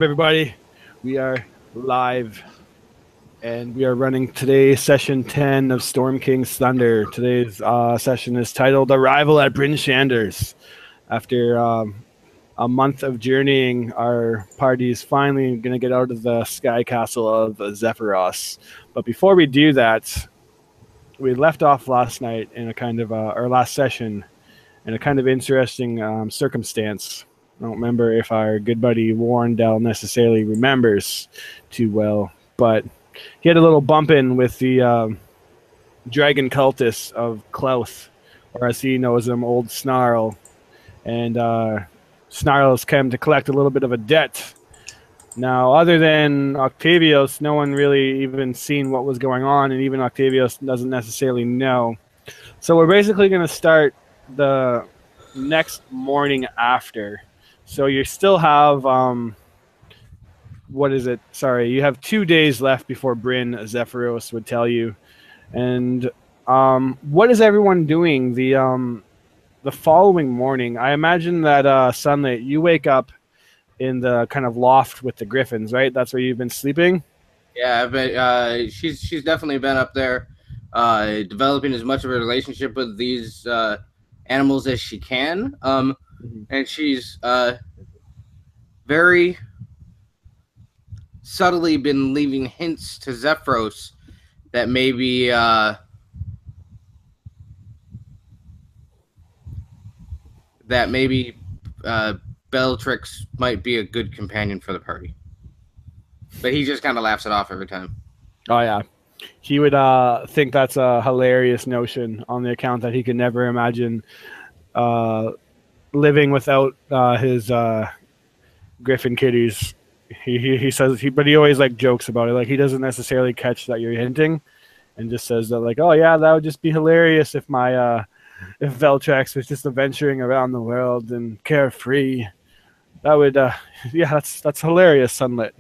Everybody? We are live and we are running today session 10 of Storm King's Thunder. Today's session is titled Arrival at Bryn Shander's. After a month of journeying, our party is finally going to get out of the sky castle of Zephyros. But before we do that, we left off last night in a kind of, our last session in a kind of interesting circumstance. I don't remember if our good buddy Warrendell necessarily remembers too well, but he had a little bump in with the dragon cultist of Klauth, or as he knows him, Old Snarl. And Snarl's come to collect a little bit of a debt. Now, other than Octavios, no one really even seen what was going on, and even Octavios doesn't necessarily know. So we're basically going to start the next morning after. So you still have, what is it? Sorry, you have 2 days left before Bryn Zephyros would tell you. And what is everyone doing the following morning? I imagine that Sunlight, you wake up in the kind of loft with the griffins, right? That's where you've been sleeping? Yeah, but she's definitely been up there, developing as much of a relationship with these animals as she can. And she's very subtly been leaving hints to Zephyros that maybe Bellatrix might be a good companion for the party. But he just kind of laughs it off every time. Oh, yeah. He would think that's a hilarious notion on the account that he could never imagine living without his griffin kitties. He says but he always like jokes about it. Like he doesn't necessarily catch that you're hinting, and just says that like, oh yeah, that would just be hilarious if my if Veltrax was just adventuring around the world and carefree. That would yeah, that's hilarious, Sunlit.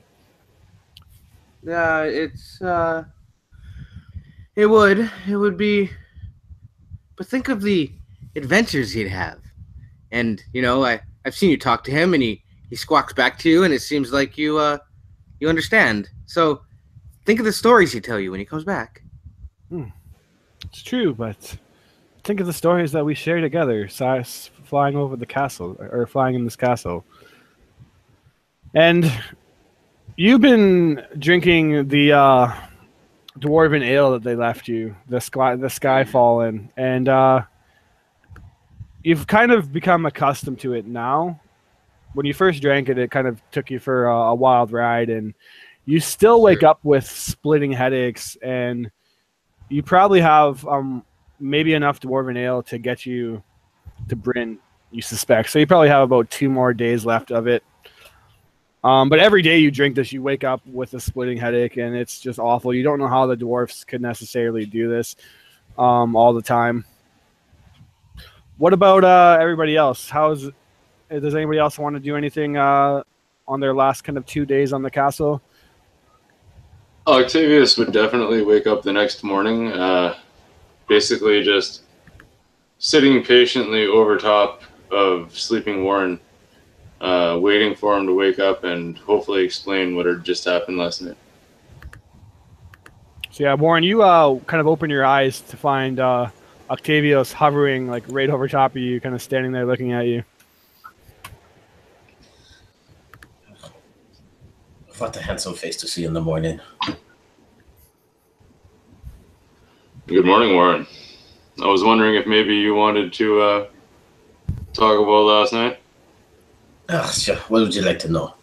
Yeah, it would be, but think of the adventures he'd have. And, you know, I've seen you talk to him, and he squawks back to you, and it seems like you understand. So think of the stories he'd tell you when he comes back. It's true, but think of the stories that we share together, flying over the castle, or flying in this castle. And you've been drinking the dwarven ale that they left you, the Skyfallen, and you've kind of become accustomed to it now. When you first drank it, it kind of took you for a wild ride, and you still wake up with splitting headaches, and you probably have maybe enough dwarven ale to get you to Bryn, you suspect. So you probably have about 2 more days left of it. But every day you drink this, you wake up with a splitting headache, and it's just awful. You don't know how the dwarfs could necessarily do this all the time. What about everybody else? Does anybody else want to do anything on their last kind of 2 days on the castle? Octavius would definitely wake up the next morning, basically just sitting patiently over top of sleeping Warren, waiting for him to wake up and hopefully explain what had just happened last night. So yeah, Warren, you kind of open your eyes to find Octavius hovering like right over top of you, kind of standing there looking at you. What a handsome face to see in the morning. Good morning, Warren. I was wondering if maybe you wanted to talk about last night? Sure. What would you like to know?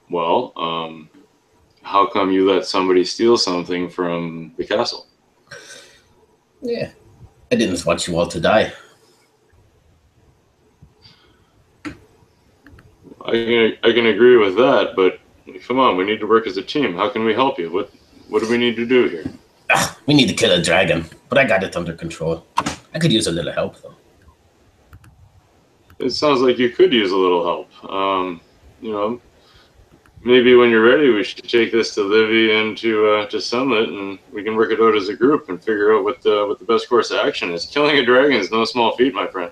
Well, how come you let somebody steal something from the castle? Yeah, I didn't want you all to die. I can agree with that, but come on, we need to work as a team. How can we help you? What do we need to do here? We need to kill a dragon, but I got it under control. I could use a little help, though. It sounds like you could use a little help. You know, maybe when you're ready, we should take this to Livy and to Sunlit, and we can work it out as a group and figure out what the best course of action is. Killing a dragon is no small feat, my friend.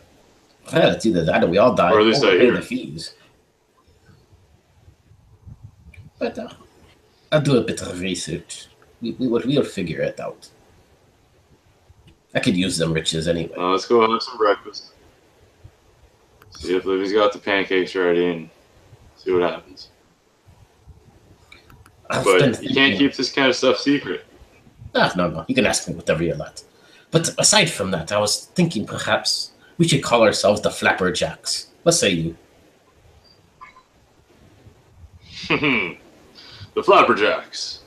Well, it's either that or we all die, or at least or I pay hear the fees. But I'll do a bit of research. We'll figure it out. I could use them riches anyway. Let's go have some breakfast. See if Livy's got the pancakes ready and see what happens. But you can't keep this kind of stuff secret. No. You can ask me whatever you like. But aside from that, I was thinking perhaps we should call ourselves the Flapperjacks. What say you? The Flapperjacks.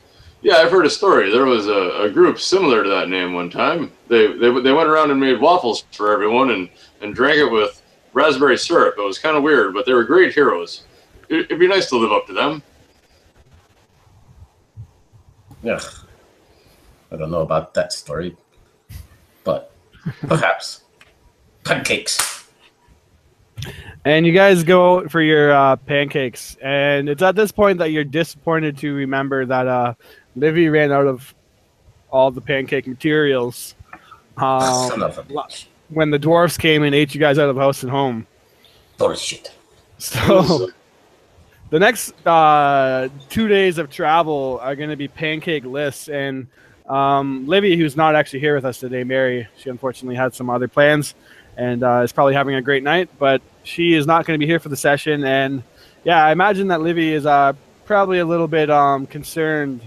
Yeah, I've heard a story. There was a group similar to that name one time. They went around and made waffles for everyone and drank it with raspberry syrup. It was kind of weird, but they were great heroes. It'd be nice to live up to them. Ugh. I don't know about that story, but perhaps. Pancakes. And you guys go out for your pancakes. And it's at this point that you're disappointed to remember that Livy ran out of all the pancake materials Son of a bitch. when the dwarfs came and ate you guys out of house and home. Bullshit. So the next 2 days of travel are going to be pancake lists. And Livy, who's not actually here with us today, Mary, she unfortunately had some other plans and is probably having a great night, but she is not going to be here for the session. And yeah, I imagine that Livy is probably a little bit concerned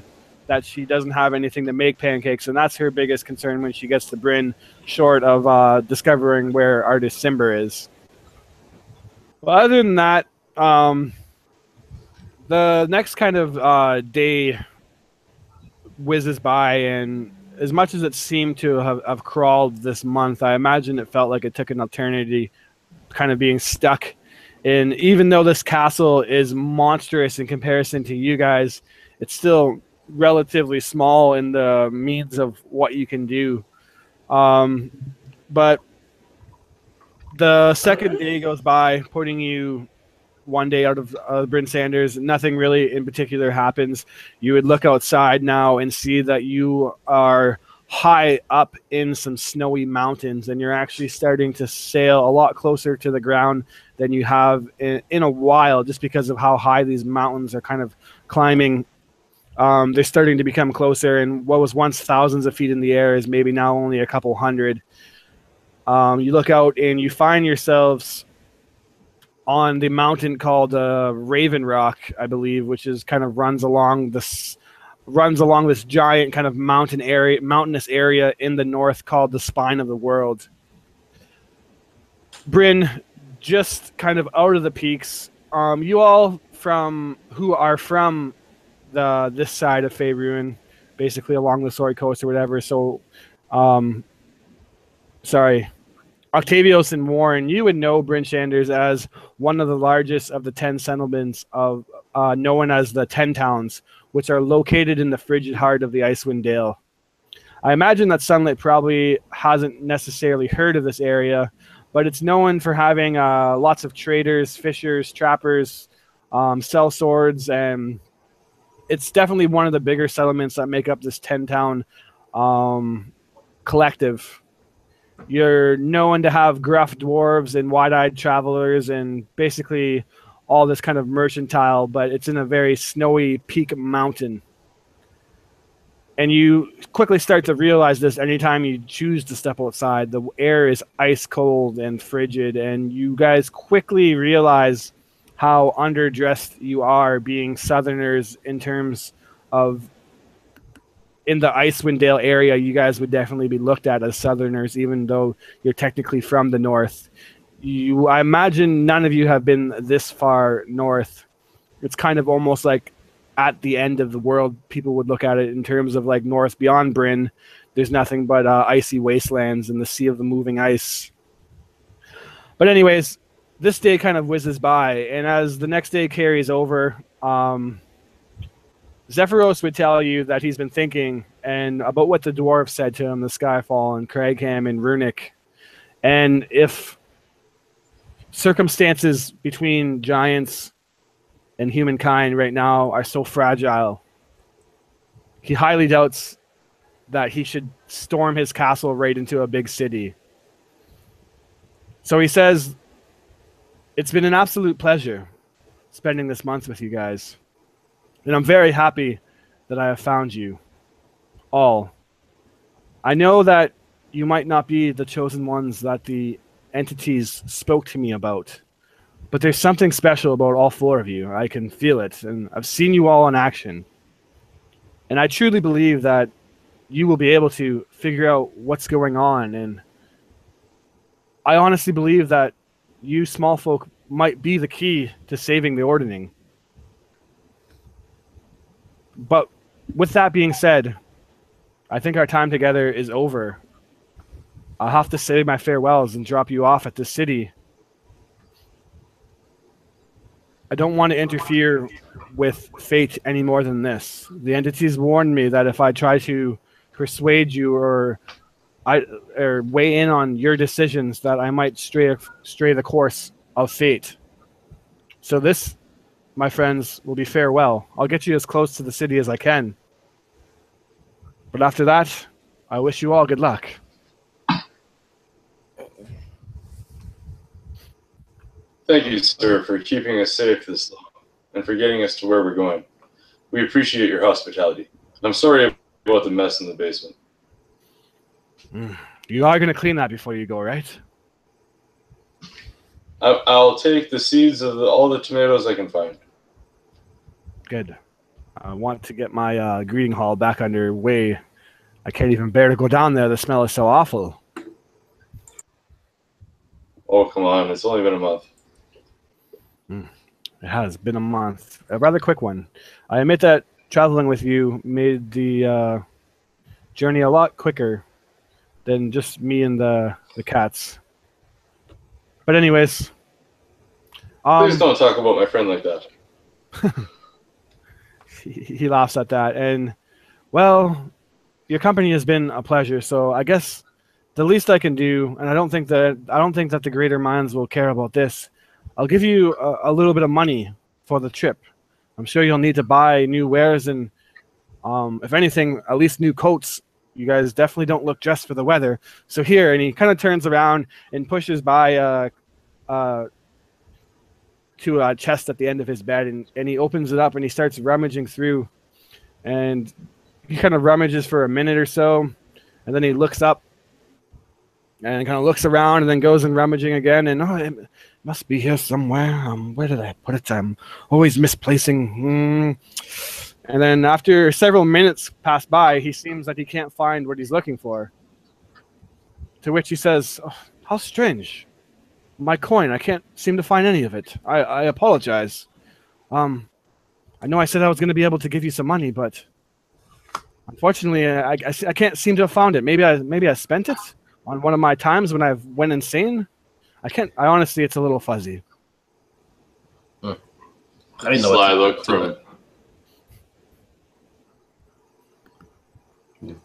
that she doesn't have anything to make pancakes, and that's her biggest concern when she gets to Bryn, short of discovering where Artist Simber is. Well, other than that, the next kind of day whizzes by, and as much as it seemed to have crawled this month, I imagine it felt like it took an eternity kind of being stuck in. Even though this castle is monstrous in comparison to you guys, it's still relatively small in the means of what you can do. But the second day goes by, putting you one day out of Bryn Sanders. Nothing really in particular happens. You would look outside now and see that you are high up in some snowy mountains, and you're actually starting to sail a lot closer to the ground than you have in a while, just because of how high these mountains are kind of climbing. They're starting to become closer, and what was once thousands of feet in the air is maybe now only a couple hundred. You look out and you find yourselves on the mountain called Raven Rock, I believe, which is kind of runs along this giant kind of mountainous area in the north called the Spine of the World. Bryn, just kind of out of the peaks, you all who are from this side of Faerun, basically along the Sword Coast or whatever. So, Octavios and Warren, you would know Bryn Shanders as one of the largest of the 10 settlements of known as the 10 Towns, which are located in the frigid heart of the Icewind Dale. I imagine that Sunlit probably hasn't necessarily heard of this area, but it's known for having lots of traders, fishers, trappers, sell swords, and it's definitely one of the bigger settlements that make up this 10-town collective. You're known to have gruff dwarves and wide-eyed travelers and basically all this kind of mercantile, but it's in a very snowy peak mountain. And you quickly start to realize this anytime you choose to step outside. The air is ice cold and frigid, and you guys quickly realize how underdressed you are, being southerners in terms of in the Icewind Dale area. You guys would definitely be looked at as southerners, even though you're technically from the north. I imagine none of you have been this far north. It's kind of almost like at the end of the world, people would look at it in terms of like north beyond Bryn. There's nothing but icy wastelands and the sea of the moving ice. But anyways, this day kind of whizzes by, and as the next day carries over, Zephyros would tell you that he's been thinking and about what the dwarves said to him, the Skyfall and Cragham and Runic. And if circumstances between giants and humankind right now are so fragile, he highly doubts that he should storm his castle right into a big city. So he says, "It's been an absolute pleasure spending this month with you guys. And I'm very happy that I have found you all. I know that you might not be the chosen ones that the entities spoke to me about, but there's something special about all four of you. I can feel it, and I've seen you all in action. And I truly believe that you will be able to figure out what's going on. And I honestly believe that you small folk might be the key to saving the Ordning. But with that being said, I think our time together is over. I'll have to say my farewells and drop you off at the city. I don't want to interfere with fate any more than this. The entities warned me that if I try to persuade you or weigh in on your decisions, that I might stray the course of fate. So this, my friends, will be farewell. I'll get you as close to the city as I can. But after that, I wish you all good luck. Thank you, sir, for keeping us safe this long and for getting us to where we're going. We appreciate your hospitality. I'm sorry about the mess in the basement. You are going to clean that before you go, right? I'll take the seeds of all the tomatoes I can find. Good. I want to get my greeting hall back underway. I can't even bear to go down there. The smell is so awful. Oh, come on. It's only been a month. It has been a month. A rather quick one. I admit that traveling with you made the journey a lot quicker than just me and the cats. But anyways. Please don't talk about my friend like that. He laughs at that. And, well, your company has been a pleasure, so I guess the least I can do, and I don't think that the greater minds will care about this, I'll give you a little bit of money for the trip. I'm sure you'll need to buy new wares and, if anything, at least new coats. You guys definitely don't look dressed for the weather. So here, and he kind of turns around and pushes by to a chest at the end of his bed, and he opens it up and he starts rummaging through. And he kind of rummages for a minute or so, and then he looks up and kind of looks around and then goes and rummaging again. And it must be here somewhere. Where did I put it? I'm always misplacing. And then after several minutes pass by, he seems like he can't find what he's looking for. To which he says, "Oh, how strange. My coin, I can't seem to find any of it. I apologize. I know I said I was going to be able to give you some money, but unfortunately, I can't seem to have found it. Maybe I spent it on one of my times when I went insane. I honestly, it's a little fuzzy." I didn't know Sly look from it.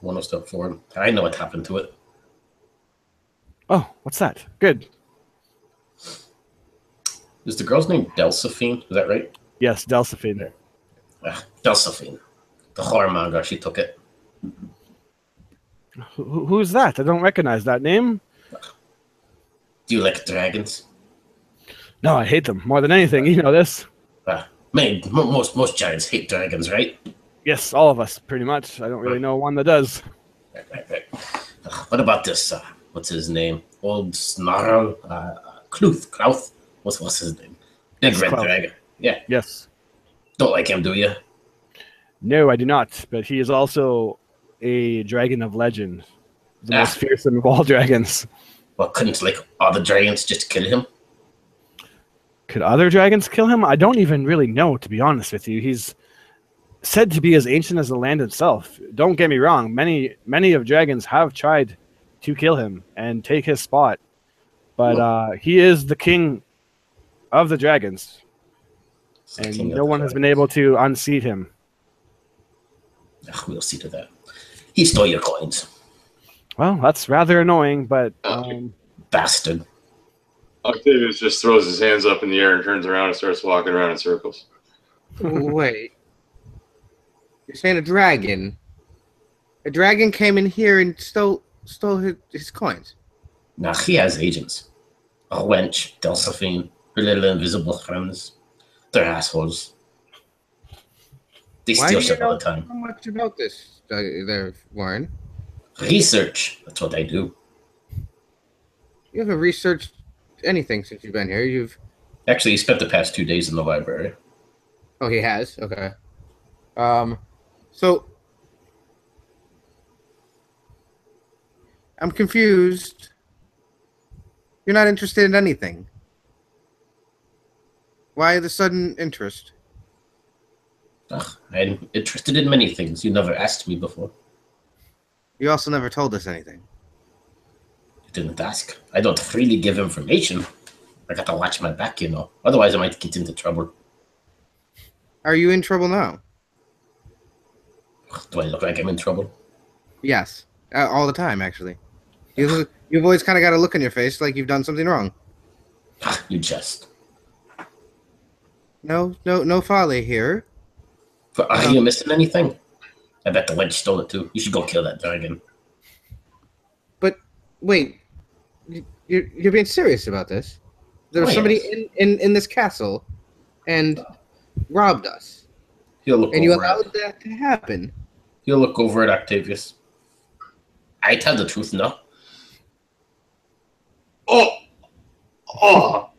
One step forward. I know what happened to it. Oh, what's that? Good. Is the girl's name Delphine? Is that right? Yes, Delphine. Delphine. The whoremonger, she took it. Who's that? I don't recognize that name. Do you like dragons? No, I hate them more than anything. You know this. Most giants hate dragons, right? Yes, all of us, pretty much. I don't really know one that does. Right. What about this? What's his name? Old Snarl? Klauth? What's his name? Big red dragon. Yeah. Yes. Don't like him, do you? No, I do not. But he is also a dragon of legend. The most fearsome of all dragons. Well, couldn't other dragons just kill him? Could other dragons kill him? I don't even really know, to be honest with you. He's said to be as ancient as the land itself. Don't get me wrong. Many of dragons have tried to kill him and take his spot. But he is the king of the dragons. And no one has been able to unseat him. We'll see to that. He stole your coins. Well, that's rather annoying, but... Bastard. Octavius just throws his hands up in the air and turns around and starts walking around in circles. Wait. You're saying a dragon? A dragon came in here and stole his coins? Nah, he has agents. A wench, Delphine, her little invisible friends. They're assholes. They Why steal do you shit all know the time. so much about this, there, Warren? Research. That's what I do. You haven't researched anything since you've been here. Actually, he spent the past 2 days in the library. Oh, he has? Okay. So I'm confused. You're not interested in anything. Why the sudden interest? Ugh, I'm interested in many things. You never asked me before. You also never told us anything. You didn't ask. I don't freely give information. I gotta watch my back, you know. Otherwise, I might get into trouble. Are you in trouble now? Do I look like I'm in trouble? Yes. All the time, actually. You've always kind of got a look on your face like you've done something wrong. You jest. No folly here. But are you missing anything? I bet the wench stole it too. You should go kill that dragon. But wait, you're being serious about this? There was somebody yes. in this castle and robbed us. He'll look And you over allowed that to happen. He'll look over at Octavius. I tell the truth, no? Oh.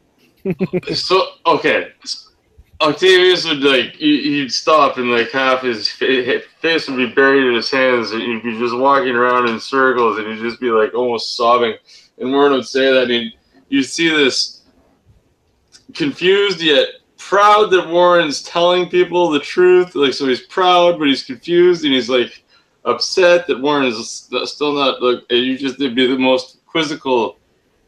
So okay. Octavius would he'd stop and like half his face would be buried in his hands and he'd be just walking around in circles and he'd just be like almost sobbing. And Warren would say that and you'd see this confused yet proud that Warren's telling people the truth. Like, so he's proud, but he's confused and he's like upset that Warren is still not it'd be the most quizzical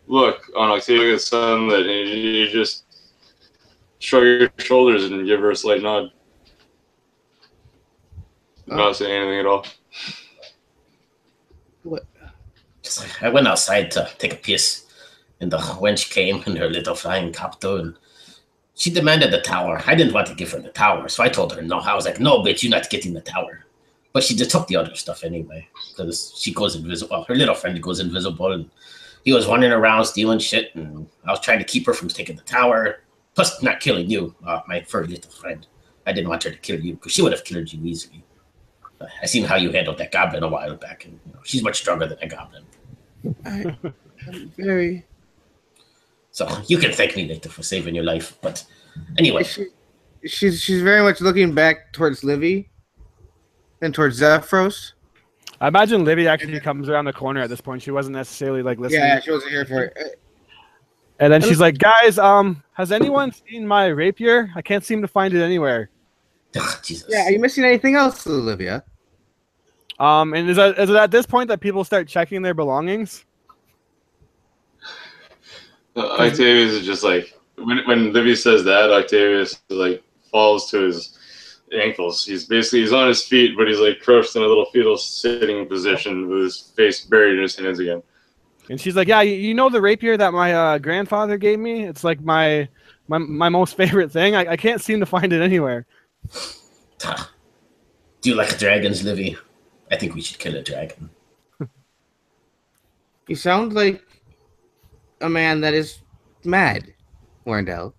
look on Octavius' son that you just shrug your shoulders and give her a slight nod. Not saying anything at all. What? Just like, I went outside to take a piss, and the wench came in her little flying copter, and she demanded the tower. I didn't want to give her the tower, so I told her no. I was like, no, bitch, you're not getting the tower. But she just took the other stuff anyway, because she goes invisible. Well, her little friend goes invisible, and he was running around stealing shit, and I was trying to keep her from taking the tower. Plus, not killing you, my furry little friend. I didn't want her to kill you, because she would have killed you easily. I seen how you handled that goblin a while back, and she's much stronger than a goblin. I'm very... So you can thank me later for saving your life. But anyway, she's very much looking back towards Livy and towards Zephyros. I imagine Livy actually comes around the corner at this point. She wasn't necessarily like listening. Yeah, she wasn't here for it. And then she's like, "Guys, has anyone seen my rapier? I can't seem to find it anywhere." Jesus. Yeah, are you missing anything else, Olivia? And is it at this point that people start checking their belongings? Octavius is just like when Livy says that, Octavius like falls to his ankles. He's on his feet, but he's like crouched in a little fetal sitting position with his face buried in his hands again. And she's like, "Yeah, you know the rapier that my grandfather gave me? It's like my most favorite thing. I can't seem to find it anywhere." Do you like dragons, Livy? I think we should kill a dragon. You sound like a man that is mad, Warrendale.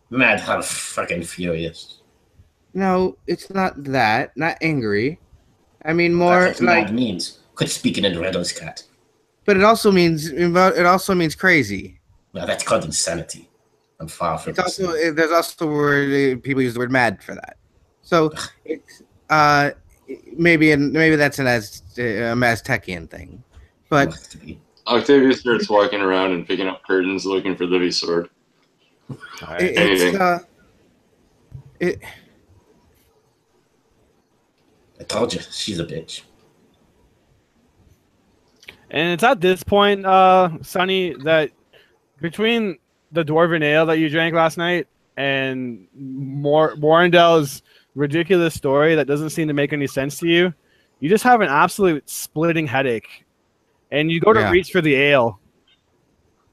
Mad, how fucking furious. No, it's not that. Not angry. I mean more That's what like. mad means. Quit speaking in riddles, cat. But it also means crazy. Well, that's called insanity. I'm far from. There's also word people use the word mad for that. So it's maybe that's an Aztecian thing, but Octavius starts walking around and picking up curtains, looking for Livy's sword. Anything. I told you, she's a bitch. And it's at this point, Sonny, that between the dwarven ale that you drank last night and Warrendel's ridiculous story that doesn't seem to make any sense to you, you just have an absolute splitting headache. And you go to reach for the ale,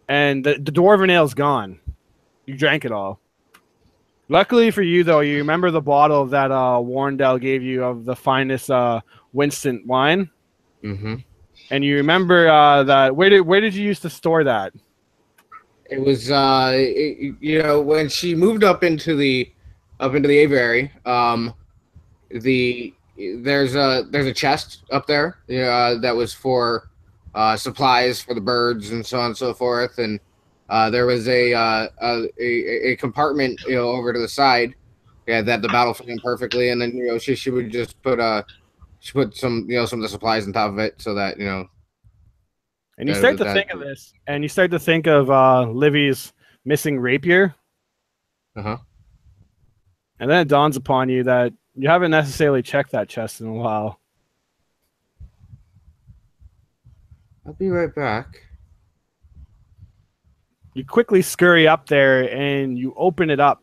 and the dwarven ale's gone. You drank it all. Luckily for you, though, you remember the bottle that Warrendale gave you of the finest Winston wine. Mm-hmm. And you remember that where did you used to store that? It was when she moved up into the aviary. there's a chest up there that was for supplies for the birds and so on and so forth, and there was a compartment over to the side, that the battle fit in perfectly, and then she would just put some some of the supplies on top of it so that And you start to think of this, and you start to think of Livy's missing rapier. Uh-huh. And then it dawns upon you that you haven't necessarily checked that chest in a while. I'll be right back. You quickly scurry up there and you open it up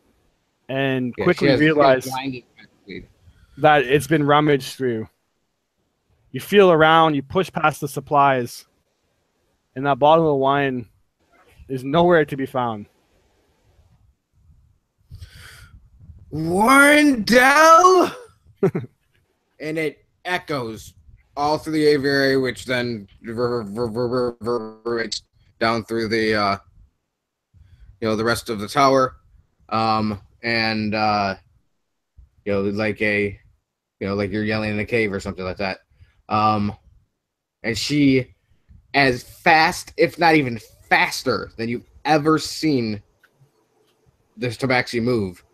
and quickly realize that it's been rummaged through. You feel around, you push past the supplies, and that bottle of wine is nowhere to be found. Warrendale! And it echoes all through the aviary, which then reverberates down through the the rest of the tower, and like like you're yelling in a cave or something like that. And she, as fast, if not even faster than you've ever seen this tabaxi move,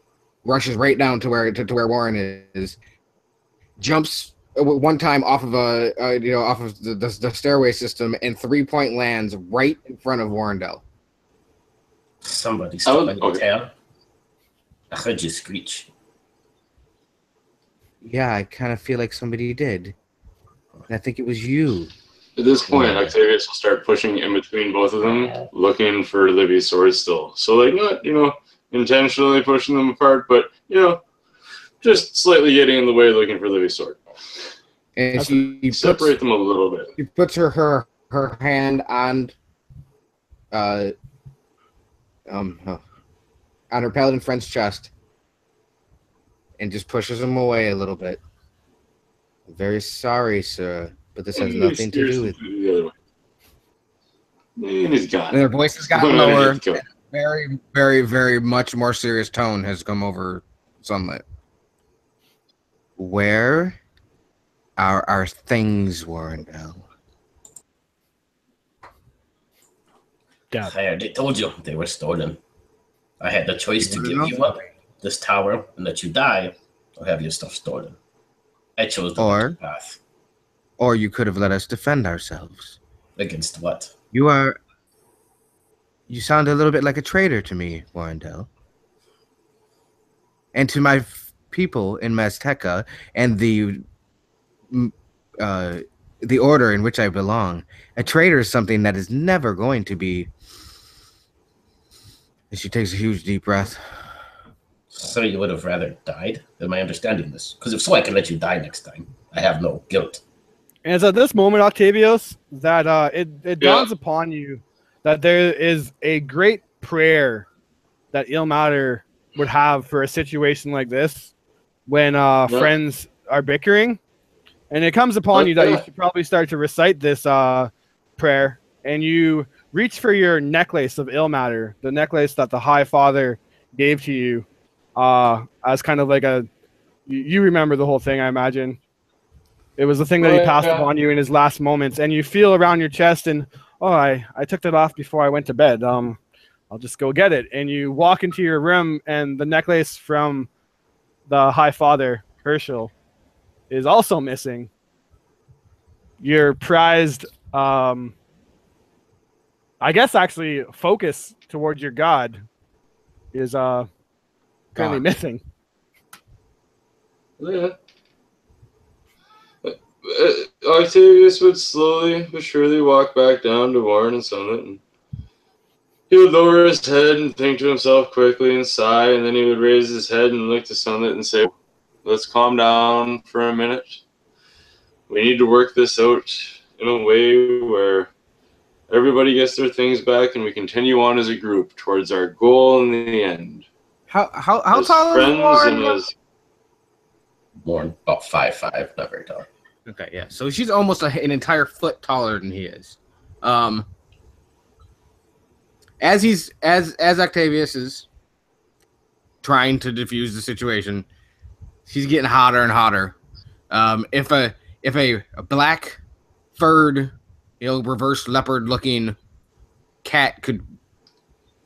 rushes right down to where Warren is, jumps one time off of off of the stairway system, and 3-point lands right in front of Warrendale. Somebody step on your tail. I heard you screech. Yeah, I kind of feel like somebody did. And I think it was you. At this point, Octavius will start pushing in between both of them, looking for Livy's sword still. So, like, not, intentionally pushing them apart, but, just slightly getting in the way, looking for Livy's sword. And she separate them a little bit. She puts her hand on her paladin friend's chest and just pushes him away a little bit. I'm very sorry, sir, but this has nothing to do with you. And he's gone. And their voice has gotten lower. Very, very, very much more serious tone has come over Sunlit. Where are our things, Warrendale? I already told you they were stolen. I had the choice to give you up this tower and let you die, or have your stuff stolen. I chose the better path. Or you could have let us defend ourselves. Against what? You sound a little bit like a traitor to me, Warrendale. And to my people in Mazteca and the order in which I belong. A traitor is something that is never going to be... And she takes a huge deep breath. So you would have rather died? Am I understanding this? Because if so, I can let you die next time. I have no guilt. And it's at this moment, Octavius, that it dawns upon you that there is a great prayer that Ilmater would have for a situation like this when friends are bickering. And it comes upon you that you should probably start to recite this prayer. And you reach for your necklace of Ilmater, the necklace that the High Father gave to you as kind of like you remember the whole thing, I imagine. It was the thing that he passed upon you in his last moments. And you feel around your chest and, I took that off before I went to bed. I'll just go get it. And you walk into your room and the necklace from the High Father, Herschel, is also missing. Your prized, I guess actually focus towards your god is currently missing. Yeah. Octavius would slowly but surely walk back down to Warren and Summit, and he would lower his head and think to himself quickly and sigh, and then he would raise his head and look to Summit and say, let's calm down for a minute. We need to work this out in a way where everybody gets their things back and we continue on as a group towards our goal in the end. How tall is Warren? Warren, about 5'5", not very tall. Okay, yeah. So she's almost an entire foot taller than he is. As Octavius is trying to defuse the situation, She's getting hotter and hotter. If a black furred, reverse leopard looking cat could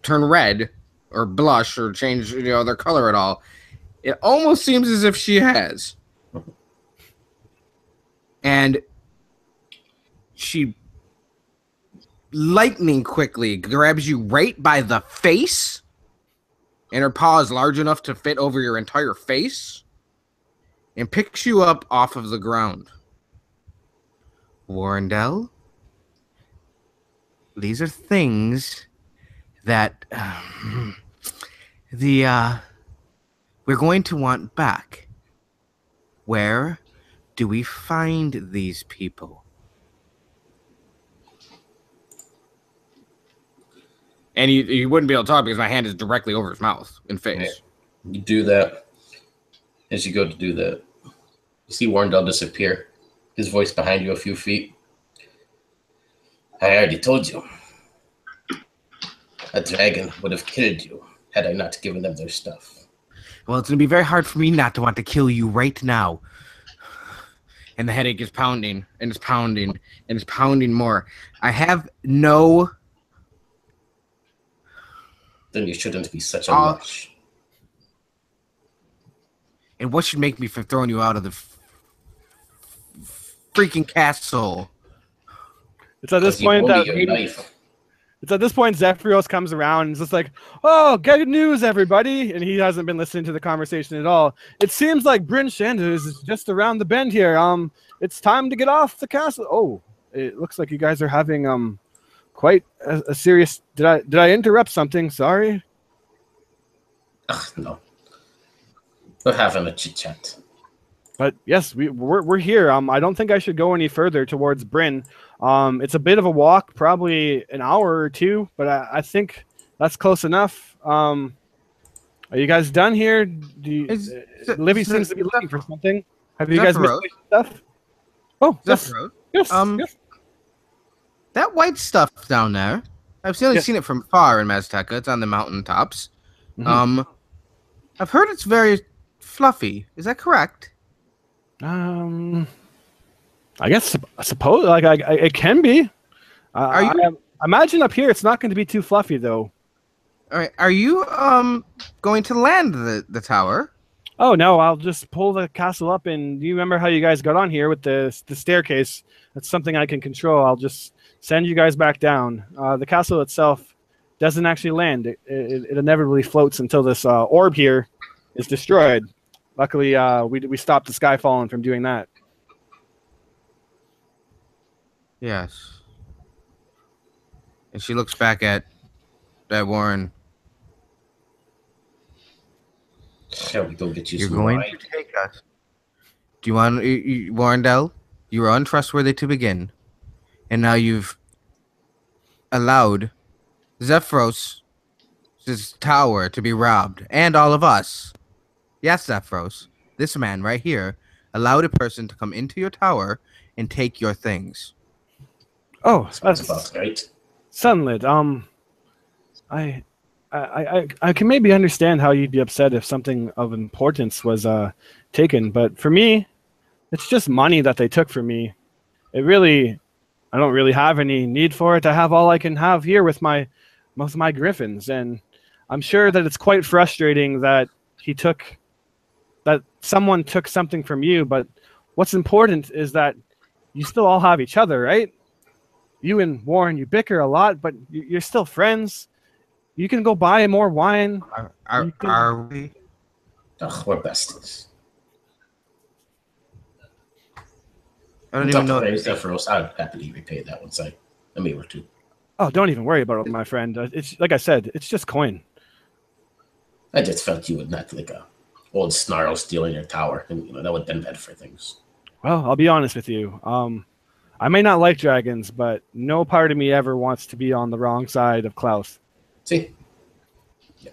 turn red or blush or change, their color at all, it almost seems as if she has. And she lightning quickly grabs you right by the face, and her paw is large enough to fit over your entire face, and picks you up off of the ground. Warrendell, these are things that we're going to want back. Where do we find these people? And you wouldn't be able to talk because my hand is directly over his mouth and face. Yeah. You do that. As you go to do that, you see Warrendell disappear. His voice behind you a few feet. I already told you. A dragon would have killed you had I not given them their stuff. Well, it's going to be very hard for me not to want to kill you right now. And the headache is pounding, and it's pounding, and it's pounding more. I have no... Then you shouldn't be such a rush. And what should make me from throwing you out of the freaking castle? It's at this point that it's at this point Zephyros comes around and is just like, "Oh, good news, everybody!" And he hasn't been listening to the conversation at all. It seems like Bryn Shander is just around the bend here. It's time to get off the castle. Oh, it looks like you guys are having quite a serious. Did I interrupt something? Sorry. No. We're having a chit chat. But yes, we're here. I don't think I should go any further towards Bryn. It's a bit of a walk, probably an hour or two, but I think that's close enough. Are you guys done here? Livy seems to be looking for something. Have you guys missed stuff? Oh, yes. Yes. That white stuff down there, I've only seen it from far in Mazteca. It's on the mountaintops. Mm-hmm. I've heard it's very fluffy. Is that correct? I guess I suppose it can be. I imagine up here it's not going to be too fluffy though. All right. Are you going to land the tower? Oh no, I'll just pull the castle up. And do you remember how you guys got on here with the staircase? That's something I can control. I'll just send you guys back down. The castle itself doesn't actually land. It inevitably floats until this orb here is destroyed. Luckily, we stopped the sky falling from doing that. Yes. And she looks back at Warren. Shall we go get you You're some going wine? to take us. Do you want, Warrendell? You were untrustworthy to begin, and now you've allowed Zephyros' tower to be robbed, and all of us. Yes, Zephyros, this man right here allowed a person to come into your tower and take your things. Oh, that's about right. Sunlit. I can maybe understand how you'd be upset if something of importance was taken, but for me, it's just money that they took from me. I don't really have any need for it. I have all I can have here with most of my griffins, and I'm sure that it's quite frustrating that someone took something from you, but what's important is that you still all have each other, right? You and Warren, you bicker a lot, but you're still friends. You can go buy more wine. Are we? Oh, we're besties. I don't even know. Zephyros, I'd happily repay that once I am able to. Oh, don't even worry about it, my friend. It's like I said, it's just coin. I just felt you would not like a old snarl stealing your tower, and that would have been bad for things. Well, I'll be honest with you. I may not like dragons, but no part of me ever wants to be on the wrong side of Klaus. See? Yeah.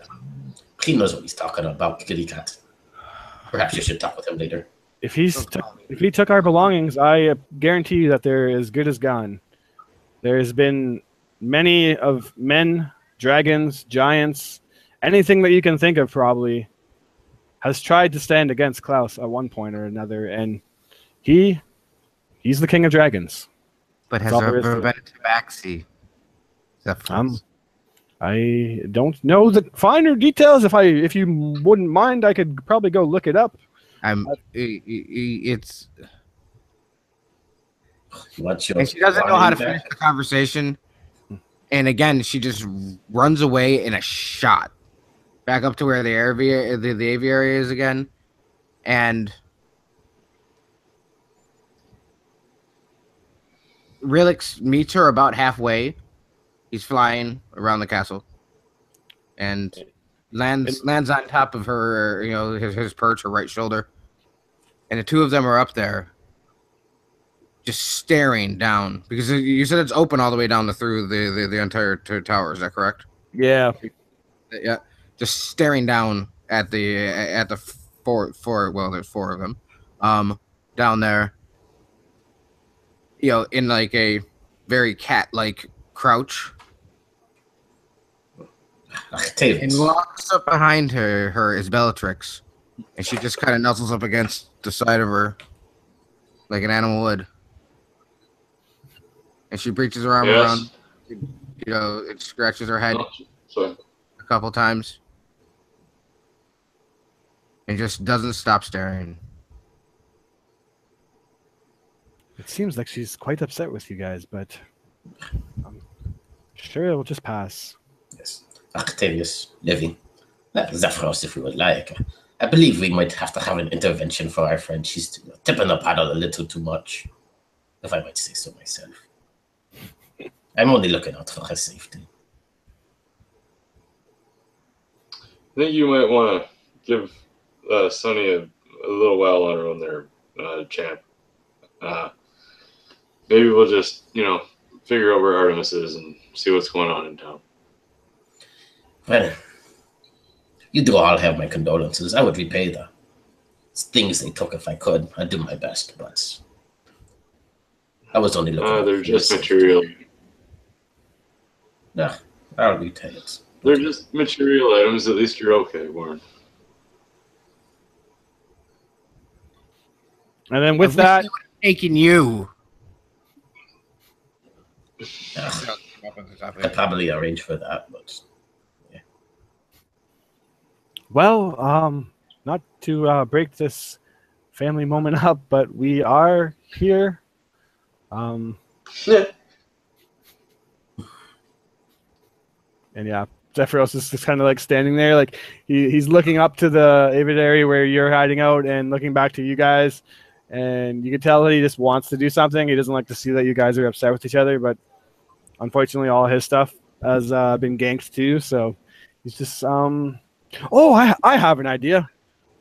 He knows what he's talking about, kitty cat. Perhaps you should talk with him later. If he took our belongings, I guarantee you that they're as good as gone. There's been many of men, dragons, giants, anything that you can think of probably has tried to stand against Klaus at one point or another, and he's the king of dragons. But has all there there is to ever it. been a tabaxi? I don't know the finer details. If you wouldn't mind, I could probably go look it up. It's What's your and she doesn't know how to back? finish the conversation. And again, she just runs away in a shot back up to where the aviary is again, and Relix meets her about halfway. He's flying around the castle, and lands on top of her, his perch, her right shoulder, and the two of them are up there, just staring down, because you said it's open all the way down through the entire tower. Is that correct? Yeah. Yeah, just staring down at the four. Well, there's four of them, down there. In like a very cat-like crouch. And walks up behind her is Bellatrix, and she just kind of nuzzles up against the side of her, like an animal would. And she reaches her arm around, it scratches her head a couple times, and just doesn't stop staring. It seems like she's quite upset with you guys, but I'm sure it will just pass. Yes. Octavius, Livy, Zephyros, if we would like. I believe we might have to have an intervention for our friend. She's tipping the paddle a little too much, if I might say so myself. I'm only looking out for her safety. I think you might want to give Sunny a little while on her own there, champ. Maybe we'll just, figure out where Artemis is and see what's going on in town. Well, you do all have my condolences. I would repay the things they took if I could. I'd do my best, but I was only looking. They're just material. Yeah, I'll repay it. They're just material items. At least you're okay, Warren. And then with that, taking you. I'd probably arrange for that, but yeah. Well, not to break this family moment up, but we are here. Yeah. And yeah, Zephyros is just kind of like standing there, like he's looking up to the aviary where you're hiding out and looking back to you guys. And you can tell that he just wants to do something. He doesn't like to see that you guys are upset with each other, but unfortunately all his stuff has been ganked too. So he's just, I have an idea.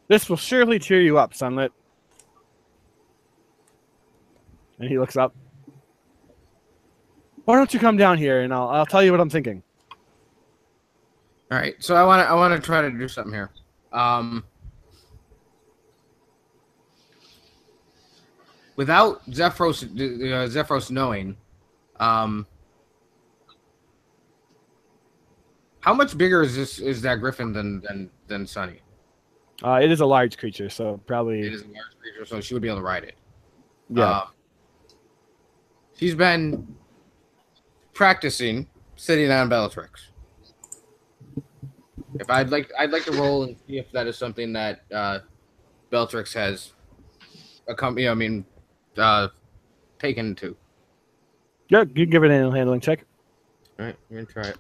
This will surely cheer you up, Sunlit. And he looks up. Why don't you come down here and I'll tell you what I'm thinking. All right, so I want to try to do something here. Without Zephyros knowing, how much bigger is that griffin than Sunny? It is a large creature, so probably it is a large creature, so she would be able to ride it. Yeah. She's been practicing sitting on Bellatrix. If I'd like to roll and see if that is something that Bellatrix has taken to. Yeah, you can give it an animal handling check. All right, we're gonna try it.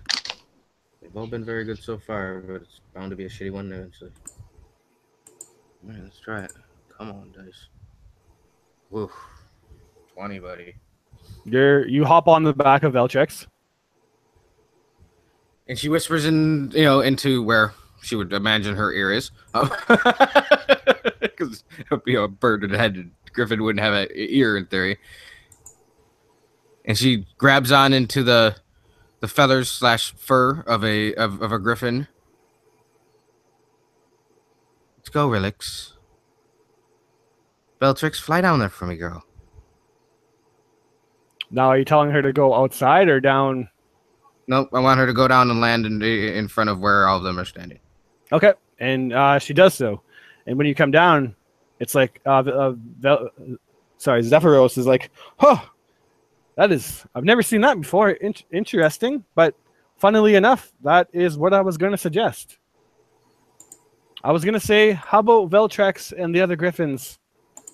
They've all been very good so far, but it's bound to be a shitty one eventually. All right, let's try it. Come on, dice. Woof. 20, buddy. You hop on the back of Veltrix. And she whispers into where she would imagine her ear is. Because a bird-headed griffin wouldn't have an ear in theory. And she grabs on into the feathers / fur of a griffin. Let's go, Relix. Bellatrix, fly down there for me, girl. Now, are you telling her to go outside or down? Nope, I want her to go down and land in front of where all of them are standing. Okay, and she does so. And when you come down, it's like Zephyros is like, oh, I've never seen that before. Interesting, but funnily enough, that is what I was going to suggest. I was going to say, how about Veltrex and the other griffins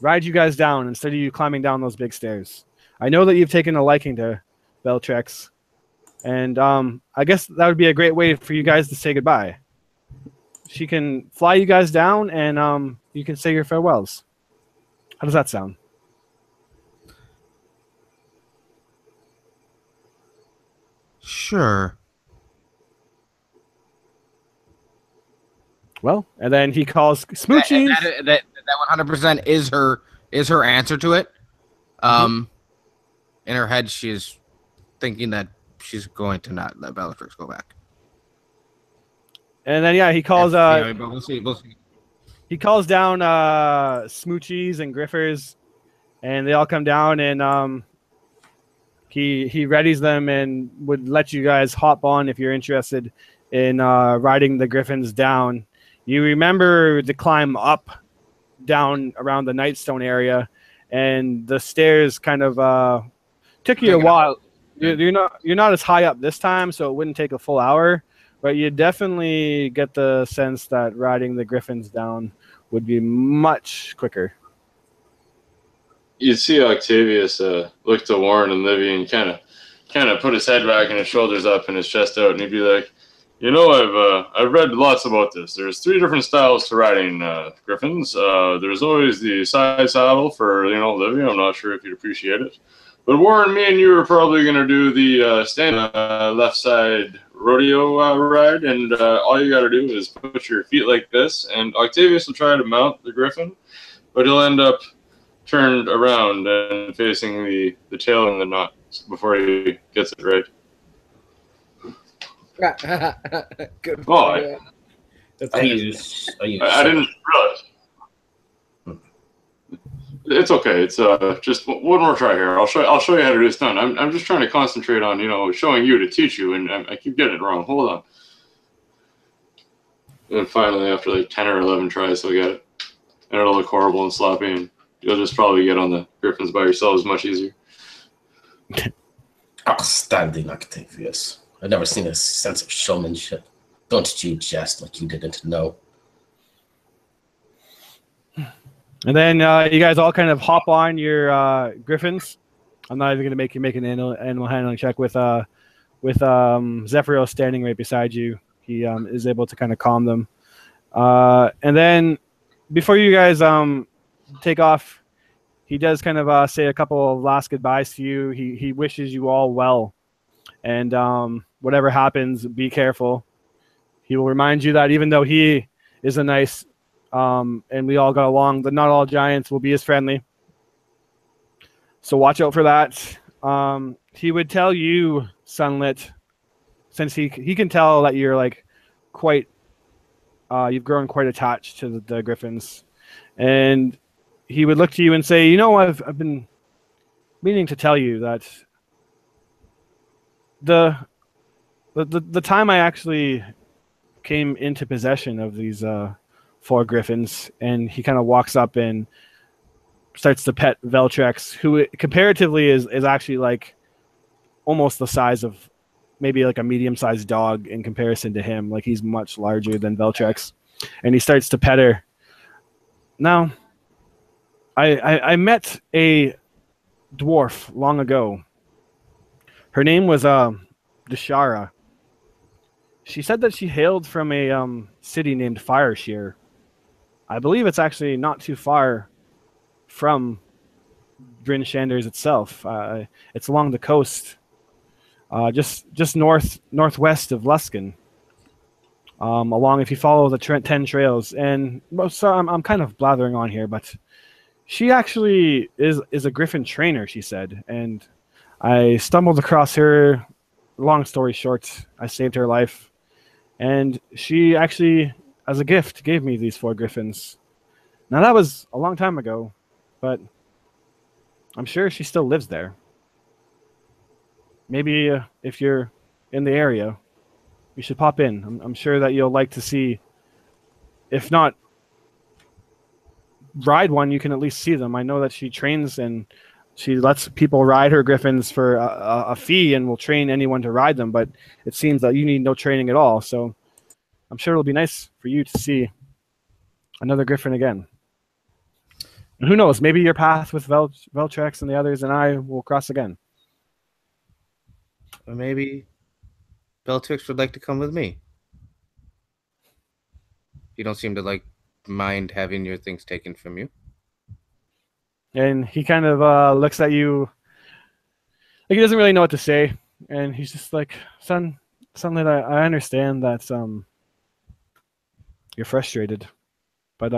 ride you guys down instead of you climbing down those big stairs? I know that you've taken a liking to Veltrex, and I guess that would be a great way for you guys to say goodbye. She can fly you guys down, and you can say your farewells. How does that sound? Sure. Well, and then he calls Smoochie. That 100% is her answer to it. In her head, she is thinking that she's going to not let Bellatrix go back. And then he calls. But we'll see. He calls down Smoochies and Griffers, and they all come down, and he readies them and would let you guys hop on if you're interested in riding the Griffins down. You remember the climb up, down around the Nightstone area, and the stairs kind of took you a while. You're not as high up this time, so it wouldn't take a full hour. But you definitely get the sense that riding the Griffins down would be much quicker. You'd see Octavius look to Warren and Livy and kind of put his head back and his shoulders up and his chest out, and he'd be like, I've read lots about this. There's 3 different styles to riding Griffins. There's always the side saddle for Livy. I'm not sure if you'd appreciate it, but Warren, me and you are probably gonna do the stand left side rodeo ride, and all you got to do is put your feet like this, and Octavius will try to mount the Griffin, but he'll end up turned around and facing the tail in the knot before he gets it right. Good. Oh, I didn't realize. It's okay. It's just one more try here. I'll show you how to do this done. I'm just trying to concentrate on showing you to teach you, and I keep getting it wrong. Hold on. And finally, after like 10 or 11 tries, he'll get it, and it'll look horrible and sloppy, and you'll just probably get on the Griffins by yourselves much easier. Outstanding, Octavius. I've never seen a sense of showmanship. Don't you jest like you didn't know. And then you guys all kind of hop on your Griffins. I'm not even going to make you make an animal handling check with Zephyro standing right beside you. He is able to kind of calm them. And then before you guys take off, he does kind of say a couple of last goodbyes to you. He wishes you all well. And whatever happens, be careful. He will remind you that even though he is a nice and we all got along, that not all giants will be as friendly. So watch out for that. He would tell you, Sunlit, since he can tell that you're like quite, you've grown quite attached to the Griffins, and he would look to you and say, I've been meaning to tell you that the time I actually came into possession of these 4 Griffins, and he kind of walks up and starts to pet Veltrex, who comparatively is actually like almost the size of maybe like a medium-sized dog in comparison to him. Like he's much larger than Veltrex, and he starts to pet her. Now, I met a dwarf long ago. Her name was Deshara. She said that she hailed from a city named Fireshear. I believe it's actually not too far from Bryn Shanders itself. It's along the coast, just northwest of Luskan. Along, if you follow the 10 trails, and so I'm kind of blathering on here, but she actually is a Griffin trainer, she said, and I stumbled across her. Long story short, I saved her life, and she actually, as a gift, gave me these 4 Griffins. Now that was a long time ago, but I'm sure she still lives there. Maybe if you're in the area, you should pop in. I'm sure that you'll like to see, if not ride one, you can at least see them. I know that she trains and she lets people ride her griffins for a fee and will train anyone to ride them, but it seems that you need no training at all. So I'm sure it'll be nice for you to see another griffin again. And who knows, maybe your path with Veltrex and the others and I will cross again. Or maybe Bellatrix would like to come with me. You don't seem to mind having your things taken from you. And he kind of looks at you like he doesn't really know what to say. And he's just like, Sunlit, I understand that you're frustrated. But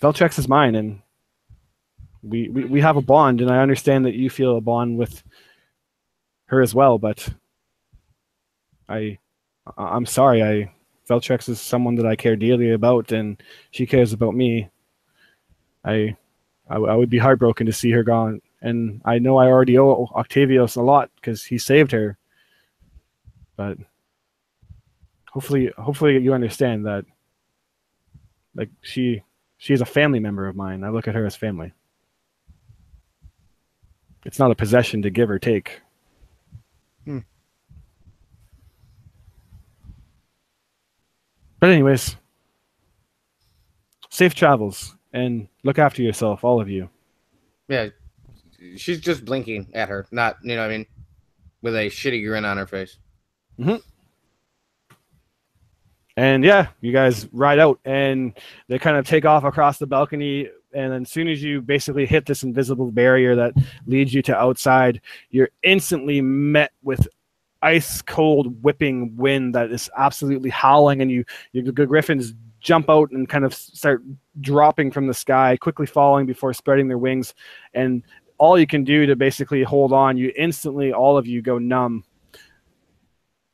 Veltrex is mine, and we have a bond, and I understand that you feel a bond with her as well, but I'm sorry. Veltrex is someone that I care dearly about, and she cares about me. I would be heartbroken to see her gone, and I know I already owe Octavius a lot because he saved her. But hopefully you understand that, like, she's a family member of mine. I look at her as family. It's not a possession to give or take. But anyways, safe travels and look after yourself, all of you. Yeah, she's just blinking at her, not, you know what I mean, with a shitty grin on her face. Mm-hmm. And yeah, you guys ride out and they kind of take off across the balcony. And then as soon as you basically hit this invisible barrier that leads you to outside, you're instantly met with ice cold whipping wind that is absolutely howling, and the griffins jump out and kind of start dropping from the sky, quickly falling before spreading their wings. And all you can do to basically hold on, you instantly, all of you, go numb.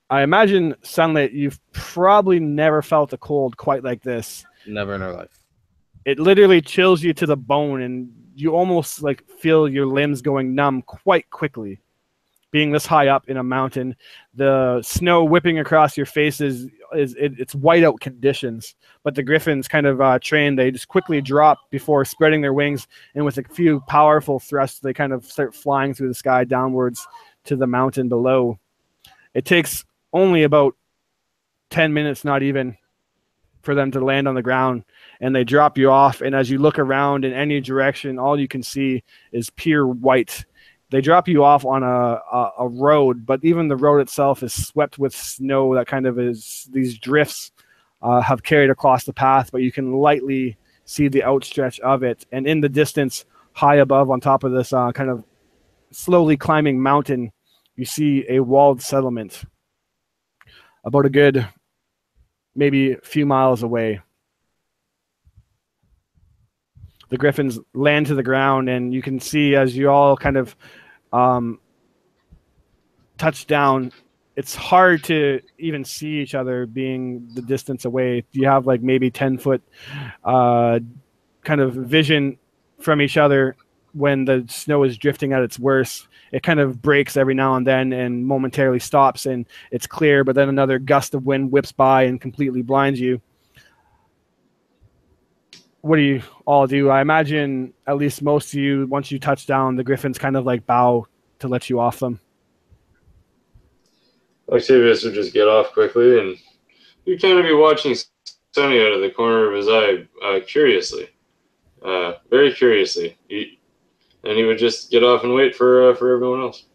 I imagine, Sunlit, you've probably never felt the cold quite like this. Never in her life. It literally chills you to the bone, and you almost like feel your limbs going numb quite quickly. Being this high up in a mountain, the snow whipping across your faces it's whiteout conditions. But the griffins kind of trained, they just quickly drop before spreading their wings, and with a few powerful thrusts, they kind of start flying through the sky downwards to the mountain below. It takes only about 10 minutes, not even, for them to land on the ground, and they drop you off. And as you look around in any direction, all you can see is pure white. They drop you off on a road, but even the road itself is swept with snow that kind of is, these drifts have carried across the path, but you can lightly see the outstretch of it. And in the distance, high above on top of this kind of slowly climbing mountain, you see a walled settlement about a good maybe a few miles away. The griffins land to the ground, and you can see as you all kind of touch down, it's hard to even see each other being the distance away. You have like maybe 10-foot kind of vision from each other. When the snow is drifting at its worst, it kind of breaks every now and then and momentarily stops, and it's clear, but then another gust of wind whips by and completely blinds you. What do you all do? I imagine at least most of you, once you touch down, the griffins kind of like bow to let you off them. Octavius would just get off quickly, and you'd kind of be watching Sonny out of the corner of his eye, curiously, very curiously. And he would just get off and wait for everyone else.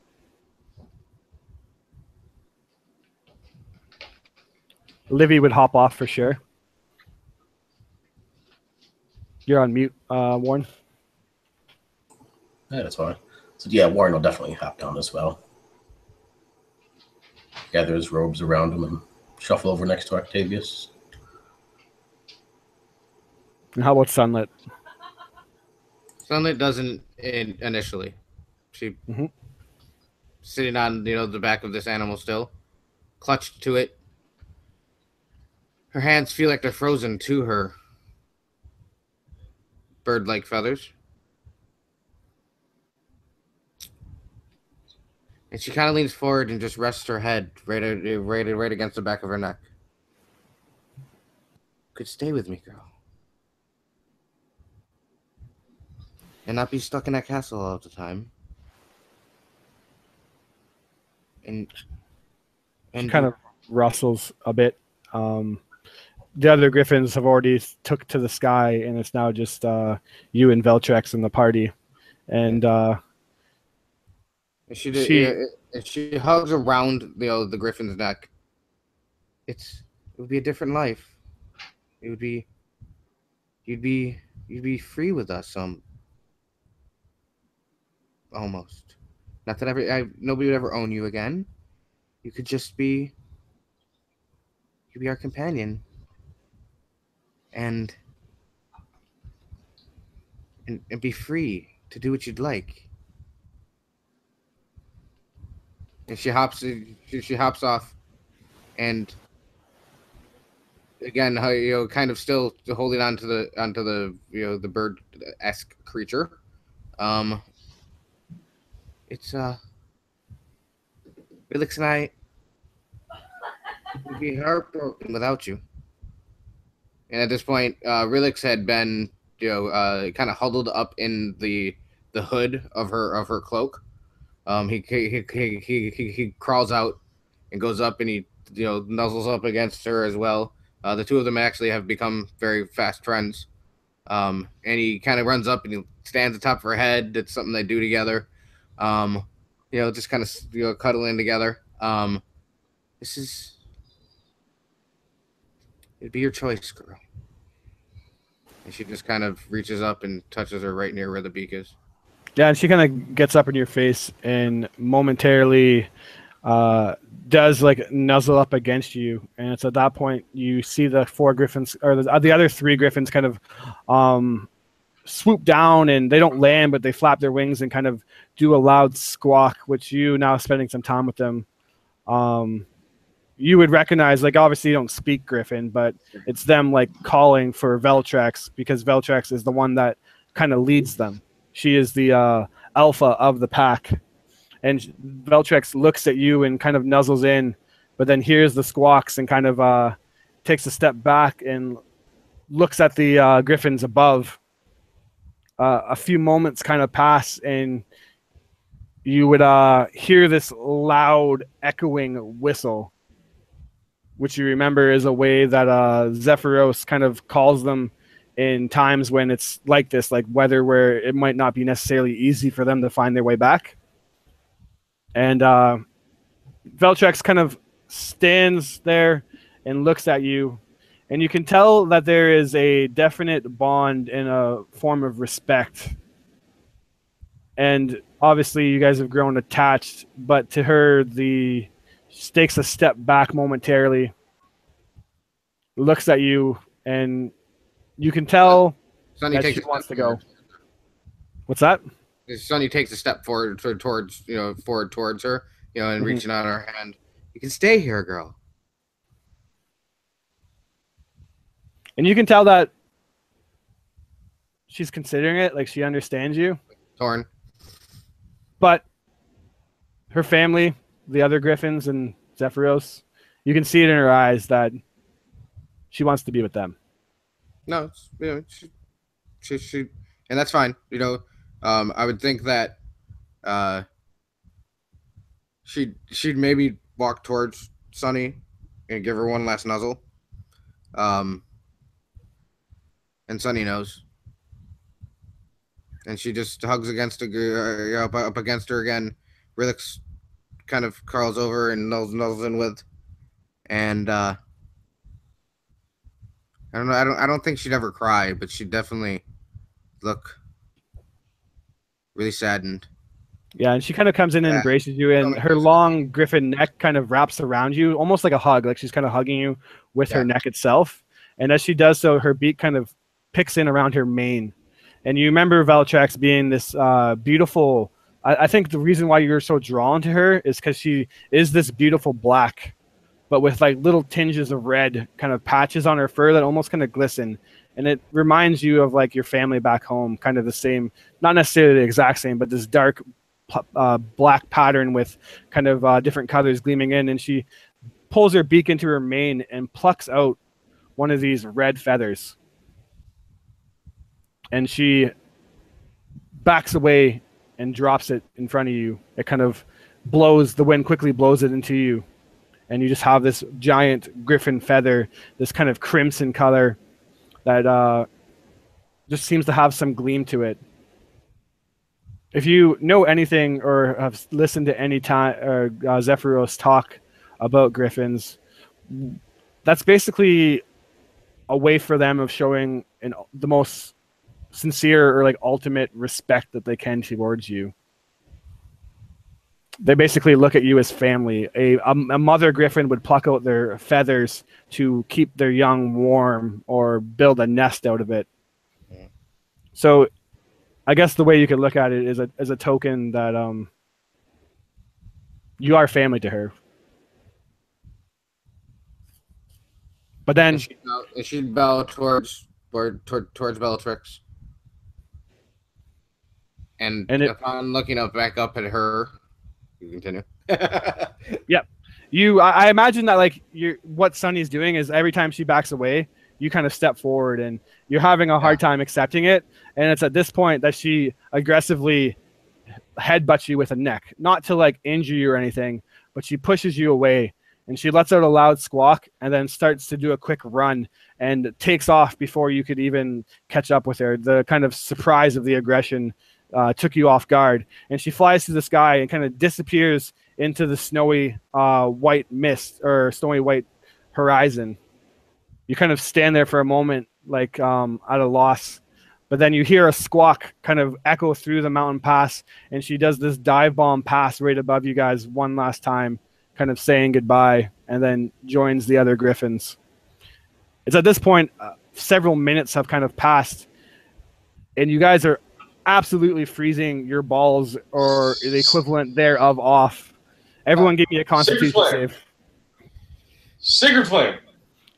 Livy would hop off for sure. You're on mute, Warren. Yeah, that's fine. So yeah, Warren will definitely hop down as well. Gather his robes around him and shuffle over next to Octavius. And how about Sunlit? Sunlit doesn't initially. She sitting on the back of this animal still, clutched to it. Her hands feel like they're frozen to her bird-like feathers. And she kind of leans forward and just rests her head right against the back of her neck. Could stay with me, girl. and not be stuck in that castle all the time. And She kind of rustles a bit. The other griffins have already took to the sky, and it's now just you and Veltrex and the party. And she hugs around the griffin's neck. It would be a different life. It would be you'd be free with us almost. Not that nobody would ever own you again. You could just be our companion. And be free to do what you'd like. And she hops off, and again, kind of still holding onto the the bird-esque creature. It's Felix and I would be heartbroken without you. And at this point, Rilix had been, kind of huddled up in the hood of her cloak. He crawls out and goes up, and he nuzzles up against her as well. The two of them actually have become very fast friends. And he kind of runs up and he stands atop of her head. That's something they do together. Just kind of cuddling together. It'd be your choice, girl. And she just kind of reaches up and touches her right near where the beak is. Yeah, and she kind of gets up in your face and momentarily does like nuzzle up against you. And it's at that point you see the four griffins, or the other three griffins, kind of swoop down, and they don't land, but they flap their wings and kind of do a loud squawk, which you, now spending some time with them, you would recognize. Like, obviously you don't speak Griffin, but it's them like calling for Veltrex, because Veltrex is the one that kind of leads them. She is the alpha of the pack. And Veltrex looks at you and kind of nuzzles in, but then hears the squawks and kind of takes a step back and looks at the griffins above. A few moments kind of pass, and you would hear this loud echoing whistle, which you remember is a way that Zephyros kind of calls them in times when it's like this, like weather where it might not be necessarily easy for them to find their way back. And Veltrex kind of stands there and looks at you, and you can tell that there is a definite bond and a form of respect. And obviously you guys have grown attached, but to her, she takes a step back momentarily, looks at you, and you can tell Sonny that takes she wants to go. What's that? Sonny takes a step forward towards her, and reaching out her hand. You can stay here, girl. And you can tell that she's considering it, like she understands you. Torn. But her family, the other Griffins and Zephyros, you can see it in her eyes that she wants to be with them. No, she, and that's fine. I would think that she'd maybe walk towards Sunny and give her one last nuzzle. And Sunny knows. And she just hugs against up against her again. Rilix kind of crawls over and nuzzles in with. And I don't know. I don't think she'd ever cry, but she'd definitely look really saddened. Yeah, and she kind of comes in and embraces you, and her long griffin neck kind of wraps around you, almost like a hug, like she's kind of hugging you with her neck itself. And as she does so, her beak kind of picks in around her mane. And you remember Veltrex being this beautiful... I think the reason why you're so drawn to her is because she is this beautiful black, but with like little tinges of red kind of patches on her fur that almost kind of glisten. And it reminds you of like your family back home, kind of the same, not necessarily the exact same, but this dark black pattern with kind of different colors gleaming in. And she pulls her beak into her mane and plucks out one of these red feathers. And she backs away and drops it in front of you. It kind of blows, the wind quickly blows it into you. And you just have this giant griffin feather, this kind of crimson color that just seems to have some gleam to it. If you know anything or have listened to any time or Zephyros talk about griffins, that's basically a way for them of showing the most sincere or like ultimate respect that they can towards you. They basically look at you as family. A mother griffin would pluck out their feathers to keep their young warm or build a nest out of it. So I guess the way you could look at it is as a token that you are family to her. But then she'd bow towards Bellatrix. And upon looking back up at her, you continue. Yep. I imagine that like what Sunny's doing is every time she backs away, you kind of step forward and you're having a hard time accepting it. And it's at this point that she aggressively headbutts you with a neck, not to like injure you or anything, but she pushes you away and she lets out a loud squawk and then starts to do a quick run and takes off before you could even catch up with her. The kind of surprise of the aggression took you off guard, and she flies to the sky and kind of disappears into the snowy white mist or snowy white horizon. You kind of stand there for a moment like at a loss, but then you hear a squawk kind of echo through the mountain pass, and she does this dive bomb pass right above you guys one last time, kind of saying goodbye, and then joins the other griffins. It's at this point several minutes have kind of passed, and you guys are absolutely freezing your balls or the equivalent thereof off. Everyone give me a constitution save. Sigurd Flame.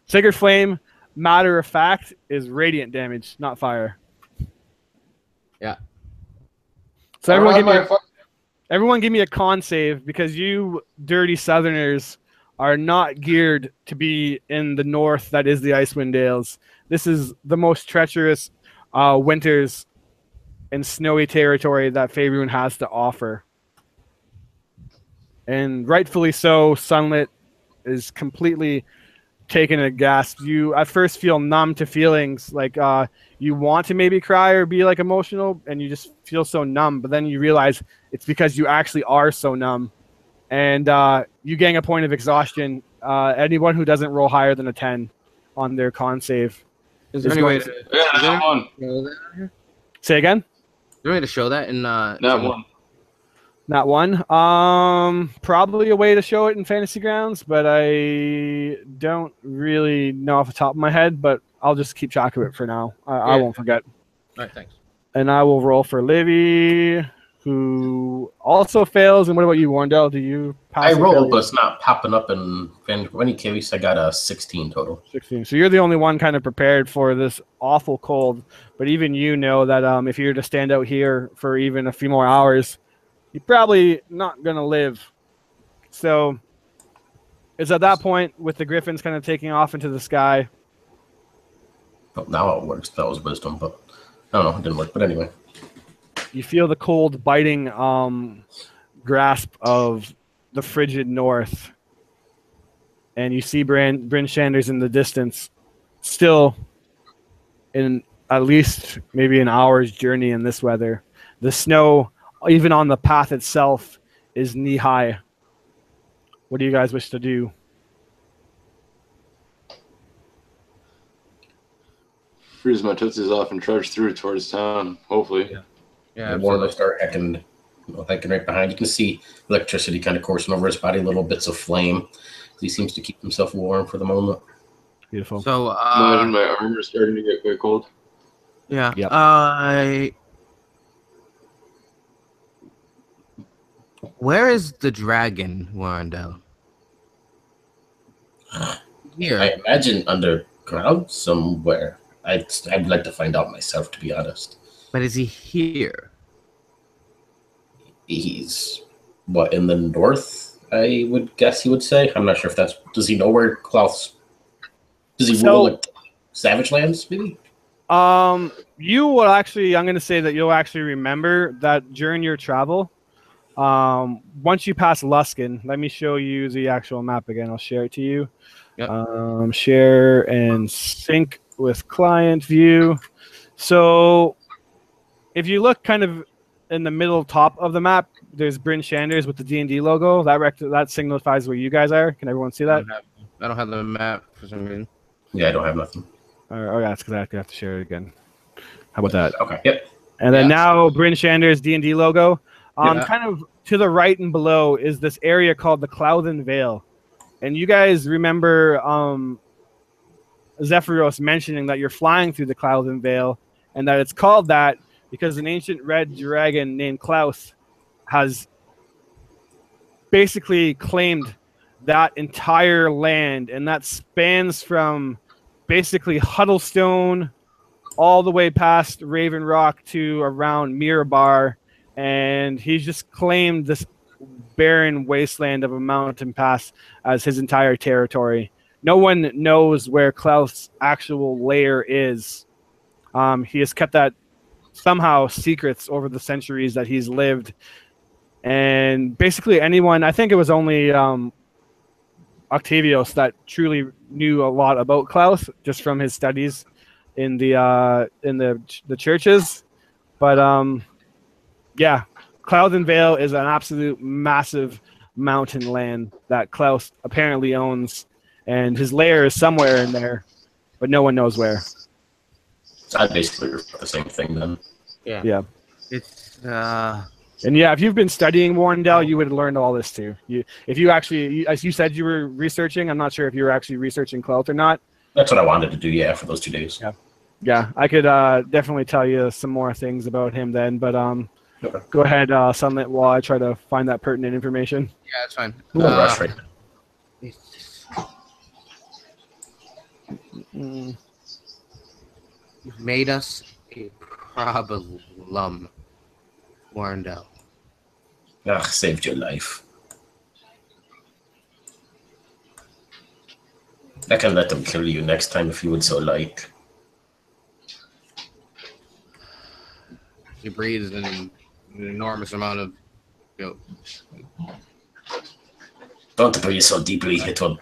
Sigurd Flame, matter of fact, is radiant damage, not fire. Yeah. So everyone give me a con save, because you dirty southerners are not geared to be in the north that is the Icewind Dales. This is the most treacherous winters and snowy territory that Faerun has to offer. And rightfully so, Sunlit is completely taken a gasp. You at first feel numb to feelings, like you want to maybe cry or be like emotional, and you just feel so numb, but then you realize it's because you actually are so numb. And you gain a point of exhaustion. Anyone who doesn't roll higher than a 10 on their con save. Is there any way to say again? Is there any way to show that in Not one. Not one. Probably a way to show it in Fantasy Grounds, but I don't really know off the top of my head, but I'll just keep track of it for now. I won't forget. All right, thanks. And I will roll for Livy, who also fails. And what about you, Warndell? Do you pass? I rolled, but it's not popping up in any case. I got a 16 total. 16. So you're the only one kind of prepared for this awful cold. But even you know that if you were to stand out here for even a few more hours, you're probably not going to live. So it's at that point with the griffins kind of taking off into the sky. Well, now it works. That was wisdom, but I don't know. It didn't work. But anyway. You feel the cold biting grasp of the frigid north. And you see Bryn Shanders in the distance, still in at least maybe an hour's journey in this weather. The snow, even on the path itself, is knee-high. What do you guys wish to do? Freeze my tootsies off and trudge through towards town, hopefully. Yeah, more they start hecking right behind. You can see electricity kind of coursing over his body, little bits of flame. He seems to keep himself warm for the moment. Beautiful. So, imagine my armor starting to get quite cold. Yeah. Yep. Where is the dragon, Warndell? Here. I imagine underground somewhere. I'd like to find out myself, to be honest. But is he here? He's, in the north, I would guess he would say. I'm not sure if that's... Does he know where Klaus... Does he rule, Savage Lands, maybe? you will actually, I'm going to say that you'll actually remember that during your travel, once you pass Luskin, let me show you the actual map again. I'll share it to you. Yep. Share and sync with client view. So if you look kind of in the middle top of the map, there's Bryn Shanders with the D&D logo. That signifies where you guys are. Can everyone see that? I don't have the map for some reason. Yeah, I don't have nothing. Oh, that's because I have to share it again. How about that? Okay. Yep. And then now Bryn Shanders D&D logo. Yeah. Kind of to the right and below is this area called the Clouthen Vale. And you guys remember Zephyros mentioning that you're flying through the Clouthen Vale, and that it's called that because an ancient red dragon named Klaus has basically claimed that entire land, and that spans from basically Huddlestone all the way past Raven Rock to around Mirabar, and he's just claimed this barren wasteland of a mountain pass as his entire territory. No one knows where Klaus' actual lair is. He has kept that somehow secrets over the centuries that he's lived. And basically anyone, I think it was only Octavius that truly knew a lot about Klaus just from his studies in the churches. But yeah, Clouthen Vale is an absolute massive mountain land that Klaus apparently owns, and his lair is somewhere in there, but no one knows where. So I basically reflect the same thing then. Yeah. It's And yeah, if you've been studying Warrendale, you would have learned all this too. If you actually, as you said, you were researching. I'm not sure if you were actually researching Clout or not. That's what I wanted to do, yeah, for those 2 days. Yeah, I could definitely tell you some more things about him then, but Okay. go ahead, Sunlit, while I try to find that pertinent information. yeah, it's fine. No rush right now. Mm. You've made us a problem, Warrendale. Ugh, saved your life. I can let them kill you next time if you would so like. He breathes an enormous amount of, Don't breathe so deeply, it will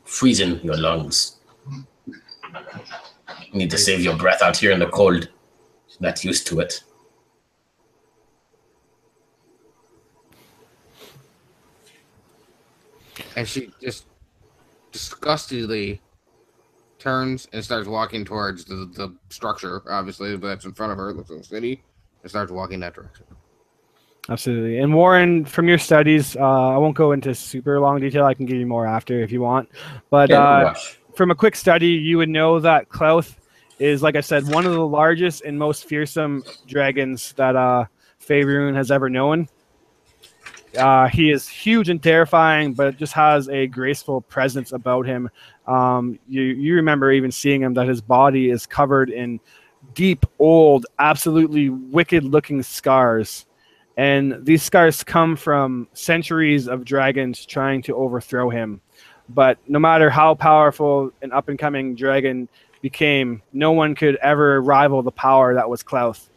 freeze in your lungs. You need to save your breath out here in the cold. Not used to it. And she just disgustedly turns and starts walking towards the structure, obviously, but that's in front of her. It looks like a city. And starts walking that direction. Absolutely. And Warren, from your studies, I won't go into super long detail. I can give you more after if you want. But from a quick study, you would know that Klauth is, like I said, one of the largest and most fearsome dragons that Faerun has ever known. He is huge and terrifying, but just has a graceful presence about him. You remember even seeing him, that his body is covered in deep, old, absolutely wicked-looking scars. And these scars come from centuries of dragons trying to overthrow him. But no matter how powerful an up-and-coming dragon became, no one could ever rival the power that was Klauth.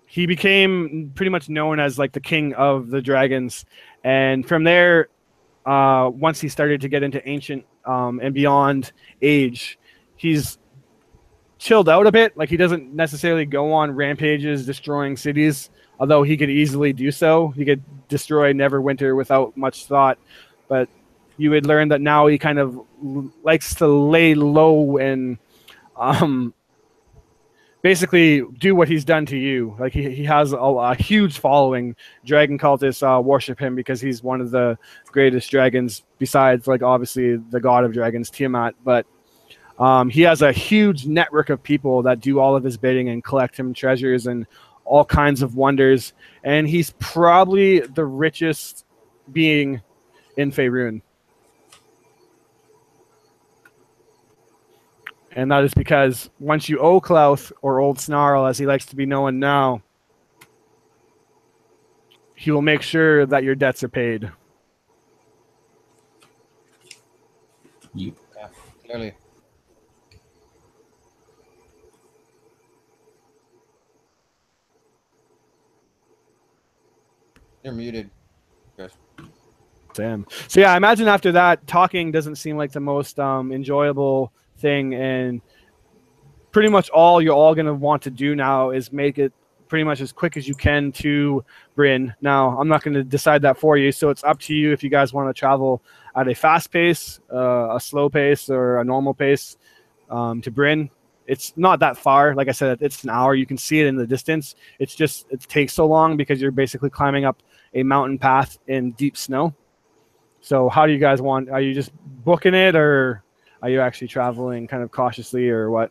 He became pretty much known as like the king of the dragons. And from there, once he started to get into ancient and beyond age, he's chilled out a bit. Like, he doesn't necessarily go on rampages destroying cities, although he could easily do so. He could destroy Neverwinter without much thought. But you would learn that now he kind of likes to lay low and basically do what he's done to you. Like, he has a huge following. Dragon cultists worship him because he's one of the greatest dragons, besides, like, obviously the god of dragons, Tiamat. But he has a huge network of people that do all of his bidding and collect him treasures and all kinds of wonders. And he's probably the richest being in Faerun. And that is because once you owe Klauth, or Old Snarl as he likes to be known now, he will make sure that your debts are paid. Yeah, clearly. You're muted. Chris. Damn. So yeah, I imagine after that, talking doesn't seem like the most enjoyable thing, and pretty much all you're all gonna want to do now is make it pretty much as quick as you can to Bryn. Now, I'm not going to decide that for you, so it's up to you if you guys want to travel at a fast pace, a slow pace, or a normal pace to Bryn. It's not that far. Like I said, it's an hour. You can see it in the distance. It's just it takes so long because you're basically climbing up a mountain path in deep snow. So how do you guys want? Are you just booking it, or are you actually traveling kind of cautiously, or what?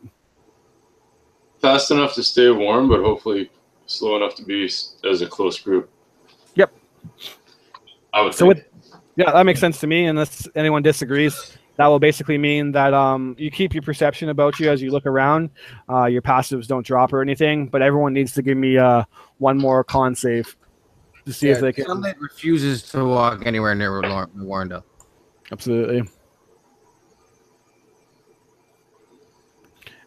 Fast enough to stay warm, but hopefully slow enough to be as a close group. Yep. I would think. Yeah, that makes sense to me. Unless anyone disagrees, that will basically mean that you keep your perception about you as you look around. Your passives don't drop or anything, but everyone needs to give me one more con save to see if they can. Sunlight refuses to walk anywhere near Warrendale. Absolutely.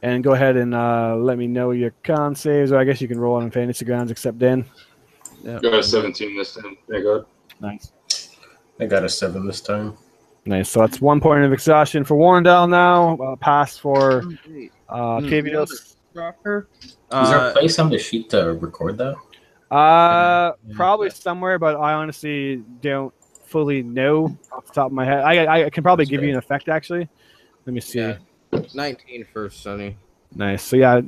And go ahead and let me know your con saves, or I guess you can roll on fantasy grounds except Dan. Got a 17 this time. Thank God. Nice. I got a 7 this time. Nice. So that's 1 point of exhaustion for Warrendale now. Pass for Kavios. Is there a place on the sheet to record that? Probably somewhere, but I honestly don't fully know off the top of my head. I can probably give you an effect, actually. Let me see. Yeah. 19 for Sunny. Nice. So yeah,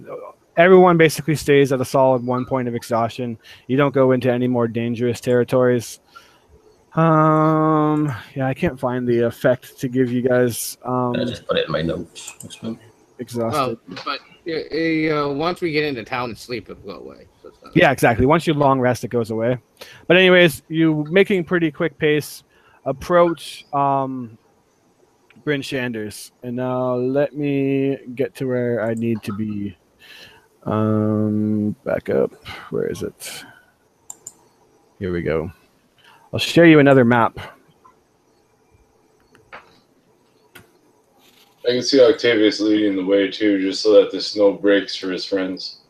everyone basically stays at a solid 1 point of exhaustion. You don't go into any more dangerous territories. Yeah, I can't find the effect to give you guys. I just put it in my notes. Exhausted. Well, but once we get into town and sleep, it'll go away. So yeah, exactly. Once you long rest, it goes away. But anyways, you making pretty quick pace approach Bryn Shanders, and now let me get to where I need to be. Back up. Where is it? Here we go. I'll share you another map. I can see Octavius leading the way too, just so that the snow breaks for his friends.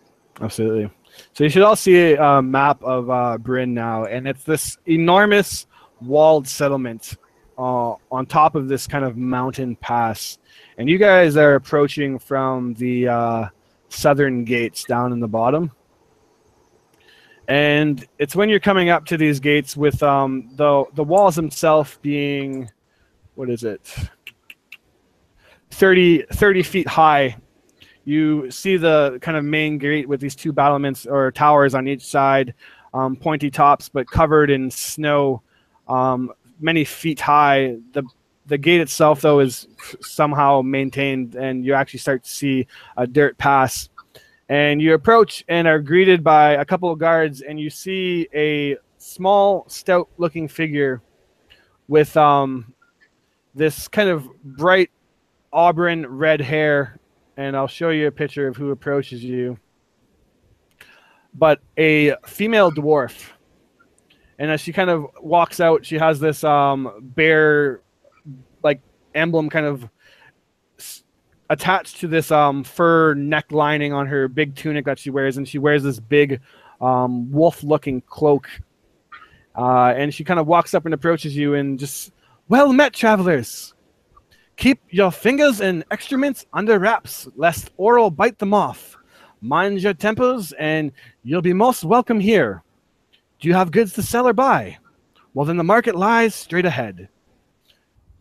Absolutely. So you should all see a map of Bryn now, and it's this enormous walled settlement on top of this kind of mountain pass. And you guys are approaching from the southern gates down in the bottom. And it's when you're coming up to these gates with the walls themselves being, what is it, 30 feet high. You see the kind of main gate with these two battlements or towers on each side, pointy tops, but covered in snow, many feet high. The gate itself, though, is somehow maintained, and you actually start to see a dirt pass. And you approach and are greeted by a couple of guards, and you see a small, stout-looking figure with this kind of bright auburn red hair. And I'll show you a picture of who approaches you. But a female dwarf. And as she kind of walks out, she has this bear, like, emblem kind of attached to this fur neck lining on her big tunic that she wears. And she wears this big wolf-looking cloak. And she kind of walks up and approaches you and just, well met, travelers. Keep your fingers and excrements under wraps, lest Oral bite them off. Mind your tempers, and you'll be most welcome here. Do you have goods to sell or buy? Well, then the market lies straight ahead.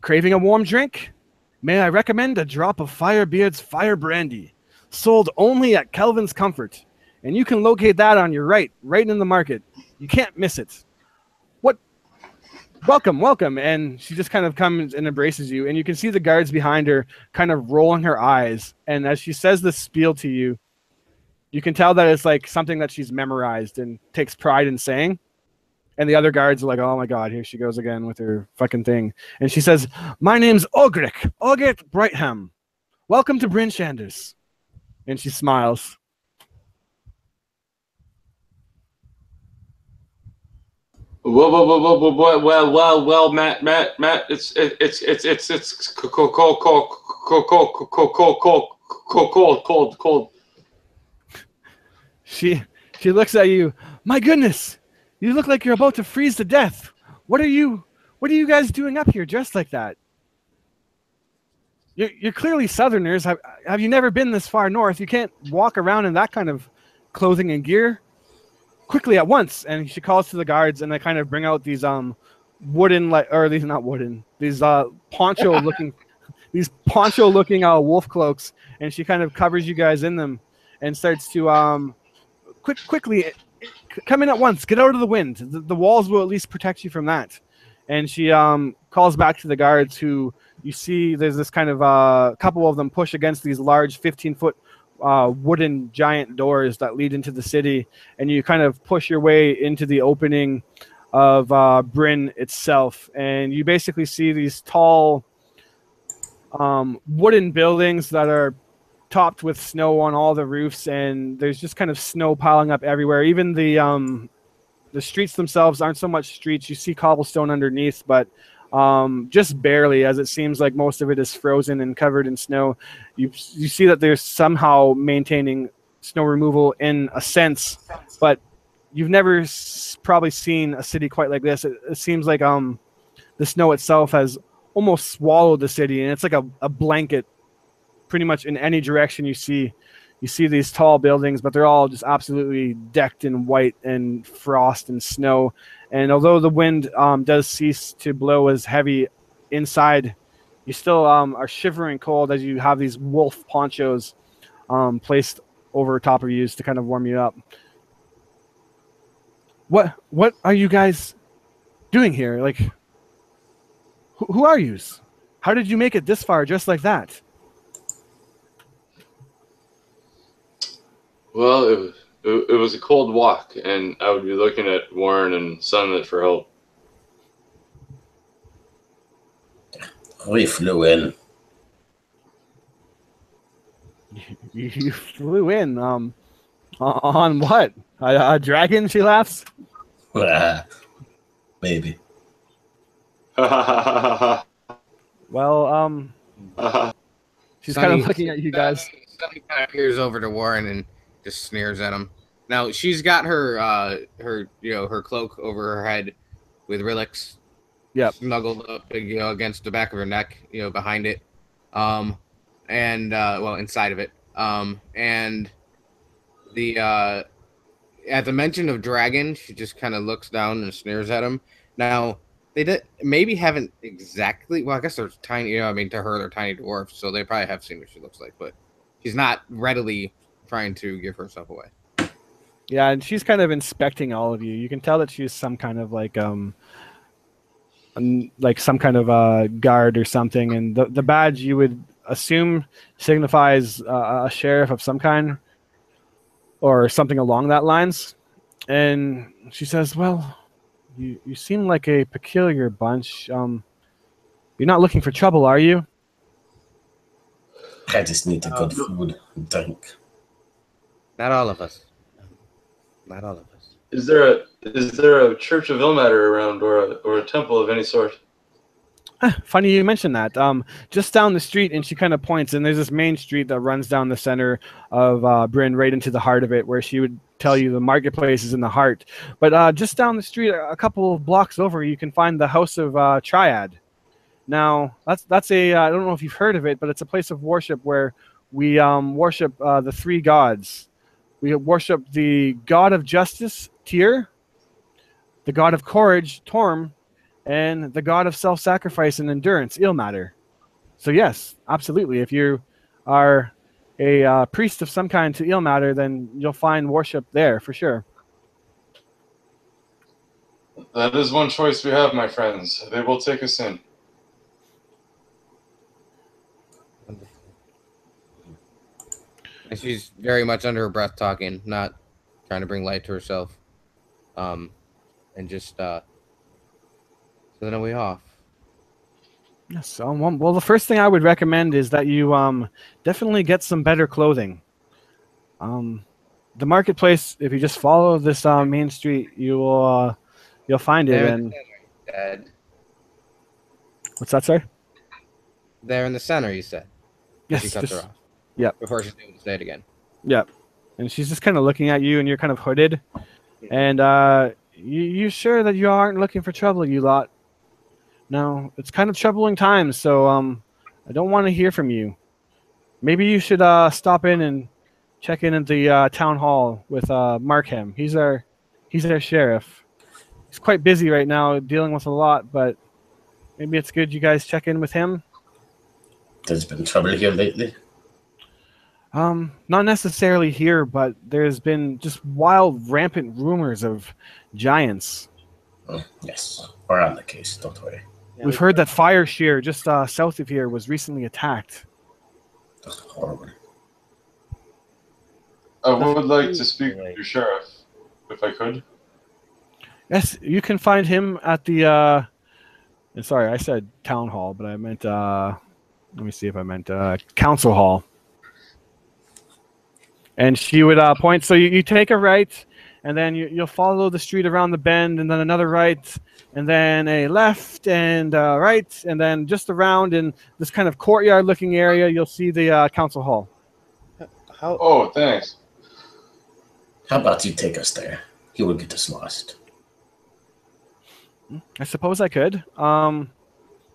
Craving a warm drink? May I recommend a drop of Firebeard's Fire Brandy, sold only at Kelvin's Comfort. And you can locate that on your right in the market. You can't miss it. Welcome. And she just kind of comes and embraces you. And you can see the guards behind her kind of rolling her eyes. And as she says this spiel to you, you can tell that it's like something that she's memorized and takes pride in saying. And the other guards are like, oh my God, here she goes again with her fucking thing. And she says, my name's Ogric Brightham. Welcome to Bryn Shanders. And she smiles. Well, Matt, it's cold. She looks at you. My goodness, You look like you're about to freeze to death. What are you guys doing up here dressed like that? You're clearly Southerners. Have you never been this far north? You can't walk around in that kind of clothing and gear. Quickly at once. And she calls to the guards, and they kind of bring out these wooden, these not wooden, these poncho looking wolf cloaks, and she kind of covers you guys in them and starts to quickly come in at once. Get out of the wind. The walls will at least protect you from that. And she calls back to the guards, who you see there's this kind of couple of them push against these large 15-foot wooden giant doors that lead into the city, and you kind of push your way into the opening of Bryn itself, and you basically see these tall wooden buildings that are topped with snow on all the roofs, and there's just kind of snow piling up everywhere. Even the streets themselves aren't so much streets. You see cobblestone underneath, but just barely, as it seems like most of it is frozen and covered in snow. You see that they're somehow maintaining snow removal in a sense, but you've never probably seen a city quite like this. It seems like the snow itself has almost swallowed the city, and it's like a blanket pretty much in any direction you see. You see these tall buildings, but they're all just absolutely decked in white and frost and snow. And although the wind does cease to blow as heavy inside, you still are shivering cold as you have these wolf ponchos placed over top of you to kind of warm you up. What are you guys doing here? Like, who are you? How did you make it this far just like that? Well, it was a cold walk, and I would be looking at Warren and Sunlit for help. We flew in. You flew in. On what? A dragon? She laughs. Maybe. Well, she's kind of looking at you guys. Sunny kind of peers over to Warren and just sneers at him. Now she's got her cloak over her head with relics. Yep. Snuggled up, against the back of her neck, behind it, inside of it. And the at the mention of dragon, she just kind of looks down and sneers at him. Now they maybe haven't exactly. Well, I guess they're tiny. To her they're tiny dwarfs, so they probably have seen what she looks like, but she's not readily trying to give herself away. Yeah, and she's kind of inspecting all of you. You can tell that she's some kind of like some kind of guard or something, and the badge you would assume signifies a sheriff of some kind or something along that lines. And she says, "Well, you seem like a peculiar bunch. You're not looking for trouble, are you?" I just need a good food and drink. Not all of us. Not all of us. Is there a Church of Ilmater around, or a temple of any sort? Funny you mentioned that. Just down the street, and she kind of points, and there's this main street that runs down the center of Bryn, right into the heart of it, where she would tell you the marketplace is in the heart. But just down the street, a couple of blocks over, you can find the House of Triad. Now, that's a I don't know if you've heard of it, but it's a place of worship where we worship the three gods. We worship the god of justice, Tyr, the god of courage, Torm, and the god of self-sacrifice and endurance, Ilmater. So yes, absolutely. If you are a priest of some kind to Ilmater, then you'll find worship there for sure. That is one choice we have, my friends. They will take us in. And she's very much under her breath talking, not trying to bring light to herself. And just sending away off. Yes. Well, the first thing I would recommend is that you definitely get some better clothing. The marketplace, if you just follow this main street, you'll find it. And Dead. What's that, sir? There in the center, you said. Yes. She cuts her off. Yep. Before she's able to say it again. Yep. And she's just kind of looking at you, and you're kind of hooded. And You sure that you aren't looking for trouble, you lot? No, it's kind of troubling times, so I don't want to hear from you. Maybe you should stop in and check in at the town hall with Markham. He's our sheriff. He's quite busy right now, dealing with a lot, but maybe it's good you guys check in with him. There's been trouble here lately. Not necessarily here, but there's been just wild, rampant rumors of giants. Yes, we're on the case. Don't worry. Yeah, We've heard that Fire Shear, just south of here, was recently attacked. Horrible. I would like to speak to your sheriff, if I could. Yes, you can find him at the. Sorry, I said town hall, but I meant. Let me see if I meant council hall. And she would point. So you take a right, and then you'll follow the street around the bend, and then another right, and then a left and right, and then just around in this kind of courtyard-looking area, you'll see the council hall. How? Oh, thanks. How about you take us there? You will get us lost. I suppose I could.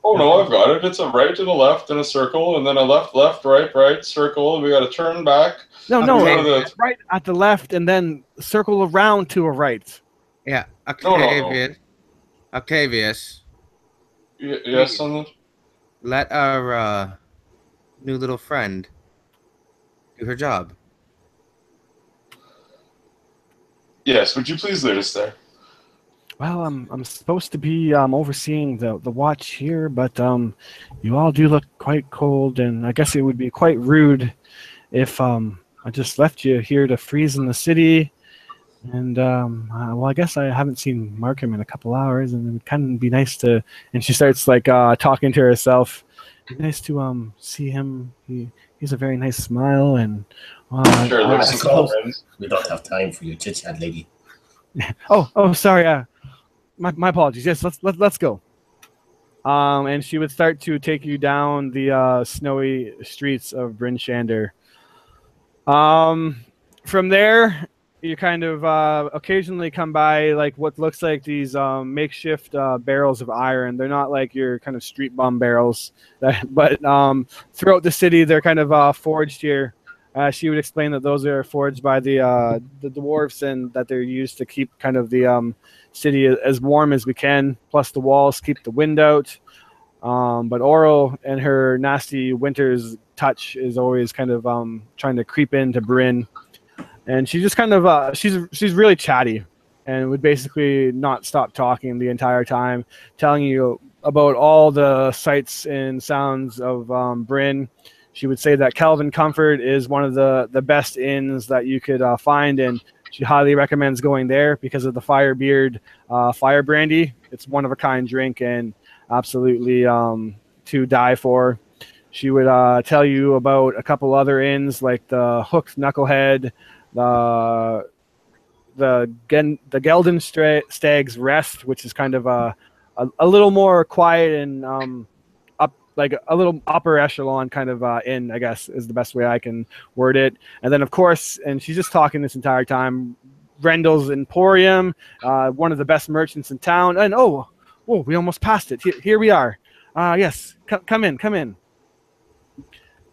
Oh no, I've got it. It's a right and a left and a circle, and then a left, left, right, right, circle, and we got to turn back. No, Okay. it's right at the left, and then circle around to a right. Yeah, No. Octavius, Yes, son. let our new little friend do her job. Yes, would you please lead us there? Well, I'm supposed to be overseeing the watch here, but you all do look quite cold, and I guess it would be quite rude if I just left you here to freeze in the city. And well, I guess I haven't seen Markham in a couple hours, and it would kind of be nice to. And she starts like talking to herself. It'd be nice to see him. He's a very nice smile, and Sure, I there's some suppose- comments. We don't have time for your chit-chat, lady. Oh, sorry. My apologies. Yes, let's go. And she would start to take you down the snowy streets of Bryn Shander. From there, you kind of occasionally come by like what looks like these makeshift barrels of iron. They're not like your kind of street bum barrels, but throughout the city, they're kind of forged here. She would explain that those are forged by the dwarves, and that they're used to keep kind of the city as warm as we can. Plus, the walls keep the wind out. But Oro and her nasty winter's touch is always kind of trying to creep into Bryn, and she just kind of she's really chatty, and would basically not stop talking the entire time, telling you about all the sights and sounds of Bryn. She would say that Calvin Comfort is one of the best inns that you could find, and she highly recommends going there because of the Firebeard fire brandy. It's one of a kind drink and absolutely to die for. She would tell you about a couple other inns like the Hooked Knucklehead, the Gelden Stag's Rest, which is kind of a little more quiet and like a little upper echelon kind of inn, I guess is the best way I can word it. And then, of course, and she's just talking this entire time, Rendel's Emporium, one of the best merchants in town. And oh, we almost passed it. Here we are. Yes, come in.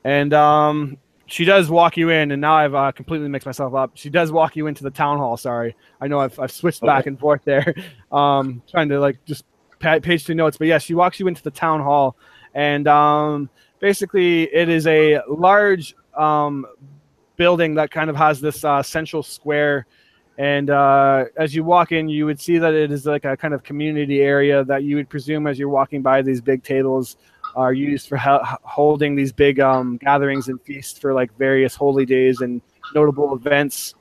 And she does walk you in, and now I've completely mixed myself up. She does walk you into the town hall. Sorry, I know I've switched back and forth there, trying to like just page 2 notes. But yeah, she walks you into the town hall. And basically, it is a large building that kind of has this central square. And as you walk in, you would see that it is like a kind of community area that you would presume as you're walking by these big tables are used for holding these big gatherings and feasts for like various holy days and notable events.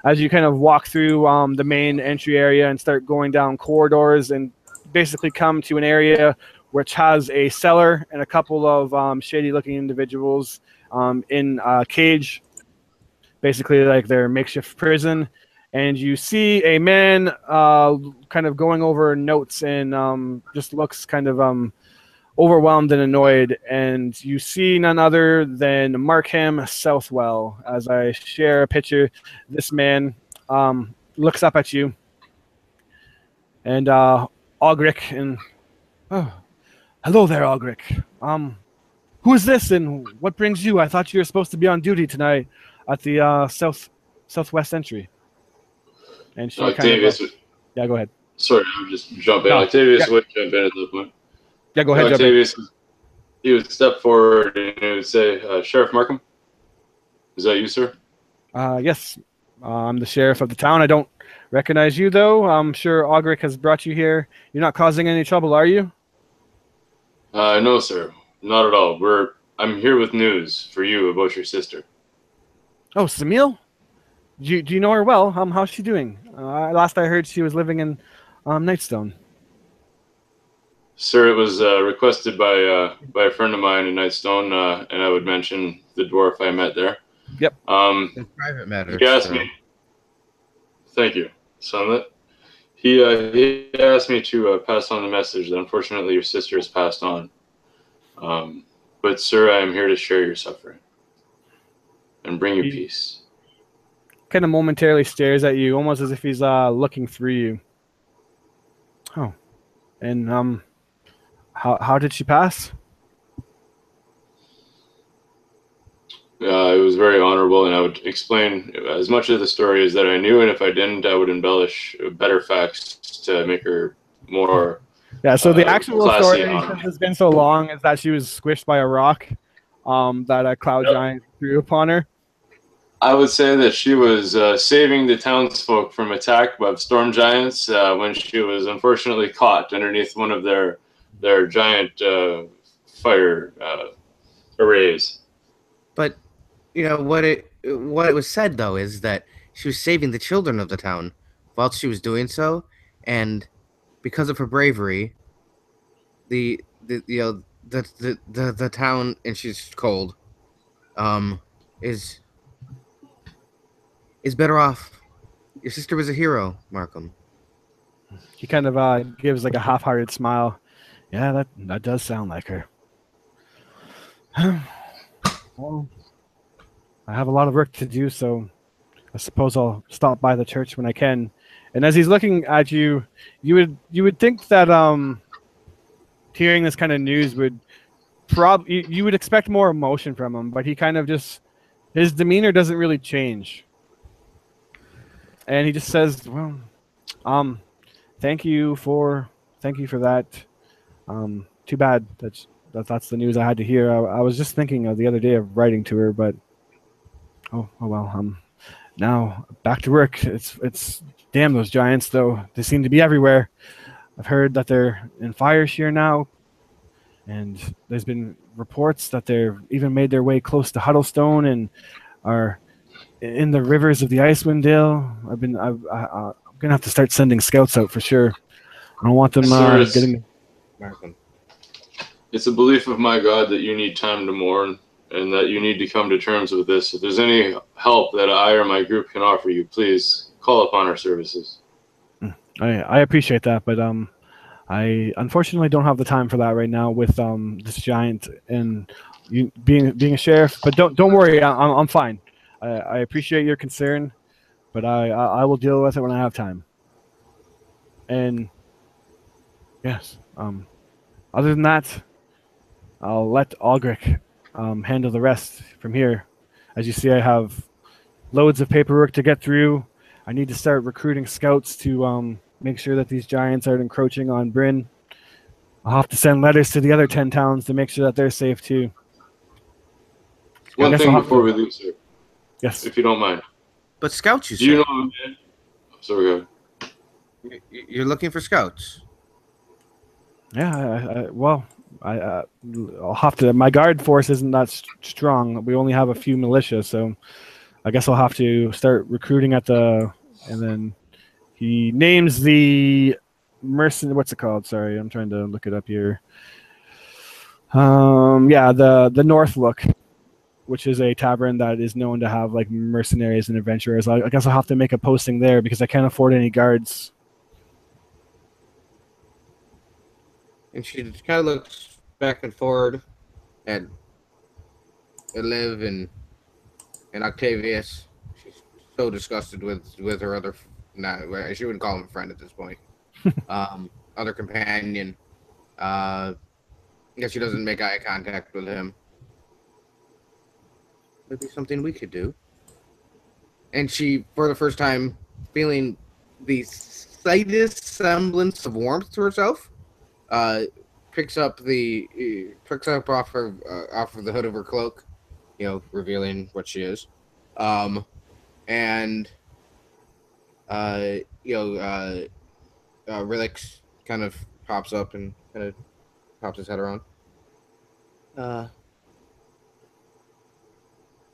As you kind of walk through the main entry area and start going down corridors and basically come to an area which has a cellar and a couple of shady-looking individuals in a cage, basically like their makeshift prison. And you see a man kind of going over notes and just looks kind of overwhelmed and annoyed. And you see none other than Markham Southwell. As I share a picture, this man looks up at you. And Algric and hello there, Algric. Who is this and what brings you? I thought you were supposed to be on duty tonight at the southwest entry. And she Octavius, yeah, go ahead. sorry, I'm just jumping. No, Octavius yeah. would jump in at that point. Yeah, go ahead, jump in. Octavius, he would step forward and he would say, Sheriff Markham, is that you, sir? Yes, I'm the sheriff of the town. I don't recognize you, though. I'm sure Algric has brought you here. You're not causing any trouble, are you? No, sir, not at all. I'm here with news for you about your sister. Oh, Samil? Do you know her well? How's she doing? Last I heard, she was living in Nightstone. Sir, it was requested by a friend of mine in Nightstone, and I would mention the dwarf I met there. Yep. In private matters. He asked me. Thank you, Sunlit. He asked me to pass on the message that unfortunately your sister has passed on. But sir, I am here to share your suffering and bring you peace. Kind of momentarily stares at you, almost as if he's looking through you. Oh, and how did she pass? It was very honorable, and I would explain as much of the story as that I knew, and if I didn't, I would embellish better facts to make her more. Yeah, so the actual classy story, since it's been so long, is that she was squished by a rock that a cloud giant threw upon her. I would say that she was saving the townsfolk from attack by storm giants when she was unfortunately caught underneath one of their giant fire arrays. But you know what it was said though is that she was saving the children of the town while she was doing so, and because of her bravery, the town, and she's cold, is better off. Your sister was a hero, Markham. He kind of gives like a half-hearted smile. Yeah, that does sound like her. Well, I have a lot of work to do, so I suppose I'll stop by the church when I can. And as he's looking at you, you would think that hearing this kind of news would you would expect more emotion from him, but he kind of just, his demeanor doesn't really change. And he just says, "Well, thank you for that. Too bad that's the news I had to hear. I was just thinking of the other day of writing to her, but oh well. Now back to work. It's damn those giants though. They seem to be everywhere. I've heard that they're in Fireshire now, and there's been reports that they've even made their way close to Huddlestone and are in the rivers of the Icewind Dale. I'm gonna have to start sending scouts out for sure. I don't want them getting. It's a belief of my God that you need time to mourn and that you need to come to terms with this. If there's any help that I or my group can offer you, please call upon our services. I appreciate that, but I unfortunately don't have the time for that right now with this giant and you being a sheriff. But don't worry, I'm fine. I appreciate your concern, but I will deal with it when I have time. And yes, other than that, I'll let Algric handle the rest from here. As you see, I have loads of paperwork to get through. I need to start recruiting scouts to make sure that these giants aren't encroaching on Bryn. I'll have to send letters to the other 10 towns to make sure that they're safe too. One thing before we leave, sir. Yes. If you don't mind. But scouts, you Do said. you know? Sorry, go ahead. You're looking for scouts. Yeah, I'll have to. My guard force isn't that strong. We only have a few militia, so I guess I'll have to start recruiting and then he names the what's it called? Sorry, I'm trying to look it up here. The North Look, which is a tavern that is known to have like mercenaries and adventurers. I guess I'll have to make a posting there because I can't afford any guards. And she just kind of looks back and forward at Liv and Octavius. She's so disgusted with her other. She wouldn't call him a friend at this point. other companion. I guess she doesn't make eye contact with him. Maybe something we could do. And she, for the first time, feeling the slightest semblance of warmth to herself, uh, picks up off of the hood of her cloak, revealing what she is, and uh, you know, uh, Rilix kind of pops up and kind of pops his head around.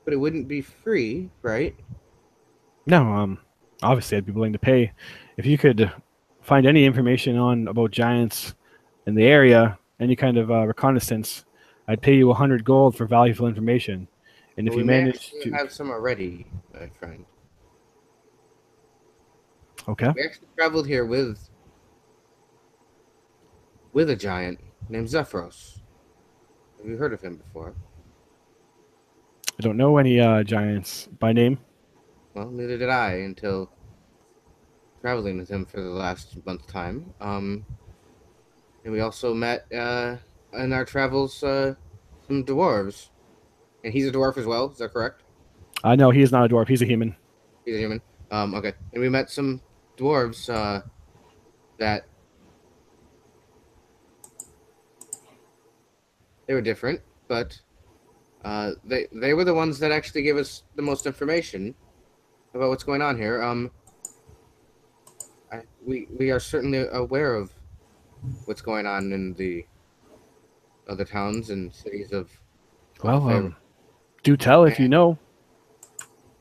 But it wouldn't be free, right? No, obviously I'd be willing to pay if you could find any information about giants in the area, any kind of reconnaissance. I'd pay you 100 gold for valuable information, and if Well, you we may manage actually to, have some already, my friend. okay, We actually traveled here with a giant named Zephyros. Have you heard of him before? I don't know any giants by name. Well, neither did I until traveling with him for the last month time. And we also met in our travels some dwarves. And he's a dwarf as well. Is that correct? I know he is not a dwarf; he's a human. He's a human. Okay. And we met some dwarves that they were different, but they were the ones that actually gave us the most information about what's going on here. We are certainly aware of what's going on in the other towns and cities of Well, Faerun. do tell if you know.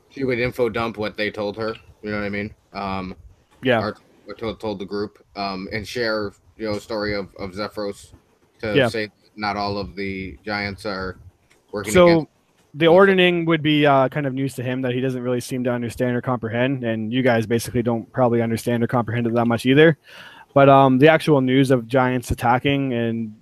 She would info dump what they told her. You know what I mean? Yeah, Or told the group, and share a story of Zephyros to yeah. say not all of the giants are working against. So the ordering would be kind of news to him that he doesn't really seem to understand or comprehend, and you guys basically don't probably understand or comprehend it that much either. But the actual news of giants attacking and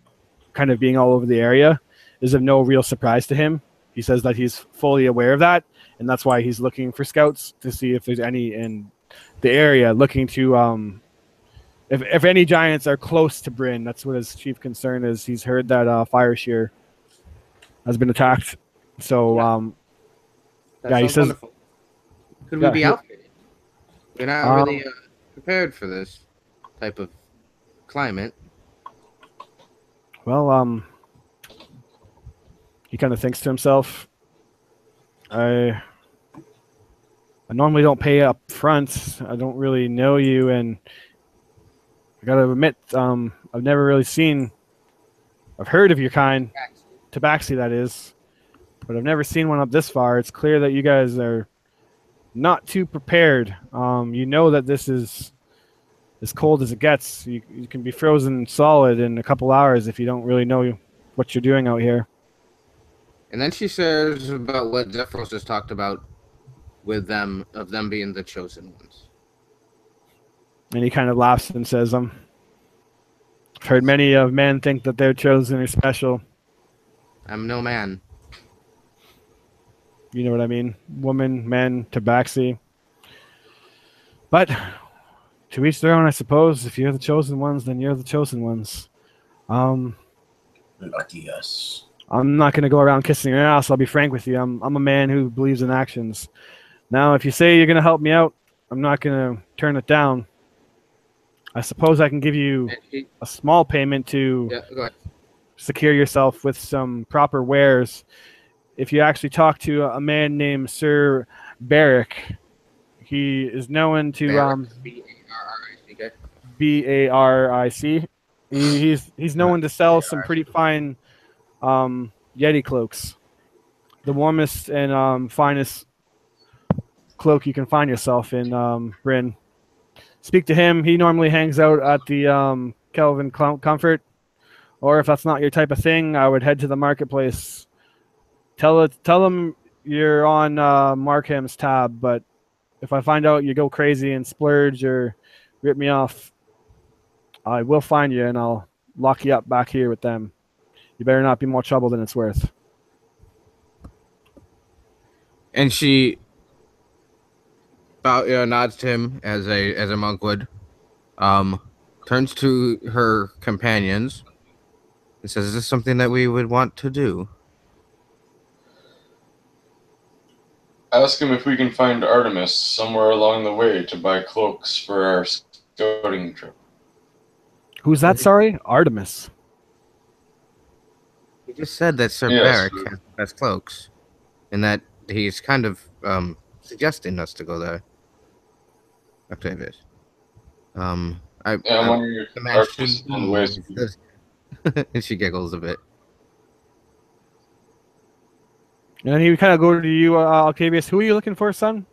kind of being all over the area is of no real surprise to him. He says that he's fully aware of that, and that's why he's looking for scouts to see if there's any in the area looking to if any giants are close to Bryn. That's what his chief concern is. He's heard that Fire Shear has been attacked. So That yeah, he sounds says. wonderful. Could we Yeah, be outfitted? We're not really prepared for this type of climate. Well, he kind of thinks to himself, I normally don't pay up front. I don't really know you, and I gotta admit, I've never really I've heard of your kind, tabaxi that is, but I've never seen one up this far. It's clear that you guys are not too prepared. You know that this is as cold as it gets. You can be frozen solid in a couple hours if you don't really know what you're doing out here. And then she says about what Zephyros has talked about with them, of them being the chosen ones. And he kind of laughs and says, I've heard many of men think that they're chosen or special. I'm no man. You know what I mean? Woman, men, tabaxi. But to each their own, I suppose. If you're the chosen ones, then you're the chosen ones. Lucky us. I'm not going to go around kissing your ass. I'll be frank with you. I'm a man who believes in actions. Now, if you say you're going to help me out, I'm not going to turn it down. I suppose I can give you a small payment to secure yourself with some proper wares. If you actually talk to a man named Sir Barrick, he is known to Baric. He's known to sell some pretty fine Yeti cloaks, the warmest and finest cloak you can find yourself in Bryn. Speak to him. He normally hangs out at the Kelvin Comfort, or if that's not your type of thing, I would head to the marketplace. Tell him you're on Markham's tab, but if I find out you go crazy and splurge or rip me off, I will find you and I'll lock you up back here with them. You better not be more trouble than it's worth. And she nods to him as a monk would. turns to her companions and says, "Is this something that we would want to do?" Ask him if we can find Artemis somewhere along the way to buy cloaks for our scouting trip. Who's that? Sorry, Artemis. He just said that Sir Yes. Barrick has cloaks, and that he's kind of suggesting us to go there. Octavius. Yeah, I'm wondering if Artemis is on the way. And she giggles a bit. And he would kind of go to you, Octavius. Who are you looking for, son?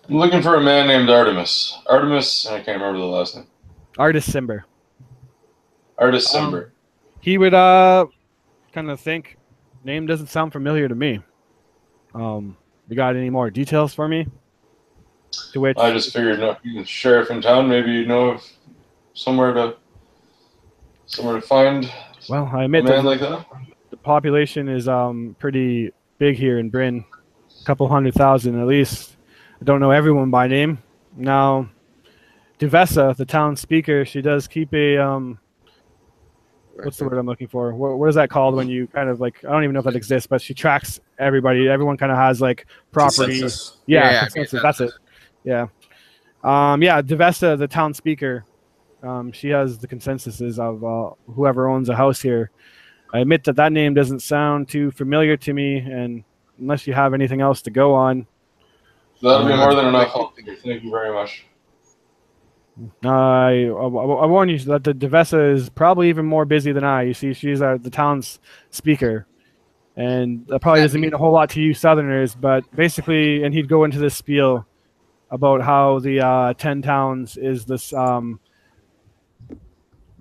I'm looking for a man named Artemis. Artemis, I can't remember the last name. Artis Simber. Artis Simber. He would kind of think, name doesn't sound familiar to me. You got any more details for me? To which I just figured, being sheriff in town, maybe you know of somewhere to find. Well, I a admit man like that. the population is pretty big here in Bryn, a couple 100,000 at least. I don't know everyone by name. Now, Duvessa, the town speaker, she does keep a what's the word I'm looking for? What is that called when you kind of like, I don't even know if that exists, but she tracks everybody. Everyone kind of has like property. Consensus. Yeah, Yeah, consensus. That's it. Yeah. Duvessa, the town speaker, she has the consensuses of whoever owns a house here. I admit that name doesn't sound too familiar to me, and unless you have anything else to go on, That'll be more than enough. Thank you very much. I warn you that the Duvessa is probably even more busy than I. You see, she's the town's speaker, and that probably doesn't mean a whole lot to you Southerners. But basically, and he'd go into this spiel about how the 10 towns is this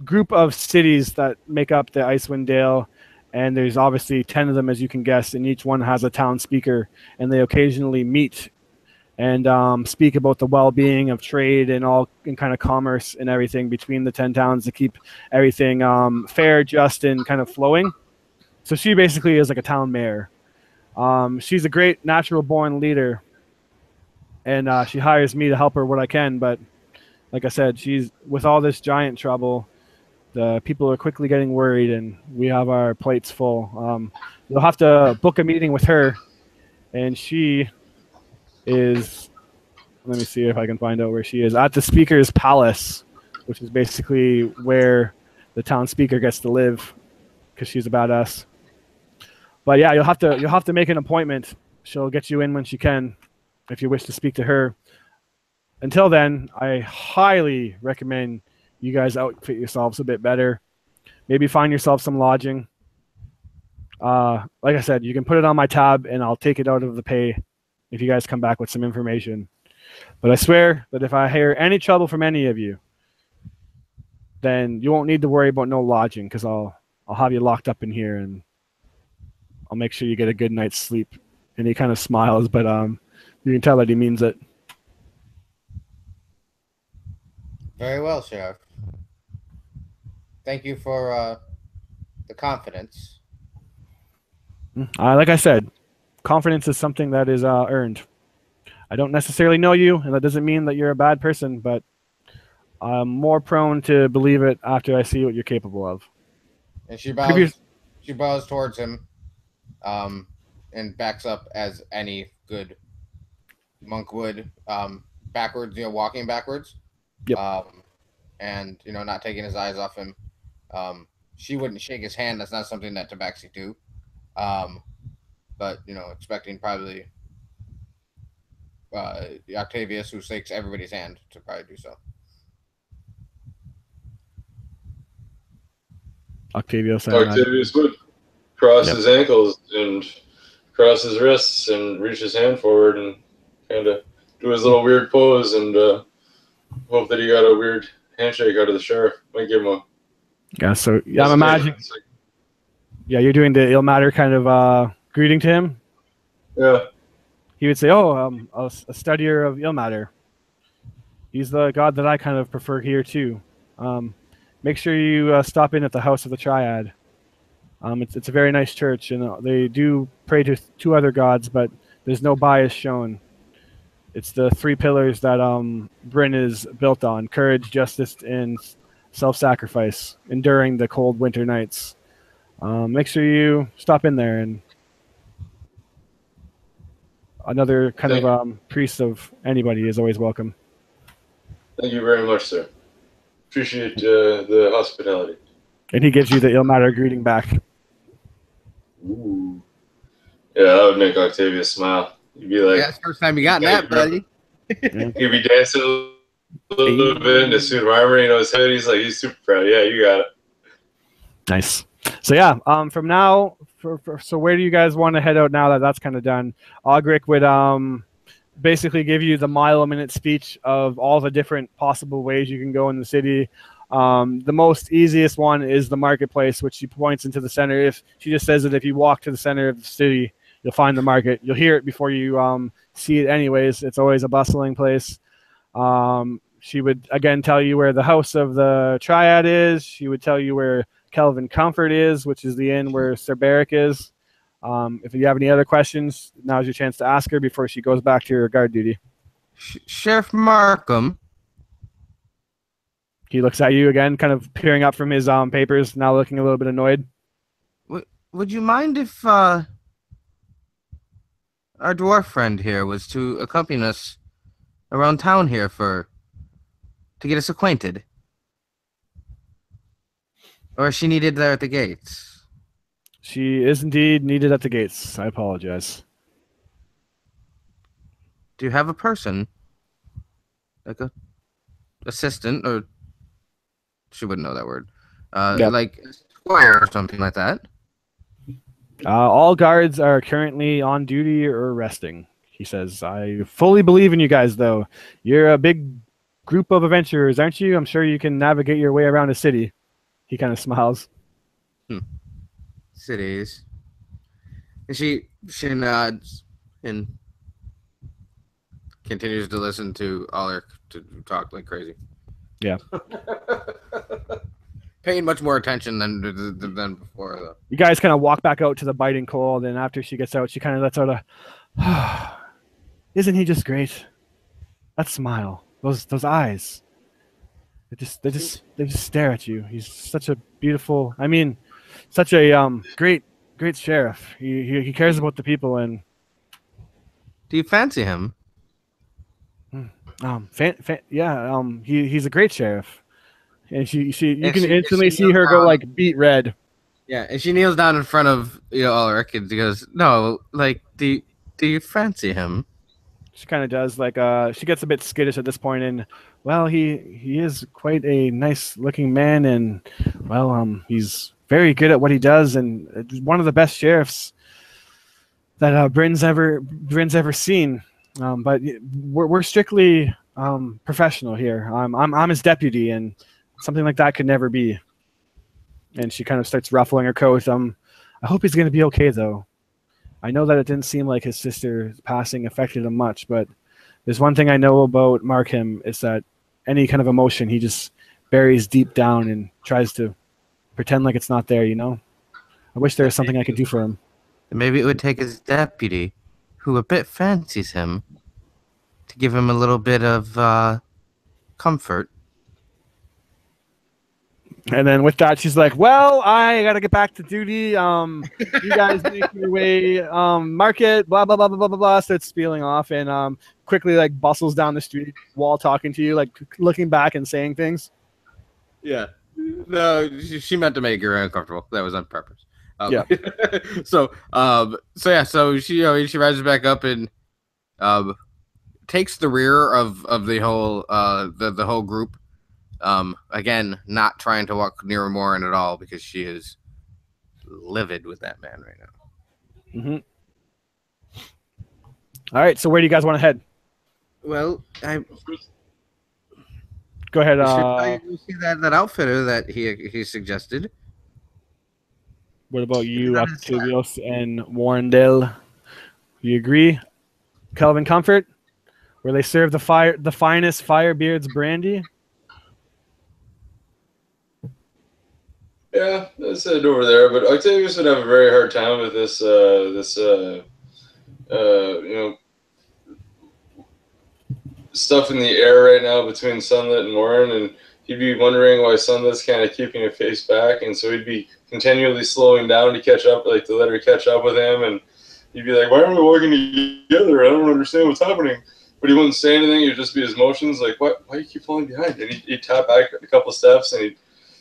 group of cities that make up the Icewind Dale, and there's obviously 10 of them, as you can guess, and each one has a town speaker, and they occasionally meet and speak about the well-being of trade and kind of commerce and everything between the 10 towns to keep everything fair, just, and kind of flowing. So she basically is like a town mayor. She's a great natural-born leader, and she hires me to help her what I can. But like I said, she's with all this giant trouble. The people are quickly getting worried, and we have our plates full. You'll have to book a meeting with her, and she is, let me see if I can find out where she is, at the speaker's palace, which is basically where the town speaker gets to live, because she's a badass. But yeah, you'll have to make an appointment. She'll get you in when she can, if you wish to speak to her. Until then, I highly recommend you guys outfit yourselves a bit better. Maybe find yourself some lodging. Like I said, you can put it on my tab, and I'll take it out of the pay if you guys come back with some information. But I swear that if I hear any trouble from any of you, then you won't need to worry about no lodging, because I'll have you locked up in here, and I'll make sure you get a good night's sleep. And he kind of smiles, but you can tell that he means it. Very well, Sheriff. Thank you for the confidence. Like I said, confidence is something that is earned. I don't necessarily know you, and that doesn't mean that you're a bad person, but I'm more prone to believe it after I see what you're capable of. And she bows towards him, and backs up as any good monk would, backwards, walking backwards. Yep. And not taking his eyes off him. She wouldn't shake his hand. That's not something that Tabaxi do. But expecting probably Octavius, who shakes everybody's hand, to probably do so. Octavius would cross his ankles and cross his wrists and reach his hand forward and kind of do his little weird pose and hope that he got a weird handshake out of the sheriff. Might give him a... Yeah, so I'm imagining... Yeah, you're doing the Ilmater kind of greeting to him? Yeah. He would say, a studier of Ilmater. He's the god that I kind of prefer here, too. Make sure you stop in at the House of the Triad. It's a very nice church, and they do pray to two other gods, but there's no bias shown. It's the three pillars that Bryn is built on: courage, justice, and self-sacrifice, enduring the cold winter nights. Make sure you stop in there, and another kind of priest of anybody is always welcome. Thank you very much, sir. Appreciate the hospitality. And he gives you the Ilmater greeting back. Ooh. Yeah, that would make Octavia smile. You'd be like, Yeah, it's the first time you got that, buddy. He'd be dancing a little bit in his suit of armor. You know, he's super proud. Yeah, you got it. Nice. So yeah, from now, so where do you guys want to head out now that that's kind of done? Ogric would basically give you the mile-a-minute speech of all the different possible ways you can go in the city. The most easiest one is the marketplace, which she points into the center. If she just says that if you walk to the center of the city, you'll find the market. You'll hear it before you see it anyways. It's always a bustling place. She would, again, tell you where the house of the Triad is. She would tell you where Kelvin Comfort is, which is the inn where Sir Barrick is. If you have any other questions, now's your chance to ask her before she goes back to her guard duty. Sheriff Markham. He looks at you again, kind of peering up from his papers, now looking a little bit annoyed. Would you mind if our dwarf friend here was to accompany us around town here to get us acquainted? Or is she needed there at the gates? She is indeed needed at the gates. I apologize. Do you have a person? Like a assistant, or she wouldn't know that word. Like a squire or something like that? All guards are currently on duty or resting, he says. I fully believe in you guys, though. You're a big group of adventurers, aren't you? I'm sure you can navigate your way around a city. He kind of smiles. Cities. And she nods and continues to listen to Alaric to talk like crazy. Yeah. Paying much more attention than before, though. You guys kind of walk back out to the biting cold, and after she gets out, she kind of lets out a, isn't he just great? That smile, those eyes. They just stare at you. He's such a beautiful, such a great sheriff. He cares about the people. And do you fancy him? He's a great sheriff. And you can instantly see her go like beet red. Yeah, and she kneels down in front of Ulrich and she goes, "No, like, do you fancy him?" She kind of does. Like, she gets a bit skittish at this point, and well, he is quite a nice looking man, and well, he's very good at what he does, and one of the best sheriffs that Bryn's ever seen. But we're strictly professional here. I'm his deputy, and something like that could never be. And she kind of starts ruffling her coat. I hope he's going to be okay, though. I know that it didn't seem like his sister's passing affected him much, but there's one thing I know about Markham is that any kind of emotion he just buries deep down and tries to pretend like it's not there, I wish there was something I could do for him. Maybe it would take his deputy, who a bit fancies him, to give him a little bit of comfort. And then with that, she's like, well, I got to get back to duty. You guys make your way, market, blah, blah, blah, blah, blah, blah, blah. Starts spieling off and quickly like bustles down the street while talking to you, like looking back and saying things. Yeah. No, she meant to make her uncomfortable. That was on purpose. Yeah. So she rises back up and takes the rear of the whole the whole group. Again, not trying to walk near Morin at all because she is livid with that man right now. Mm-hmm. All right, so where do you guys want to head? Well, go ahead. You see that outfitter that he suggested. What about you, Octavius and Warrendale? You agree? Kelvin Comfort, where they serve the finest Firebeard's brandy. Yeah, let's head over there. But Octavius would have a very hard time with this stuff in the air right now between Sunlit and Warren, and he'd be wondering why Sunlit's kind of keeping a face back, and so he'd be continually slowing down to catch up, like to let her catch up with him, and he'd be like, "Why aren't we walking together? I don't understand what's happening." But he wouldn't say anything. He'd just be his motions, like, "What? Why do you keep falling behind?" And he'd tap back a couple steps, and he'd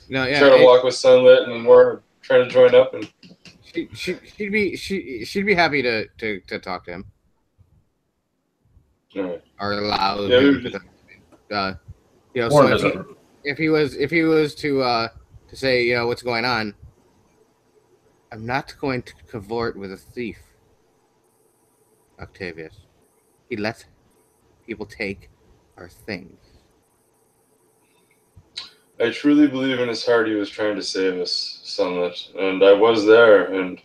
try to walk with Sunlit, and Warren trying to join up, and she'd be happy to talk to him. Right. Or allow him to, so if he was to say, what's going on, I'm not going to cavort with a thief, Octavius. He lets people take our things. I truly believe in his heart he was trying to save us, Sunlit, and I was there, and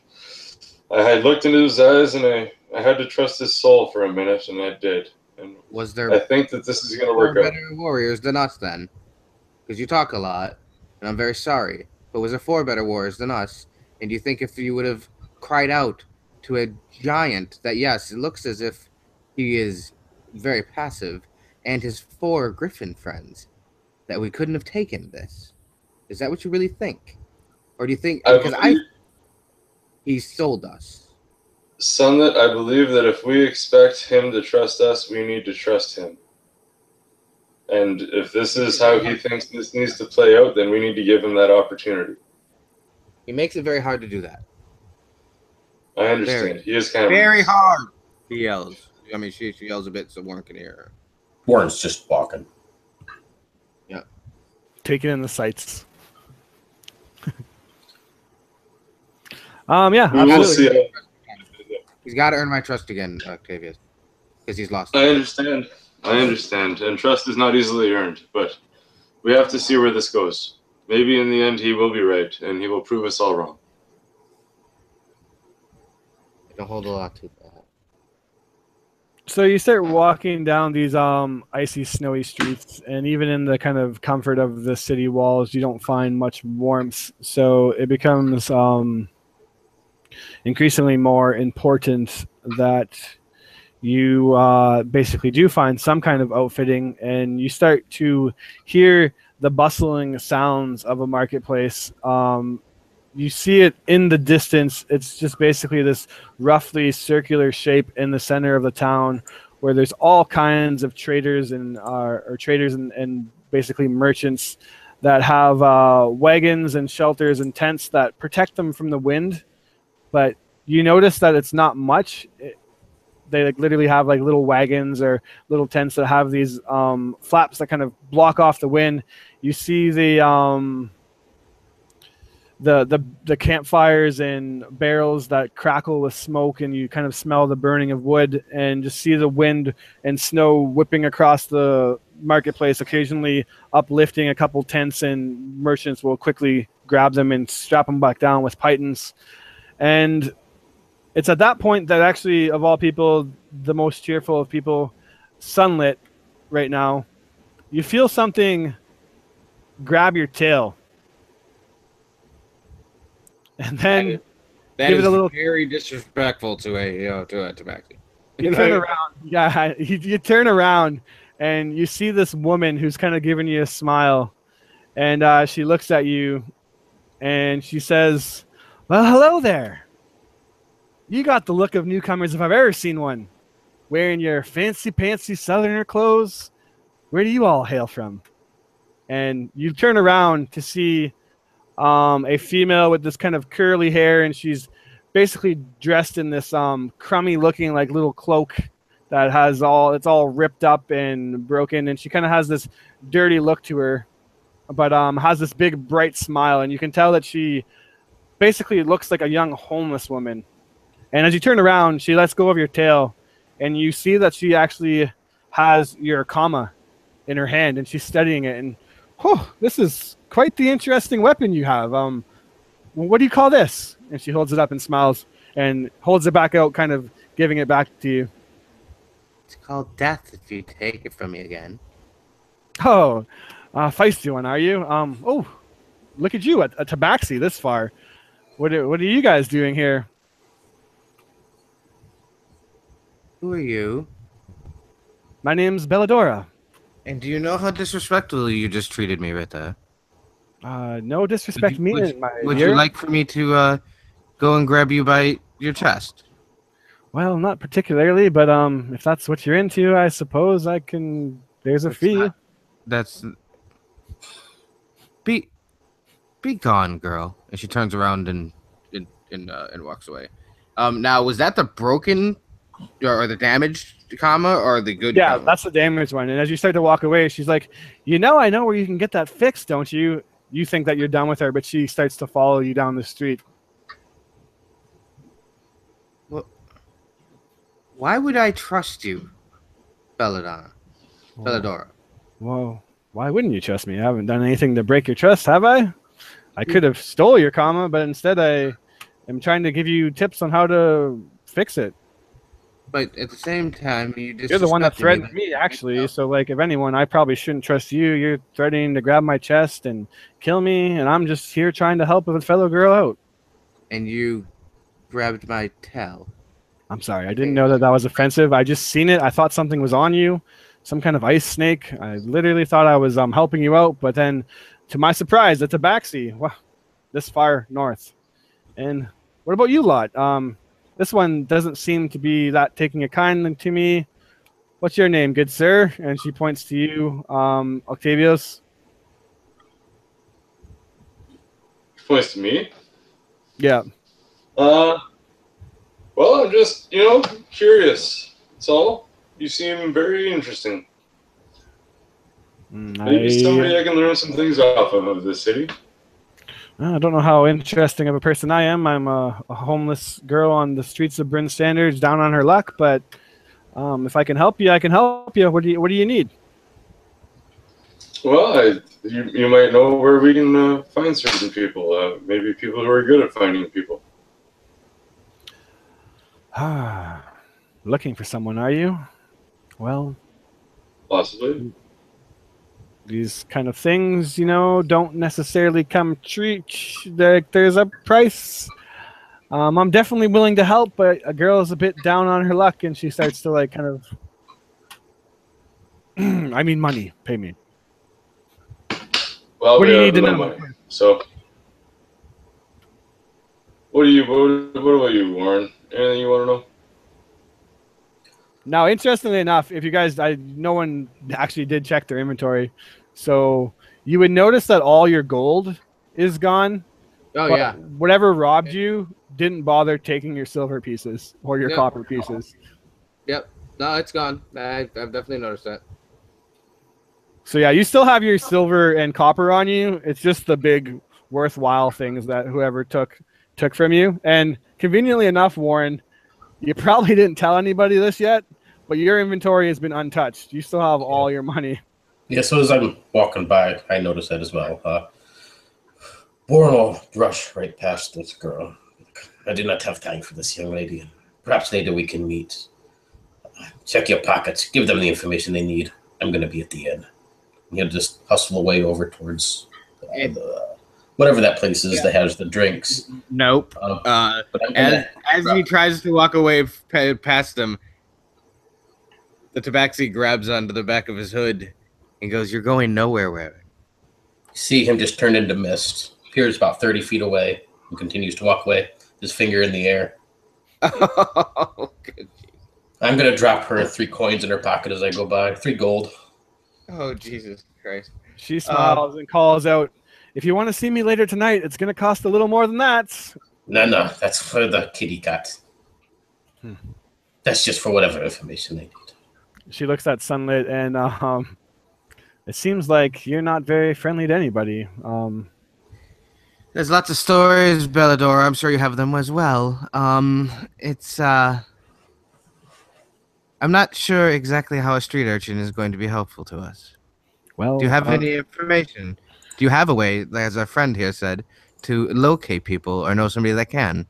I had looked into his eyes, and I had to trust his soul for a minute, and I did. And I think that this is going to work out. Better warriors than us, then, because you talk a lot, and I'm very sorry. But was there 4 better warriors than us? And do you think if you would have cried out to a giant that, yes, it looks as if he is very passive, and his 4 griffin friends, that we couldn't have taken this? Is that what you really think? Or do you think, he sold us? Sunlit, I believe that if we expect him to trust us, we need to trust him. And if this is how he thinks this needs to play out, then we need to give him that opportunity. He makes it very hard to do that. I understand. He is kind of very hard. He yells. I mean, she yells a bit so Warren can hear her. Warren's just walking. Yeah. Taking in the sights. Yeah, absolutely. He's got to earn my trust again, Octavius, because he's lost. I understand. And trust is not easily earned, but we have to see where this goes. Maybe in the end he will be right, and he will prove us all wrong. I don't hold a lot to that. So you start walking down these icy, snowy streets, and even in the kind of comfort of the city walls, you don't find much warmth. So it becomes increasingly more important that you basically do find some kind of outfitting, and you start to hear the bustling sounds of a marketplace. You see it in the distance. It's just basically this roughly circular shape in the center of the town where there's all kinds of traders and basically merchants that have wagons and shelters and tents that protect them from the wind. But you notice that it's not much. They literally have little wagons or little tents that have these flaps that kind of block off the wind. You see the campfires and barrels that crackle with smoke, and you kind of smell the burning of wood, and just see the wind and snow whipping across the marketplace, occasionally uplifting a couple tents, and merchants will quickly grab them and strap them back down with pythons. And it's at that point that actually, of all people, the most cheerful of people, Sunlit, right now, you feel something grab your tail. And then that give is it a little very disrespectful to a tabaxi. You turn around. Yeah, you turn around and you see this woman who's kind of giving you a smile, and she looks at you and she says, "Well, hello there. You got the look of newcomers if I've ever seen one. Wearing your fancy southerner clothes. Where do you all hail from?" And you turn around to see a female with this kind of curly hair, and she's basically dressed in this crummy looking little cloak that has it's all ripped up and broken, and she kind of has this dirty look to her, but has this big bright smile, and you can tell that she basically looks like a young homeless woman. And as you turn around, she lets go of your tail, and you see that she actually has your comma in her hand, and she's studying it. And this is quite the interesting weapon you have. What do you call this? And she holds it up and smiles and holds it back out, kind of giving it back to you. It's called death if you take it from me again. Oh, feisty one, are you? Look at you, a tabaxi this far. What are you guys doing here? Who are you? My name's Belladora. And do you know how disrespectful you just treated me right there? No disrespect me, my Would dear. you like for me to go and grab you by your chest? Well, not particularly, but if that's what you're into, I suppose I can. There's a fee. That's be gone, girl. And she turns around and walks away. Now was that the broken or the damaged comma or the good? Yeah, comma? that's the damaged one. And as you start to walk away, she's like, I know where you can get that fixed, don't you? You think that you're done with her, but she starts to follow you down the street. Well, why would I trust you, Belladora? Well, why wouldn't you trust me? I haven't done anything to break your trust, have I? I could have stole your comma, but instead I am trying to give you tips on how to fix it. But at the same time, You're the one that threatened me, actually. So, like, if anyone, I probably shouldn't trust you. You're threatening to grab my chest and kill me, and I'm just here trying to help a fellow girl out. And you grabbed my tail. I'm sorry. I didn't know that was offensive. I just seen it. I thought something was on you, some kind of ice snake. I literally thought I was helping you out, but then, to my surprise, it's a Tabaxi. Wow, this far north. And what about you lot? This one doesn't seem to be that taking a kindly to me. What's your name, good sir? And she points to you, Octavius. Points to me? Yeah. Well, I'm just, curious. That's all. You seem very interesting. Maybe somebody I can learn some things off of this city. I don't know how interesting of a person I am. I'm a homeless girl on the streets of Bryn Standards, down on her luck. But if I can help you, I can help you. What do you need? Well, you might know where we can find certain people. Maybe people who are good at finding people. Looking for someone, are you? Well, possibly. These kind of things, don't necessarily come cheap. There's a price. I'm definitely willing to help, but a girl is a bit down on her luck, and she starts to I mean, money. Pay me. Well, what do you need to know? Money. So, what about you, Warren? Anything you want to know? Now, interestingly enough, if you guys, no one actually did check their inventory, so you would notice that all your gold is gone. Oh yeah. Whatever robbed you didn't bother taking your silver pieces or your copper pieces. Yep. No, it's gone. I've definitely noticed that. So yeah, you still have your silver and copper on you. It's just the big worthwhile things that whoever took from you. And conveniently enough, Warren, you probably didn't tell anybody this yet, but your inventory has been untouched. You still have all your money. Yeah, so as I'm walking by, I notice that as well. Warren will brush right past this girl. I do not have time for this young lady. Perhaps later we can meet. Check your pockets. Give them the information they need. I'm going to be at the end. He'll just hustle away over towards whatever that place is that has the drinks. Nope. As he tries to walk away past them, the Tabaxi grabs onto the back of his hood and goes, "You're going nowhere, Warren." See him just turn into mist. Appears about 30 feet away and continues to walk away, his finger in the air. Oh, good. I'm going to drop her 3 coins in her pocket as I go by. 3 gold. Oh, Jesus Christ. She smiles and calls out, "If you want to see me later tonight, it's going to cost a little more than that." No, that's for the kitty cat. That's just for whatever information they need. She looks at Sunlit, and it seems like you're not very friendly to anybody. There's lots of stories, Belladora. I'm sure you have them as well. I'm not sure exactly how a street urchin is going to be helpful to us. Well, do you have any information? Do you have a way, as our friend here said, to locate people or know somebody that can?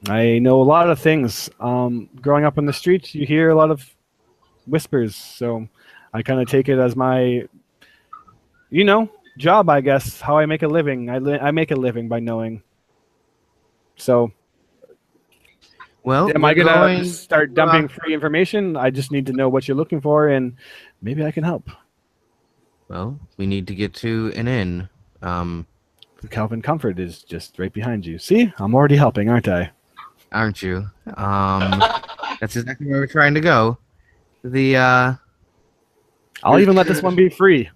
I know a lot of things. Growing up on the streets, you hear a lot of whispers, so I kind of take it as my, job, I guess, how I make a living. I make a living by knowing. So Well, am I we're gonna going just start dumping free information? I just need to know what you're looking for, and maybe I can help. Well, we need to get to an inn. Calvin Comfort is just right behind you. See, I'm already helping, aren't I? Aren't you? That's exactly where we're trying to go. The I'll even let this one be free.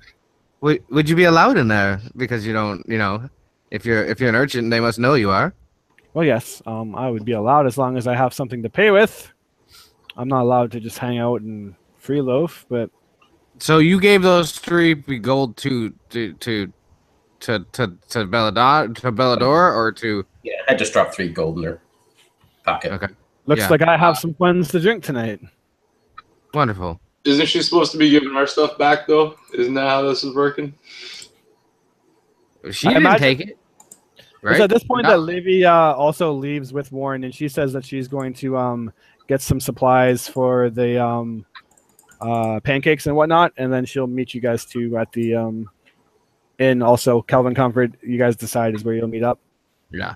would you be allowed in there? Because you don't, if you're an urchin, they must know you are. Well, yes, I would be allowed as long as I have something to pay with. I'm not allowed to just hang out and free loaf, but So you gave those 3 gold to Bellador or to? Yeah, I just dropped 3 gold in her pocket. Okay, looks Yeah. like I have some funds to drink tonight. wonderful. Isn't she supposed to be giving our stuff back though? Isn't that how this is working? She I didn't imagine- take it. Right? It's at this point No. that Livy also leaves with Warren, and she says that she's going to get some supplies for the pancakes and whatnot, and then she'll meet you guys too at the inn. Also, Calvin Comfort, you guys decide is where you'll meet up, Yeah.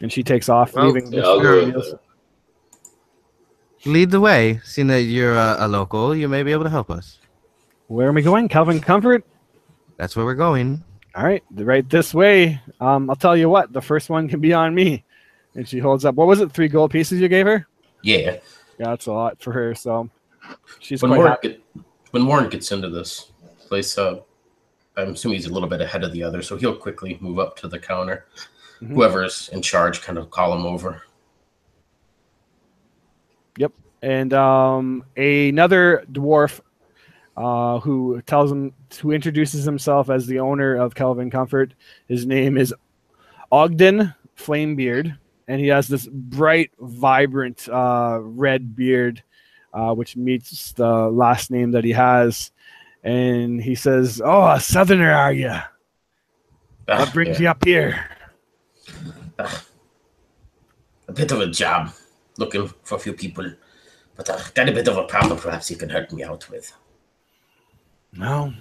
and she takes off, Well, leaving. Yeah, I'll go with Meals. that. Lead the way. Seeing that you're a local, you may be able to help us. Where are we going, Calvin Comfort? That's where we're going. All right, right this way. I'll tell you what. The first one can be on me. And she holds up. What was it? 3 gold pieces you gave her? Yeah. Yeah, that's a lot for her. So she's When quite Warren, happy. when Warren gets into this place, I'm assuming he's a little bit ahead of the other, so he'll quickly move up to the counter. Mhm. Whoever's in charge kind of call him over. Yep. And another dwarf who introduces himself as the owner of Calvin Comfort. His name is Ogden Flamebeard, and he has this bright, vibrant red beard, which meets the last name that he has. And he says, "Oh, a southerner, are you? What brings you up here?" A bit of a job, looking for a few people, but got a bit of a problem perhaps you can help me out with. No,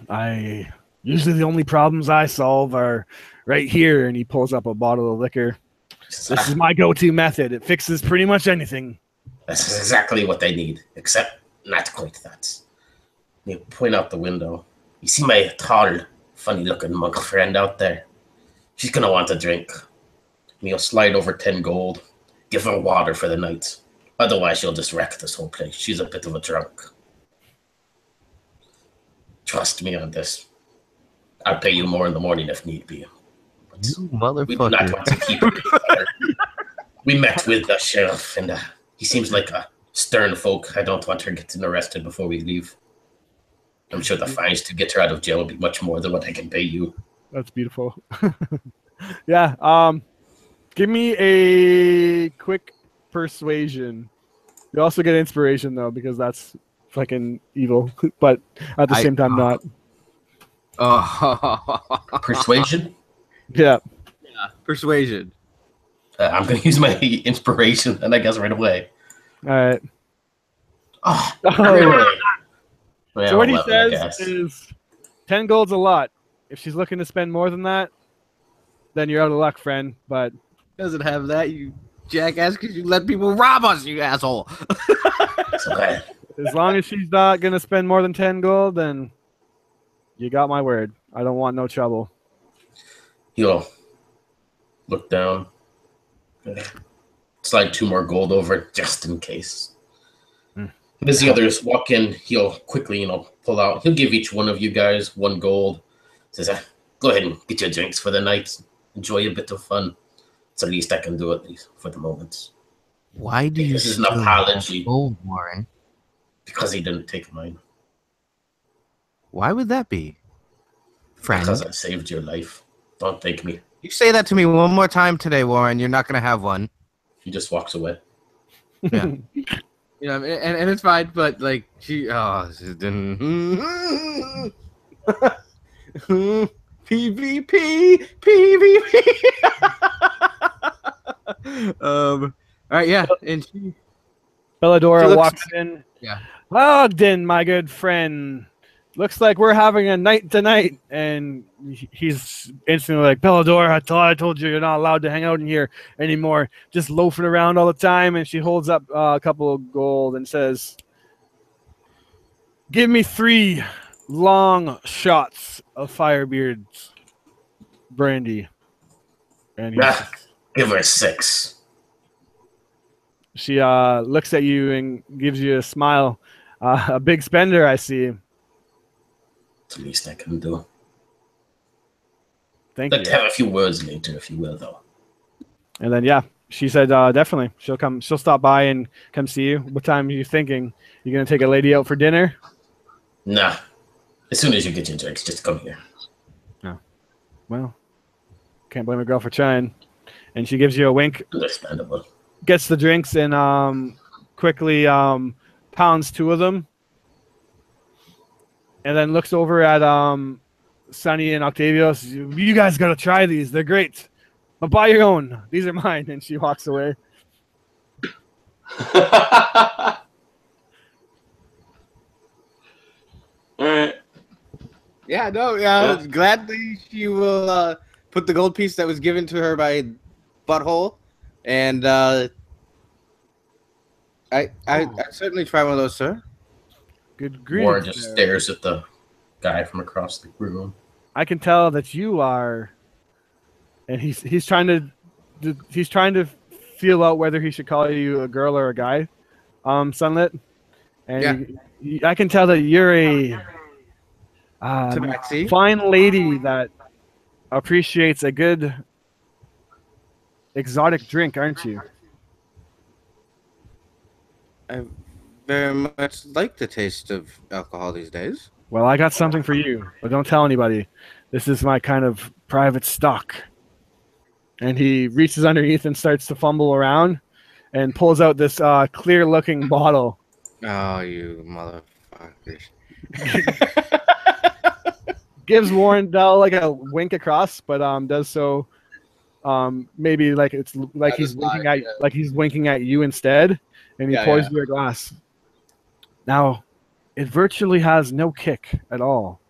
usually the only problems I solve are right here. And he pulls up a bottle of liquor. This is my go-to method. It fixes pretty much anything. That's exactly what they need, except not quite that. You point out the window. You see my tall, funny-looking monk friend out there? She's gonna want a drink. And you'll slide over 10 gold. Give her water for the night. Otherwise, she'll just wreck this whole place. She's a bit of a drunk. Trust me on this. I'll pay you more in the morning if need be. But You we do not motherfucker. want to keep her. We met with the sheriff, and he seems like a stern folk. I don't want her getting arrested before we leave. I'm sure the fines to get her out of jail will be much more than what I can pay you. That's beautiful. Yeah. Give me a quick persuasion. You also get inspiration though, because that's fucking evil, but at the same time not. Oh, Persuasion? Yeah. persuasion. I'm going to use my inspiration, and I guess right away. All right. Oh, Oh. really? Well, So what he 11, I says guess. is 10 gold's a lot. If she's looking to spend more than that, then you're out of luck, friend. But Doesn't have that, you jackass, because you let people rob us, you asshole. So, as long as she's not going to spend more than 10 gold, then you got my word. I don't want no trouble. he'll look down, slide 2 more gold over just in case. And as the others walk in, he'll quickly, pull out. He'll give each one of you guys 1 gold. Says, go ahead and get your drinks for the night. Enjoy a bit of fun. It's the least I can do, at least for the moment. Why do you This is an still apology. have gold, Warren? Because he didn't take mine. Why would that be? Friend. Because I saved your life. Don't thank me. You say that to me one more time today, Warren, you're not going to have one. He just walks away. Yeah. And it's fine, but like she didn't PvP. All right, yeah, and she Belladora She looks- walks in. Yeah. Ogden, my good friend. looks like we're having a night tonight. And he's instantly like, Bellador, I thought I told you you're not allowed to hang out in here anymore. Just loafing around all the time. And she holds up a couple of gold and says, give me 3 long shots of Firebeard's brandy. And give her 6. She looks at you and gives you a smile. A big spender, I see. It's the least I can do. Thank you. Let's have a few words later, if you will, though. And then, yeah, she said, definitely. She'll stop by and come see you. What time are you thinking? You going to take a lady out for dinner? Nah. As soon as you get your drinks, just come here. Oh. Well, can't blame a girl for trying. And she gives you a wink. Understandable. Gets the drinks and quickly pounds 2 of them. And then looks over at Sunny and Octavius. You guys got to try these. They're great. But buy your own. These are mine. And she walks away. All right. Yeah, no, yeah. Gladly she will put the gold piece that was given to her by Butthole, and I certainly try one of those, sir. Good grief. Warren just stares at the guy from across the room. I can tell that you are, and he's trying to feel out whether he should call you a girl or a guy, Sunlit, and I can tell that you're a fine lady that appreciates a good exotic drink, aren't you? I very much like the taste of alcohol these days. Well, I got something for you, but don't tell anybody. This is my kind of private stock. And he reaches underneath and starts to fumble around and pulls out this clear-looking bottle. Oh, you motherfuckers. Gives Warren Dell like a wink across, but does so maybe like it's like he's winking at you instead, and he pours you a glass. Now, it virtually has no kick at all,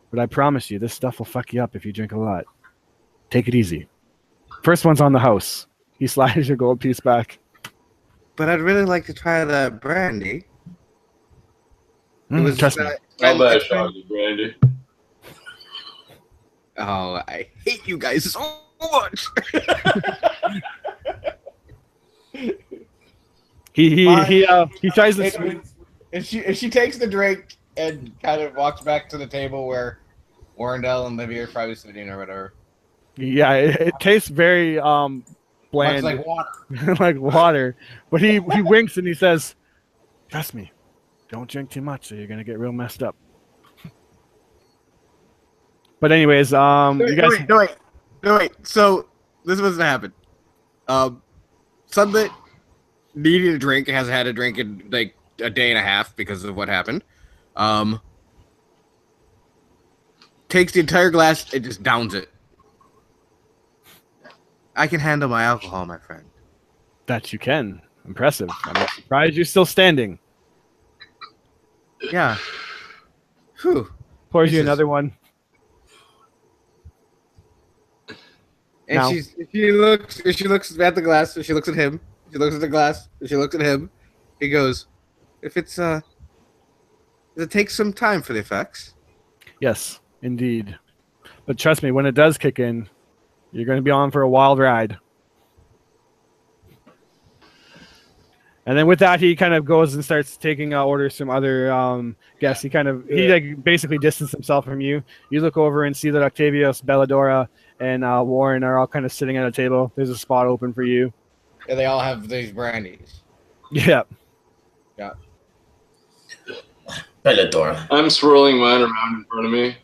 but I promise you, this stuff will fuck you up if you drink a lot. Take it easy. First one's on the house. He slides your gold piece back. But I'd really like to try the brandy. Trust me. I'll buy a shot of brandy. Oh, I hate you guys so much. he tries to. And she takes the drink and kind of walks back to the table where Warrendale and Livy are probably sitting or whatever. Yeah, it tastes very bland, much like water. like water. But he winks and he says, "Trust me, don't drink too much, or you're gonna get real messed up." But anyways, you guys. No, wait. So this was what happened. Sunlit needed a drink. Hasn't had a drink in like a day and a half because of what happened. Takes the entire glass and just downs it. I can handle my alcohol, my friend. That you can. Impressive. I'm surprised you're still standing. Yeah. Whew. Pours you another one. And Now. she looks at the glass, she looks at him, she looks at the glass, she looks at him. He goes, if it's does it take some time for the effects? Yes, indeed. But trust me, when it does kick in, you're going to be on for a wild ride. And then with that, he kind of goes and starts taking orders from other guests. He like basically distanced himself from you. You look over and see that Octavius, Belladora, and Warren are all kind of sitting at a table. There's a spot open for you. Yeah, they all have these brandies. Yeah. Yeah. Belladora. I'm swirling mine around in front of me.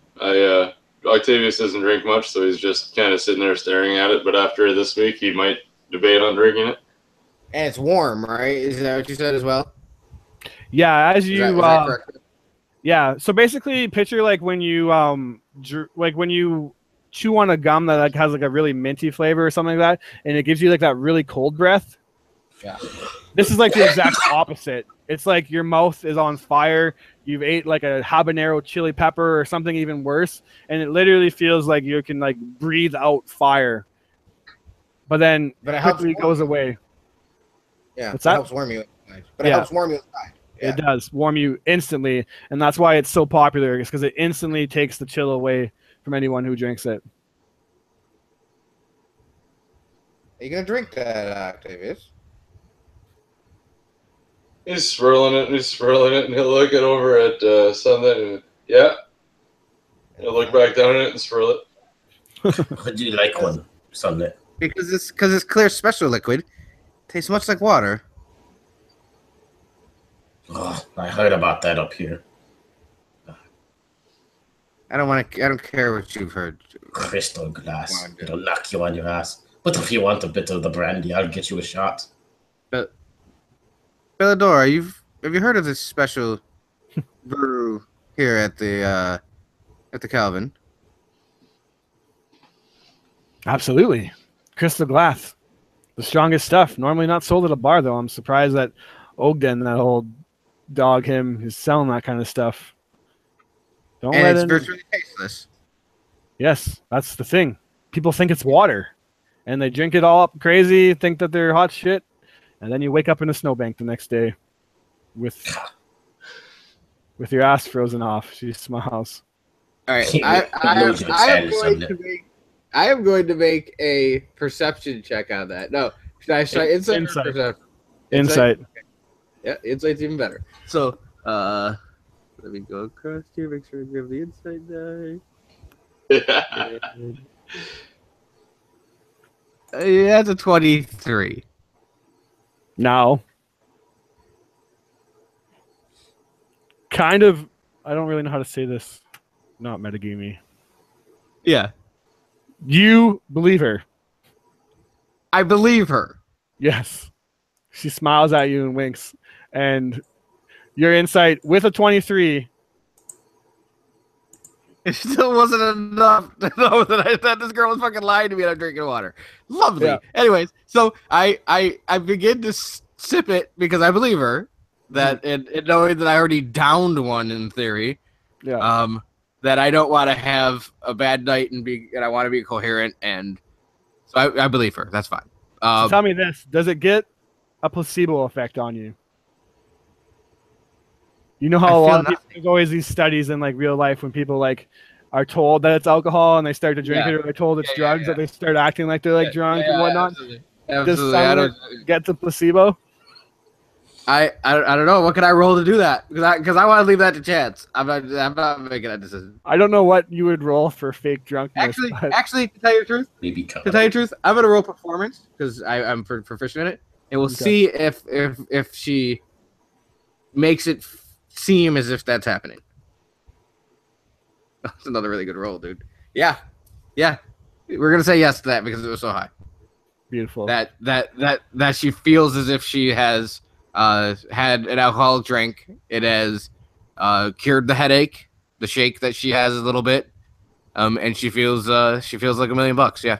Octavius doesn't drink much, so he's just kind of sitting there staring at it. But after this week, he might debate on drinking it. And it's warm, right? Is that what you said as well? Yeah, as you Is that correct? yeah. So basically, picture like when you when you chew on a gum that like has like a really minty flavor or something like that, and it gives you like that really cold breath. Yeah. This is like the exact opposite. It's like your mouth is on fire. You've ate like a habanero chili pepper or something even worse, and it literally feels like you can like breathe out fire. But then But it helps quickly goes warm you. away. Yeah, What's it that? helps warm you inside. But it Yeah. helps warm you inside. Yeah. It does warm you instantly, and that's why it's so popular. It's because it instantly takes the chill away from anyone who drinks it. Are you gonna drink that, Octavius? He's swirling it, and he'll look it over at Sunlight, and yeah, he'll look back down at it and swirl it. Would you like one, Sunday? Because it's clear special liquid. Tastes much like water. Oh, I heard about that up here. I don't care what you've heard. Crystal glass. Come on, dude. It'll knock you on your ass. But if you want a bit of the brandy, I'll get you a shot. Belladora, have you heard of this special brew here at the Calvin? Absolutely. Crystal glass. The strongest stuff. Normally not sold at a bar, though. I'm surprised that Ogden, that old dog him, is selling that kind of stuff. Don't And let it's in. virtually tasteless. Yes, that's the thing. People think it's water, and they drink it all up crazy, think that they're hot shit, and then you wake up in a snowbank the next day with your ass frozen off. She smiles. All right, Illusion Sandy Sunday. I am going to make a perception check on that. No, should I insight? Insight. Or perception? Insight. Yeah, insight's even better. So, let me go across here, make sure I grab the insight die. That's a 23. Now, kind of, I don't really know how to say this. Not metagamey. Yeah, You believe her. I believe her. Yes. She smiles at you and winks. And your insight with a 23. It still wasn't enough to know that this girl was fucking lying to me and I'm drinking water. Lovely. Yeah. Anyways, so I begin to sip it because I believe her that and knowing that I already downed one in theory. Yeah. That I don't want to have a bad night and I want to be coherent, and so I believe her. That's fine. So tell me this: does it get a placebo effect on you? You know how a lot of people, there's always these studies in like real life when people like are told that it's alcohol and they start to drink it, or they're told it's drugs that they start acting like they're like drunk and whatnot. Absolutely. Does someone get the placebo? I don't know. What can I roll to do that? Because I want to leave that to chance. I'm not making that decision. I don't know what you would roll for fake drunkenness. Actually, to tell you the truth, Maybe I'm gonna roll performance because I'm proficient in it, and we'll see if she makes it seem as if that's happening. That's another really good roll, dude. Yeah. We're gonna say yes to that because it was so high. Beautiful. That she feels as if she has had an alcoholic drink. It has cured the headache, the shake that she has a little bit, and she feels like $1 million. Yeah.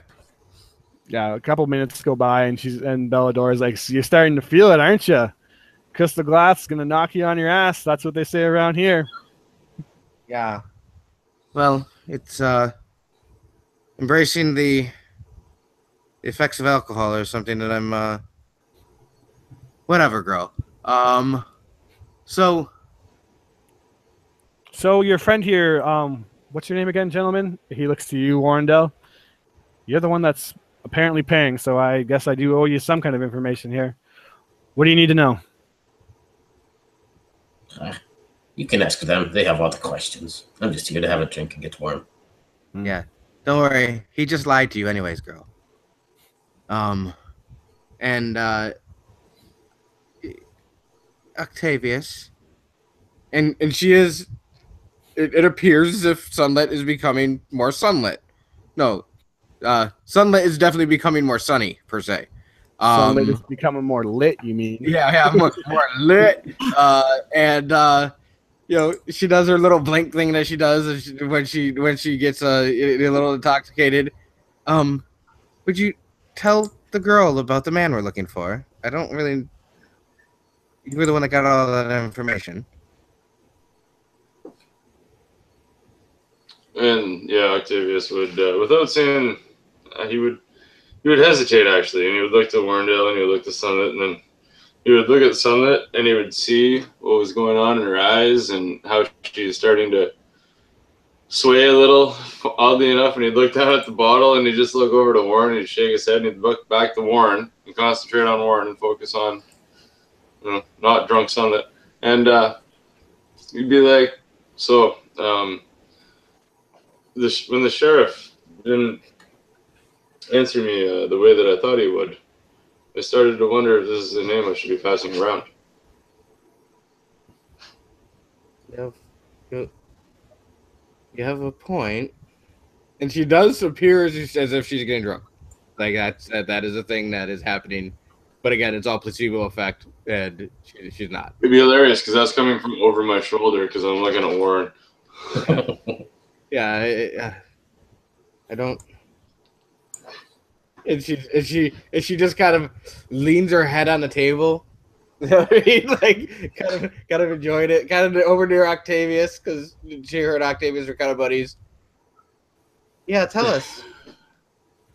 Yeah. A couple minutes go by, and Belladora's like, so "You're starting to feel it, aren't you? Crystal glass is gonna knock you on your ass." That's what they say around here. Yeah. Well, it's embracing the effects of alcohol or something that I'm whatever, girl. So your friend here, what's your name again, gentlemen? He looks to you, Warrendale. You're the one that's apparently paying, so I guess I do owe you some kind of information here. What do you need to know? You can ask them. They have all the questions. I'm just here to have a drink and get warm. yeah, don't worry. He just lied to you, anyways, girl. And Octavius, And she is. It appears as if sunlit is becoming more sunlit. No, sunlit is definitely becoming more sunny per se. Sunlight is becoming more lit, you mean? Yeah, more lit. And she does her little blink thing that she does when she gets a little intoxicated. Would you tell the girl about the man we're looking for? I don't really. You were the one that got all that information. And yeah, Octavius would, without saying, he would hesitate actually, and he would look to Warrendale, and he would look to Sunlit, and then he would look at Sunlit, and he would see what was going on in her eyes and how she's starting to sway a little, oddly enough, and he'd look down at the bottle, and he'd just look over to Warren, and he'd shake his head, and he'd look back to Warren and concentrate on Warren and focus on, not drunk Sunlit, and he'd be like, so. When the sheriff didn't answer me the way that I thought he would, I started to wonder if this is a name I should be passing around. You have a point. And she does appear as if she's getting drunk. Like that is a thing that is happening. But again, it's all placebo effect, and she's not. It'd be hilarious because that's coming from over my shoulder because I'm looking at Warren. Yeah, I don't. And she just kind of leans her head on the table. You know what I mean? Like kind of enjoyed it. Kind of over near Octavius because she heard Octavius were kind of buddies. Yeah, tell us.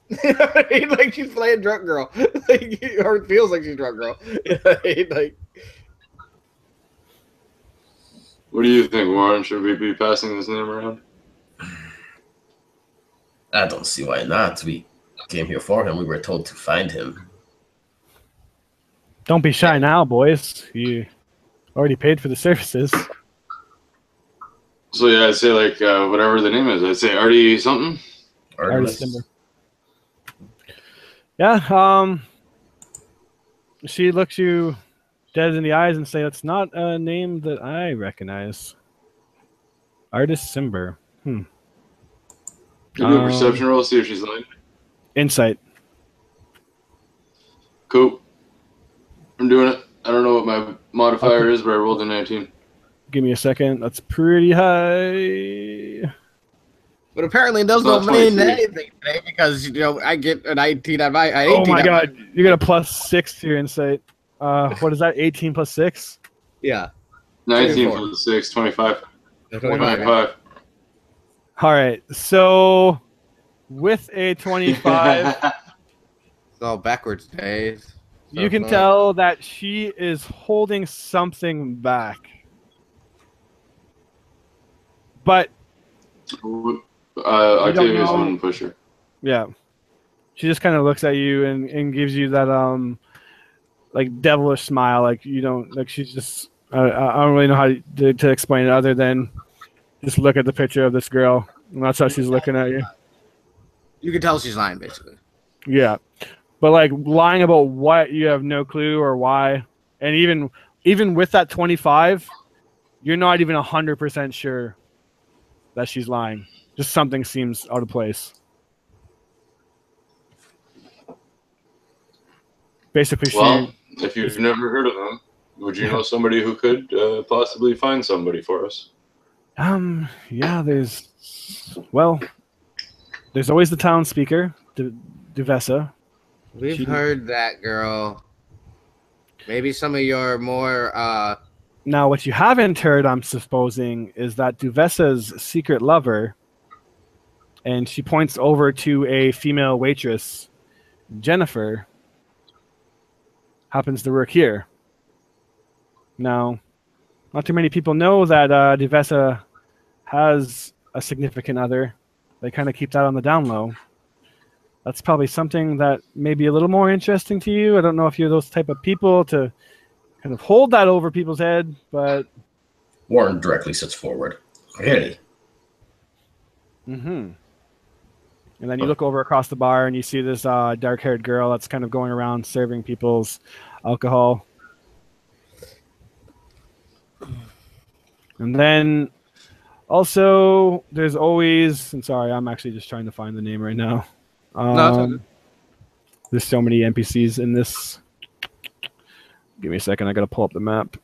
You know what I mean? Like she's playing drunk girl. Like, or it feels like she's drunk girl. You know what I mean? Like. What do you think, Warren? Should we be passing this name around? I don't see why not. We came here for him. We were told to find him. Don't be shy now, boys. You already paid for the services. So yeah, I'd say like whatever the name is. I'd say Artie something. Artie Simber. Yeah. She looks you dead in the eyes and say, "It's not a name that I recognize." Artist Simber. Can you do a perception roll, see if she's lying? Insight. Cool. I'm doing it. I don't know what my modifier is, but I rolled a 19. Give me a second. That's pretty high. But apparently it doesn't mean anything today because, I get a 19 on my 18. Oh my god. You got a +6 to your insight. What is that? 18 plus 6? Yeah. 19 plus 6, 25. 25. All right. So with a 25, it's all backwards days. you can tell that she is holding something back. But Octavius wouldn't push her. Yeah. She just kind of looks at you and gives you that like devilish smile, like you don't like. She's just I don't really know how to explain it other than just look at the picture of this girl, and that's how she's looking at you. You can tell she's lying, basically. Yeah, but like lying about what, you have no clue or why, and even with that 25, you're not even 100% sure that she's lying. Just something seems out of place. Basically, if you've never heard of them, would you know somebody who could possibly find somebody for us? Yeah, there's always the town speaker, Duvessa. We've heard that, girl. Maybe some of your more Now, what you haven't heard, I'm supposing, is that Duvessa's secret lover, and she points over to a female waitress, Jennifer, happens to work here. Now, not too many people know that Duvessa has a significant other. They kind of keep that on the down low. That's probably something that may be a little more interesting to you. I don't know if you're those type of people to kind of hold that over people's head, but... Warren directly sits forward. Really? Mm-hmm. And then you look over across the bar and you see this dark-haired girl that's kind of going around serving people's alcohol. And then also there's always... I'm sorry, I'm actually just trying to find the name right now. There's so many NPCs in this. Give me a second. I got to pull up the map.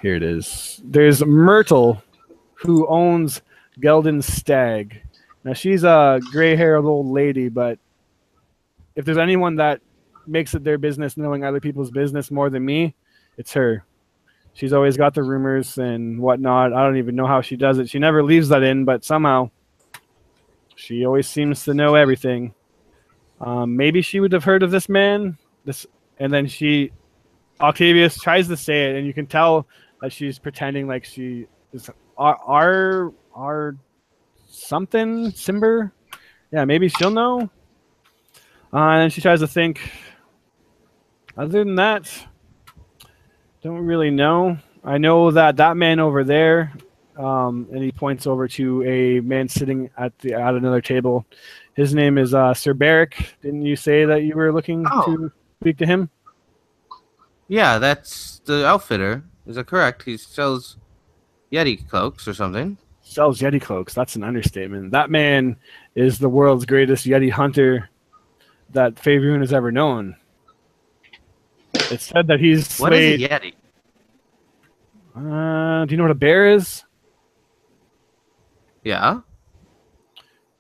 Here it is. There's Myrtle, who owns Geldon's Stag. Now, she's a gray-haired old lady, but if there's anyone that makes it their business knowing other people's business more than me, it's her. She's always got the rumors and whatnot. I don't even know how she does it. She never leaves that in, but somehow she always seems to know everything. Maybe she would have heard of this man. And then Octavius tries to say it, and you can tell that she's pretending like she is our something, Simber. Yeah, maybe she'll know. And then she tries to think. Other than that, don't really know. I know that man over there, and he points over to a man sitting at another table. His name is Sir Barrick. Didn't you say that you were looking to speak to him? Yeah, that's the outfitter. Is that correct? He sells Yeti cloaks or something. Sells Yeti cloaks. That's an understatement. That man is the world's greatest Yeti hunter that Faerun has ever known. It's said that he's slayed... What is a Yeti? Do you know what a bear is? Yeah.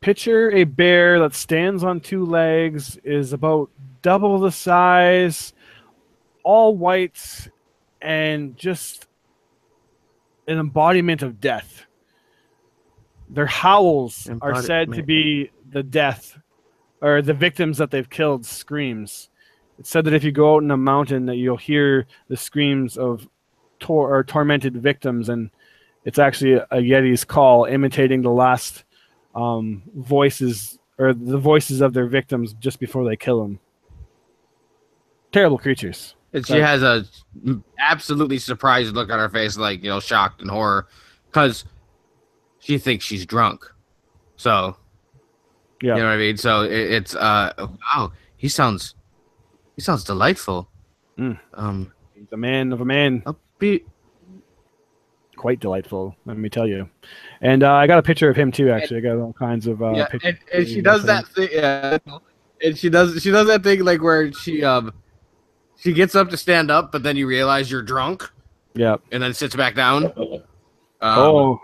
Picture a bear that stands on two legs, is about double the size, all white, and just an embodiment of death. Their howls are said to be the death, or the victims that they've killed screams. It's said that if you go out in a mountain that you'll hear the screams of tormented victims, and it's actually a Yeti's call imitating the last voices, or the voices of their victims just before they kill them. Terrible creatures. And she has a absolutely surprised look on her face, like, you know, shocked and horror, because she thinks she's drunk. So, yeah, you know what I mean? So it's wow, he sounds delightful. He's a man of a man. Upbeat. Quite delightful, let me tell you. And I got a picture of him too. Actually, I got all kinds of pictures. And she does that thing. Yeah, and she does that thing like where she gets up to stand up, but then you realize you're drunk. Yeah, and then sits back down. I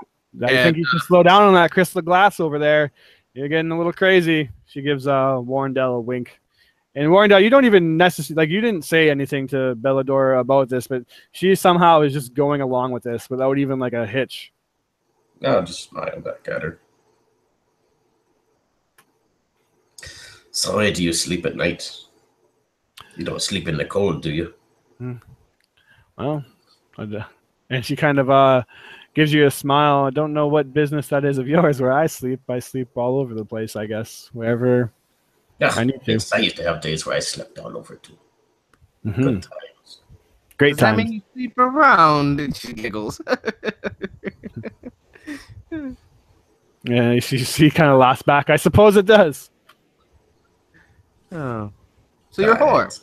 think you should slow down on that crystal glass over there. You're getting a little crazy. She gives Warrendale a wink. And Warrendale, you don't even necessarily, like, you didn't say anything to Bellador about this, but she somehow is just going along with this without even like a hitch. No, just smile back at her. So where do you sleep at night? You don't sleep in the cold, do you? Well, and she kind of gives you a smile. I don't know what business that is of yours where I sleep. I sleep all over the place, I guess. Wherever I need to. I used to have days where I slept all over too. Mm-hmm. Good times. Great Does that times. mean you sleep around? And she giggles. Yeah, she kind of laughs back. I suppose it does. Oh, so you're a whore.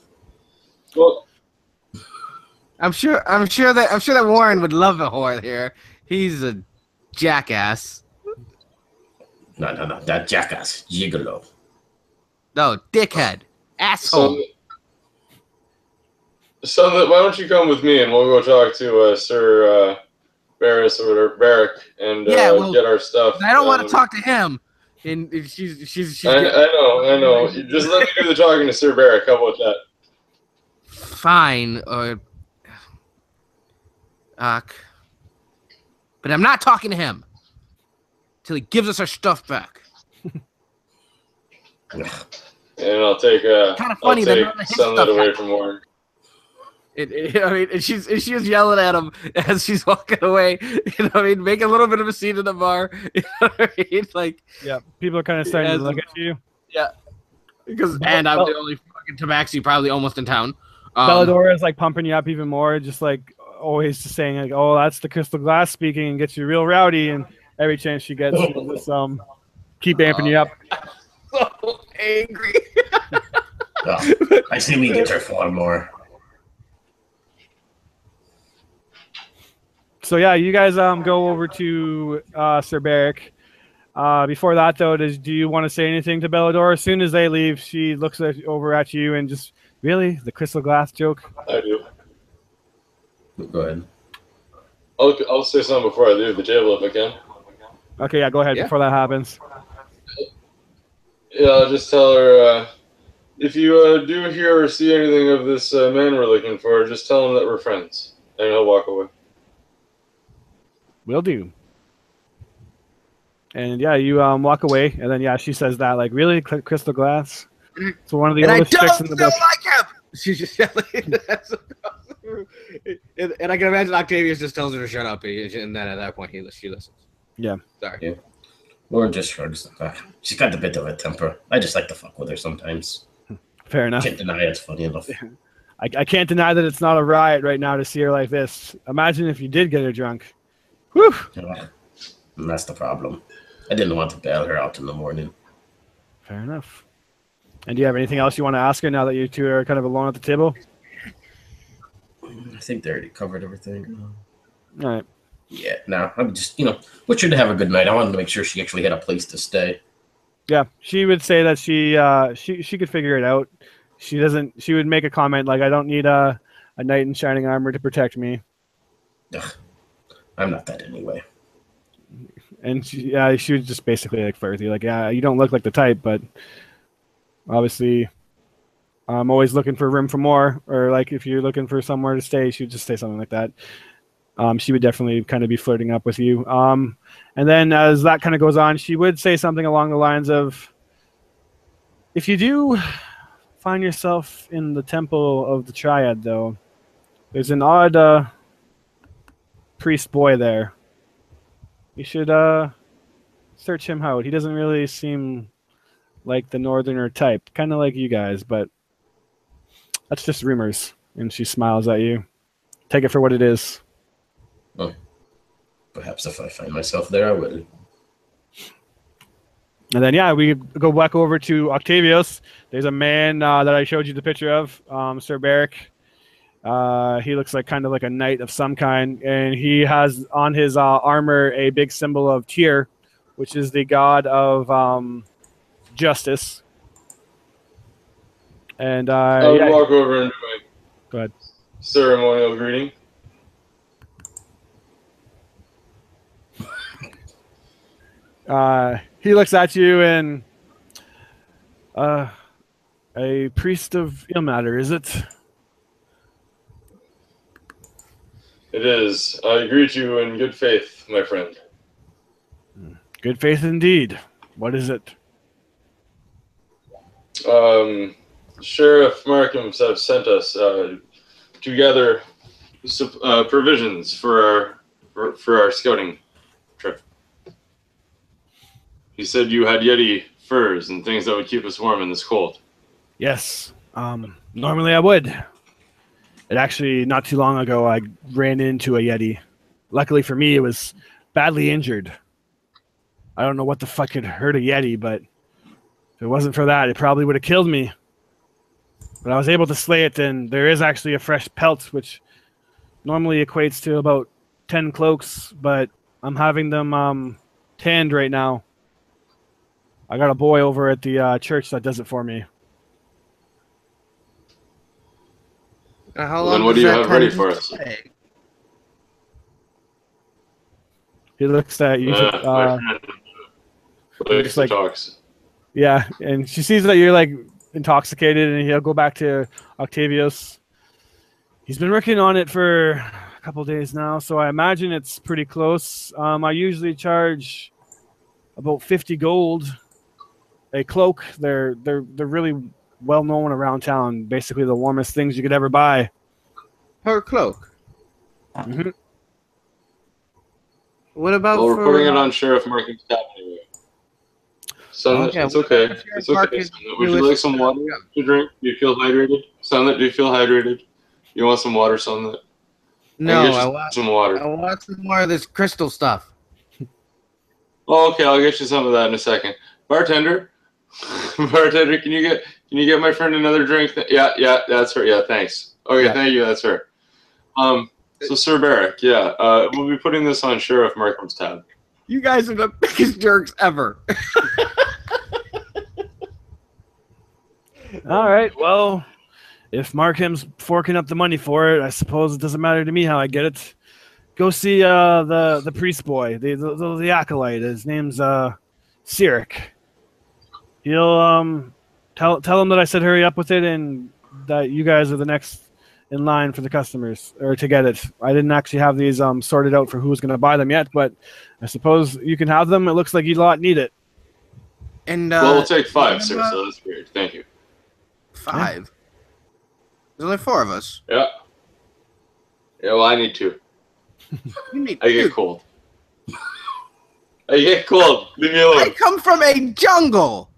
Well, I'm sure that Warren would love a whore here. He's a jackass. No, that jackass, gigolo. No, dickhead, asshole. So why don't you come with me and we'll go talk to Sir Barris or Barrick and get our stuff. I don't want to talk to him. And she's. I know. Just let me do the talking to Sir Barrick. How about that? Fine. But I'm not talking to him till he gives us our stuff back. And I'll take kind of funny that Sunlit away from Warren. And she's yelling at him as she's walking away. You know what I mean? Making a little bit of a scene in the bar. You know what I mean? Like, yeah, people are kind of starting to look at you. Yeah, and I'm the only fucking tabaxi probably almost in town. Bellador is like pumping you up even more, just like always just saying like, "Oh, that's the crystal glass speaking," and gets you real rowdy. And every chance she gets, she just keep amping you up. So angry. I see me get her far more. So yeah, you guys go over to Sir Barrick. Before that though, do you want to say anything to Bellador? As soon as they leave, she looks over at you and just, really? The crystal glass joke? I do. Go ahead. I'll say something before I leave the table if I can. Okay, yeah, go ahead before that happens. Yeah, I'll just tell her if you do hear or see anything of this man we're looking for, just tell him that we're friends, and he'll walk away. Will do. And yeah, you walk away, and then yeah, she says that like, really, crystal glass. So one of the And I oldest tricks don't in the feel book. like him. She's just yelling. And I can imagine Octavius just tells her to shut up, and then at that point she listens. Yeah. Sorry. Yeah. Lauren just shrugs. She's got a bit of a temper. I just like to fuck with her sometimes. Fair enough. Can't deny it's funny enough. I can't deny that it's not a riot right now to see her like this. Imagine if you did get her drunk. Whew. Yeah. And that's the problem. I didn't want to bail her out in the morning. Fair enough. And do you have anything else you want to ask her now that you two are kind of alone at the table? I think they already covered everything. All right. Yeah, no, I'm just, want her to have a good night. I wanted to make sure she actually had a place to stay. Yeah, she would say that she could figure it out. She would make a comment like, I don't need a knight in shining armor to protect me. Ugh, I'm not that anyway. And she was just basically like flirty, like, yeah, you don't look like the type, but obviously I'm always looking for room for more, or like if you're looking for somewhere to stay, she would just say something like that. She would definitely kind of be flirting up with you. And then as that kind of goes on, she would say something along the lines of, if you do find yourself in the temple of the Triad, though, there's an odd priest boy there. You should search him out. He doesn't really seem like the northerner type, kind of like you guys, but that's just rumors. And she smiles at you. Take it for what it is. Well, perhaps if I find myself there, I will. And then, yeah, we go back over to Octavius. There's a man that I showed you the picture of, Sir Beric. He looks like kind of like a knight of some kind, and he has on his armor a big symbol of Tyr, which is the god of justice. And I would yeah, walk over and do go ahead. a ceremonial greeting. He looks at you and a priest of Ilmater, is it? It is. I greet you in good faith, my friend. Good faith indeed. What is it? Sheriff Markhams have sent us to gather provisions for our scouting trip. He said you had Yeti furs and things that would keep us warm in this cold. Yes. Normally I would. It actually, not too long ago, I ran into a Yeti. Luckily for me, it was badly injured. I don't know what the fuck could hurt a Yeti, but if it wasn't for that, it probably would have killed me. But I was able to slay it, and there is actually a fresh pelt, which normally equates to about 10 cloaks, but I'm having them tanned right now. I got a boy over at the church that does it for me. How Then what do you have ready for us? He looks at you. My friend, just like- talks. Yeah, and she sees that you're like intoxicated, and he'll go back to Octavius. He's been working on it for a couple days now, so I imagine it's pretty close. I usually charge about 50 gold a cloak. They're really well known around town. Basically, the warmest things you could ever buy. Her cloak. Mm-hmm. What about Well, we're for? putting it on Sheriff Markham's tab anyway. Sunlit, Okay, it's okay. Sheriff It's okay. Markham, Sunlit. Would you like some water to drink? Do you feel hydrated? Sunlit, do you feel hydrated? You want some water, Sunlit? No, I'll get you I want some water. I want some more of this crystal stuff. Oh, okay, I'll get you some of that in a second. Bartender, bartender, can you get my friend another drink? Yeah, that's her. Yeah, thanks. Okay, Yeah. Thank you. That's her. So Sir Beric, yeah, we'll be putting this on Sheriff Markham's tab. You guys are the biggest jerks ever. All right, well, if Markham's forking up the money for it, I suppose it doesn't matter to me how I get it. Go see the priest boy, the acolyte. His name's Cyric. He'll Tell them that I said hurry up with it, and that you guys are the next in line for the customers or to get it. I didn't actually have these sorted out for who's going to buy them yet, but I suppose you can have them. It looks like you lot need it. And Well, we'll take 5, sir. So that's weird. Thank you. 5. There's only 4 of us. Yeah. Yeah. Well, I need 2. You need I get cold. I get cold. Leave me alone. I come from a jungle.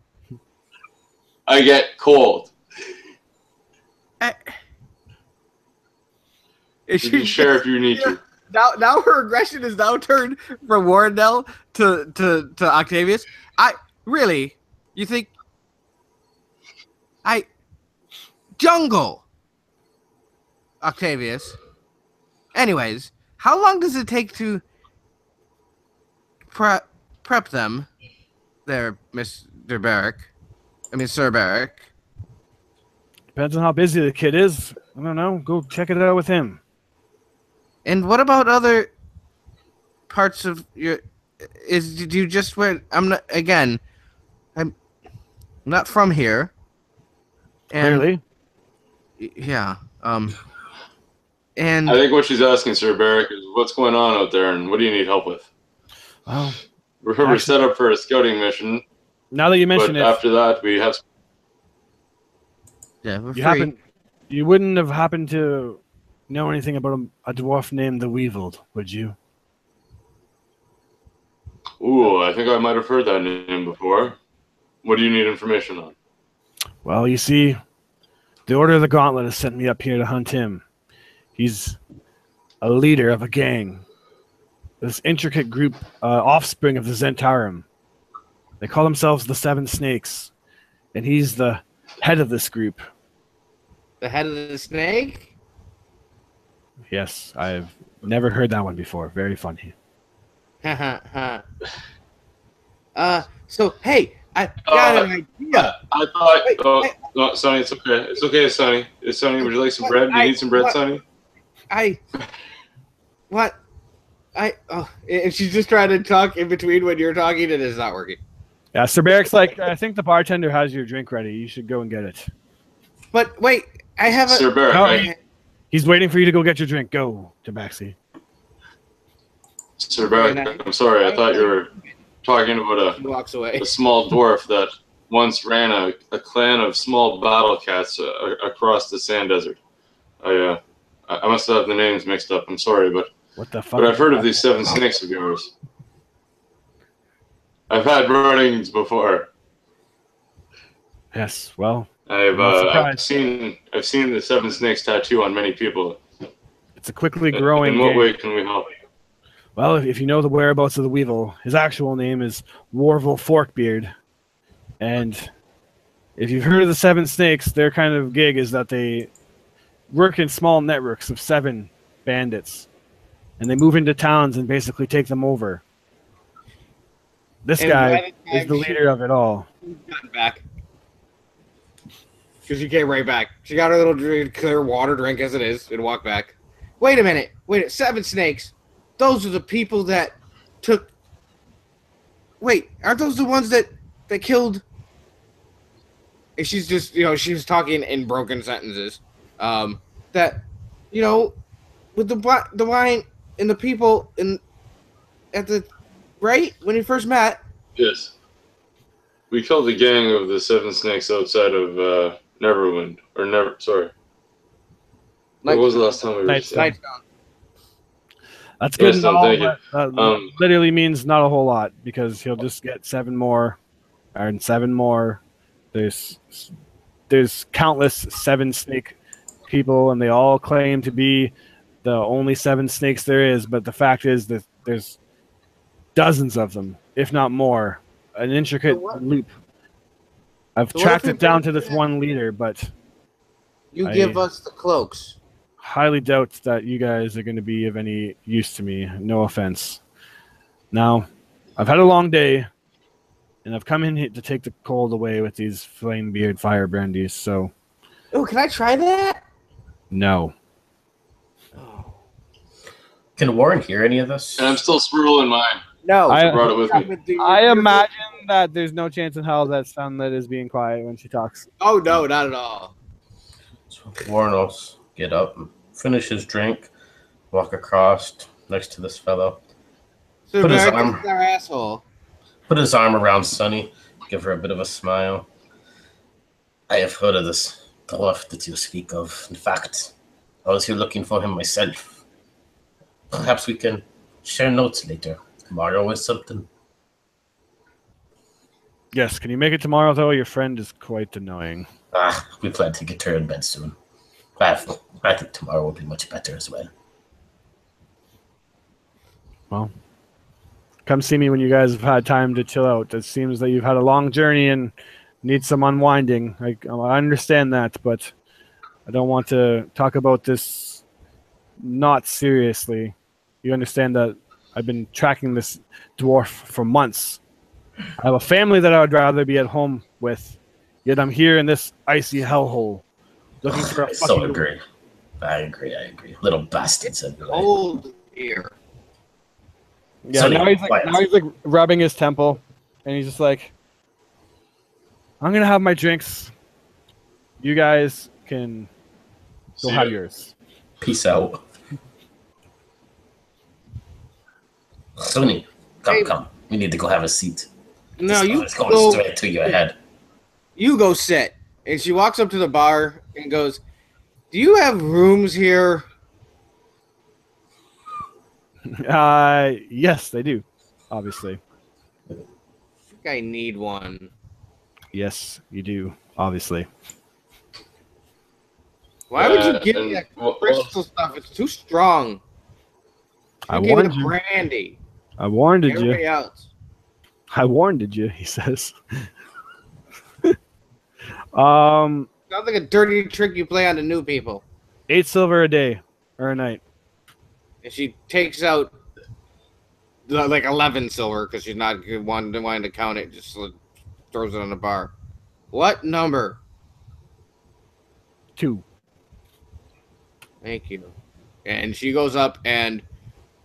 I get cold. You can share if you need to. Now her aggression is now turned from Warrendell to Octavius. Really? You think jungle, Octavius? Anyways, how long does it take to prep them there, Mr. Barrick? I mean, Sir Barrick. Depends on how busy the kid is. I don't know. Go check it out with him. And what about other parts of your... Did you just went... I'm not from here. And, Clearly. Yeah. And I think what she's asking, Sir Barrick, is what's going on out there, and what do you need help with? Well, We're set up for a scouting mission. Now that you mention but it, after that, we have... Yeah, we're free. You wouldn't have happened to know anything about a dwarf named the Weevil, would you? Ooh, I think I might have heard that name before. What do you need information on? Well, you see, the Order of the Gauntlet has sent me up here to hunt him. He's a leader of a gang. This intricate group, offspring of the Zentarum. They call themselves the Seven Snakes, and he's the head of this group. The head of the snake? Yes, I've never heard that one before. Very funny. So, hey, I got an idea. I thought... no, Sonny, it's okay. It's okay, Sonny. Sonny, would you like some bread? Do you need some bread, Sonny? And she's just trying to talk in between when you're talking, and it's not working. Yeah, Sir Barrick's like, I think the bartender has your drink ready. You should go and get it. But wait, I have a... Sir Barrick, right? He's waiting for you to go get your drink. Go, Tabaxi. Sir Barrick, I'm sorry. I thought you were talking about walks away. a small dwarf that once ran a clan of small battle cats across the sand desert. I must have the names mixed up. I'm sorry, but what the fuck? But I've heard of these seven snakes of yours. I've had run-ins before. Yes, well, I've seen the seven snakes tattoo on many people. It's a quickly growing. In what way can we help? Well, if you know the whereabouts of the Weevil, his actual name is Warvel Forkbeard, and if you've heard of the Seven Snakes, their kind of gig is that they work in small networks of 7 bandits, and they move into towns and basically take them over. This guy is the leader of it all. Back. Because she came right back. She got her little clear water drink as it is and walked back. Wait a minute. 7 snakes. Those are the people that took... Wait, aren't those the ones that killed... And she's just, she was talking in broken sentences. That, with the wine and the people at the... Right? When you first met? Yes. We killed a gang of the 7 snakes outside of Neverwind. Sorry. What was the last time we were Nightstone. That's good and all, thank you. but literally means not a whole lot, because he'll just get 7 more, and 7 more. There's countless 7 snake people, and they all claim to be the only 7 snakes there is, but the fact is that there's dozens of them, if not more. An intricate loop. I've tracked it down to this one leader, but you give us the cloaks. Highly doubt that you guys are going to be of any use to me. No offense. Now, I've had a long day, and I've come in here to take the cold away with these flame beard fire brandies, so... Oh, can I try that? No. Can Warren hear any of this? And I'm still swirling mine. No. I brought it with me. I imagine that there's no chance in hell that Sunlit is being quiet when she talks. Oh no, not at all. So Warren will get up and finish his drink, walk across next to this fellow, So Put his Barrett, arm- this is our asshole. put his arm around Sunny, give her a bit of a smile. I have heard of this dwarf that you speak of. In fact, I was here looking for him myself. Perhaps we can share notes later. Tomorrow or something. Yes, can you make it tomorrow, though? Your friend is quite annoying. We plan to get her in bed soon. I think tomorrow will be much better as well. Well, come see me when you guys have had time to chill out. It seems that you've had a long journey and need some unwinding. I understand that, but I don't want to talk about this not seriously. You understand that I've been tracking this dwarf for months. I have a family that I would rather be at home with, yet I'm here in this icy hellhole looking for a I so fucking... agree. I agree. Little bastards everywhere. Cold here. Yeah, Sonny, now he's quiet. like rubbing his temple, and he's just like, "I'm gonna have my drinks. You guys can go See have ya. yours." Peace out. Sonny, come. We need to go have a seat. No, This you is going go. straight to your head. You go sit. And she walks up to the bar and goes, "Do you have rooms here?" Yes, they do. Obviously, I think I need one. yes, you do. Obviously, Why would you give and- me that well- crystal stuff? It's too strong. I You gave me warned the you. brandy. I warned you. Everybody else. I warned you. He says. Sounds like a dirty trick you play on the new people. 8 silver a day or a night. And she takes out like 11 silver because she's not wanting to count it. Just throws it on the bar. What number? 2. Thank you. And she goes up and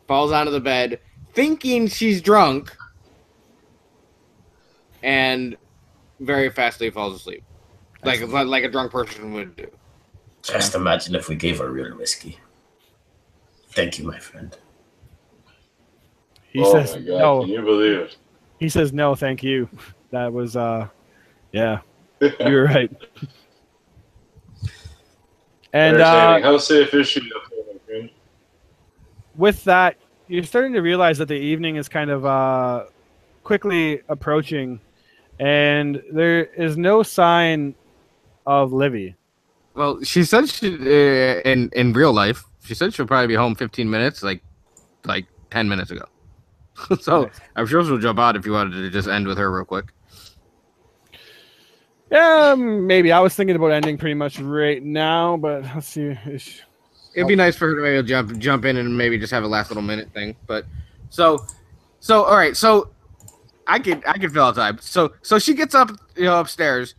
falls onto the bed, thinking she's drunk, and very fastly falls asleep, like a drunk person would do. Just imagine if we gave her real whiskey. Thank you, my friend. He Oh says my god, no. can you believe it? He says no, thank you. That was yeah, you're right. And Entertaining. How safe is she up there, my friend? with that, you're starting to realize that the evening is kind of quickly approaching, and there is no sign of Livy. Well, she said she in real life. She said she'll probably be home 15 minutes, like 10 minutes ago. So Nice. I'm sure she'll jump out if you wanted to just end with her real quick. Yeah, maybe. I was thinking about ending pretty much right now, but let's see. It'd be nice for her to maybe jump in and maybe just have a last little minute thing. But so all right. So I could fill out time. So she gets up, upstairs,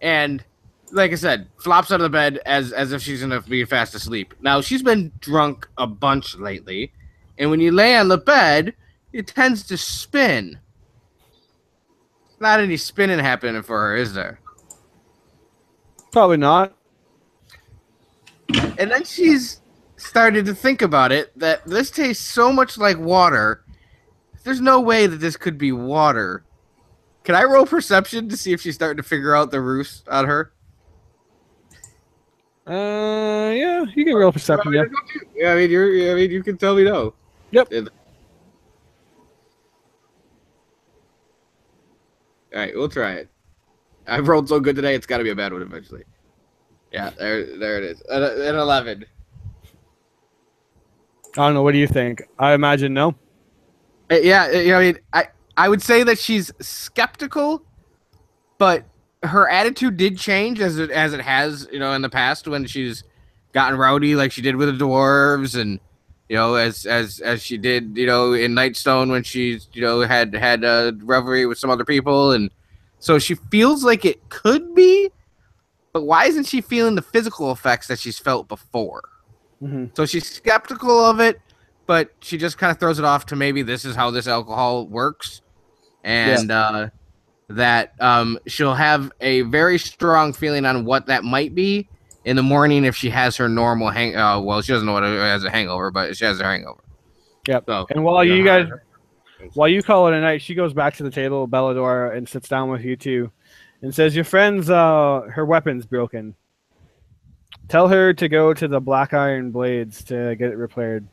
and like I said, flops out of the bed as if she's gonna be fast asleep. Now she's been drunk a bunch lately, and when you lay on the bed, it tends to spin. Not any spinning happening for her, is there? Probably not. And then she's started to think about it, that this tastes so much like water. There's no way that this could be water. Can I roll perception to see if she's starting to figure out the ruse on her? Yeah, you can roll perception. Yeah. Yeah, you can tell me no. Yep. All right, we'll try it. I've rolled so good today, it's got to be a bad one eventually. Yeah, there it is. An 11. I don't know. What do you think? I imagine no. Yeah, I would say that she's skeptical, but her attitude did change as it has, in the past when she's gotten rowdy like she did with the dwarves, and as she did, in Nightstone when she's had a revelry with some other people, and so she feels like it could be, but why isn't she feeling the physical effects that she's felt before? Mm-hmm. So she's skeptical of it, but she just kind of throws it off to maybe this is how this alcohol works, and that she'll have a very strong feeling on what that might be in the morning if she has her normal well, she doesn't know what it has a hangover, but she has a hangover. Yep. So, and while you guys, while you call it a night, she goes back to the table, Bellador, and sits down with you two, and says, "Your friend's her weapon's broken. Tell her to go to the Black Iron Blades to get it repaired.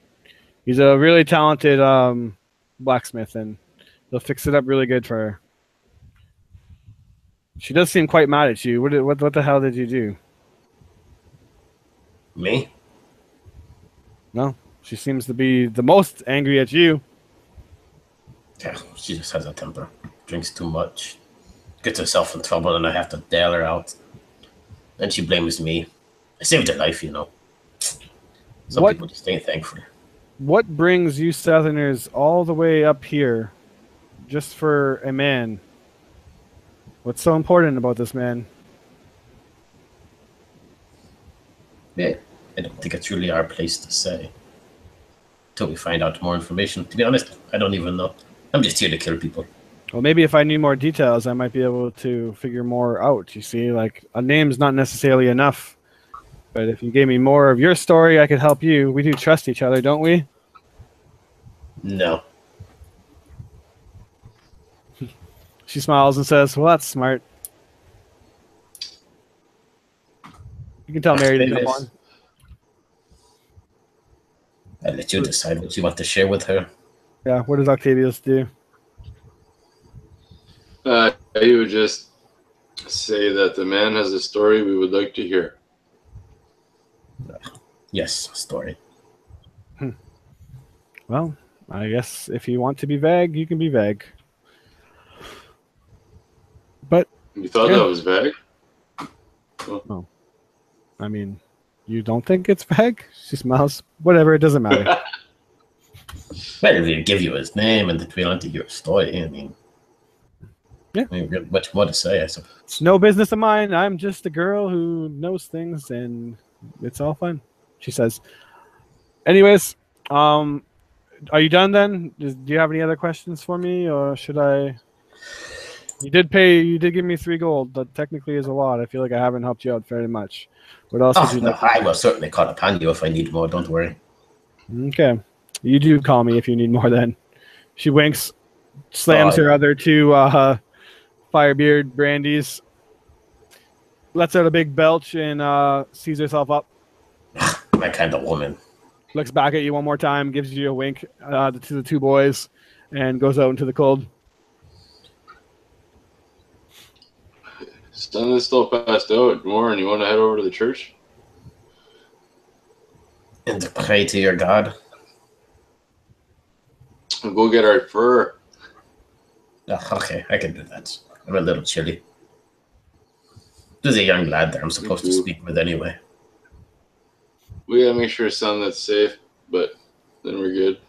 He's a really talented blacksmith, and they'll fix it up really good for her." She does seem quite mad at you. What the hell did you do? Me? No, she seems to be the most angry at you. Yeah, she just has a temper. Drinks too much. Gets herself in trouble and I have to bail her out. Then she blames me. I saved her life, you know. Some people just ain't thankful. What brings you Southerners all the way up here just for a man? What's so important about this man? Yeah, I don't think it's really our place to say. Until we find out more information. To be honest, I don't even know. I'm just here to kill people. Well, maybe if I knew more details, I might be able to figure more out. You see, like, a name's not necessarily enough. But if you gave me more of your story, I could help you. We do trust each other, don't we? No. She smiles and says, "Well, that's smart." You can tell Mary to jump on. I'll let you decide what you want to share with her. Yeah, what does Octavius do? He would just say that the man has a story we would like to hear. Yes, story. Well, I guess if you want to be vague, you can be vague. But You thought that was vague? Oh. I mean, you don't think it's vague? She smiles. Whatever, it doesn't matter. Well, if we give you his name and that we want to hear a story, I mean, yeah, I mean, we've got much more to say, I suppose. It's no business of mine. I'm just a girl who knows things, and it's all fun, she says. Anyways, are you done then? Do you have any other questions for me, or should I? You did give me 3 gold. That technically is a lot. I feel like I haven't helped you out very much. What else would you like? I will certainly call upon you if I need more. Don't worry. Okay. You do call me if you need more then. She winks, slams her other 2 Firebeard brandies, lets out a big belch, and sees herself up. My kind of woman. Looks back at you one more time, gives you a wink to the 2 boys, and goes out into the cold. Son is still passed out. Warren, you want to head over to the church? And to pray to your God. We'll go get our fur. Okay, I can do that. I'm a little chilly. There's a young lad there I'm supposed to speak with anyway. We gotta make sure son that's safe, but then we're good.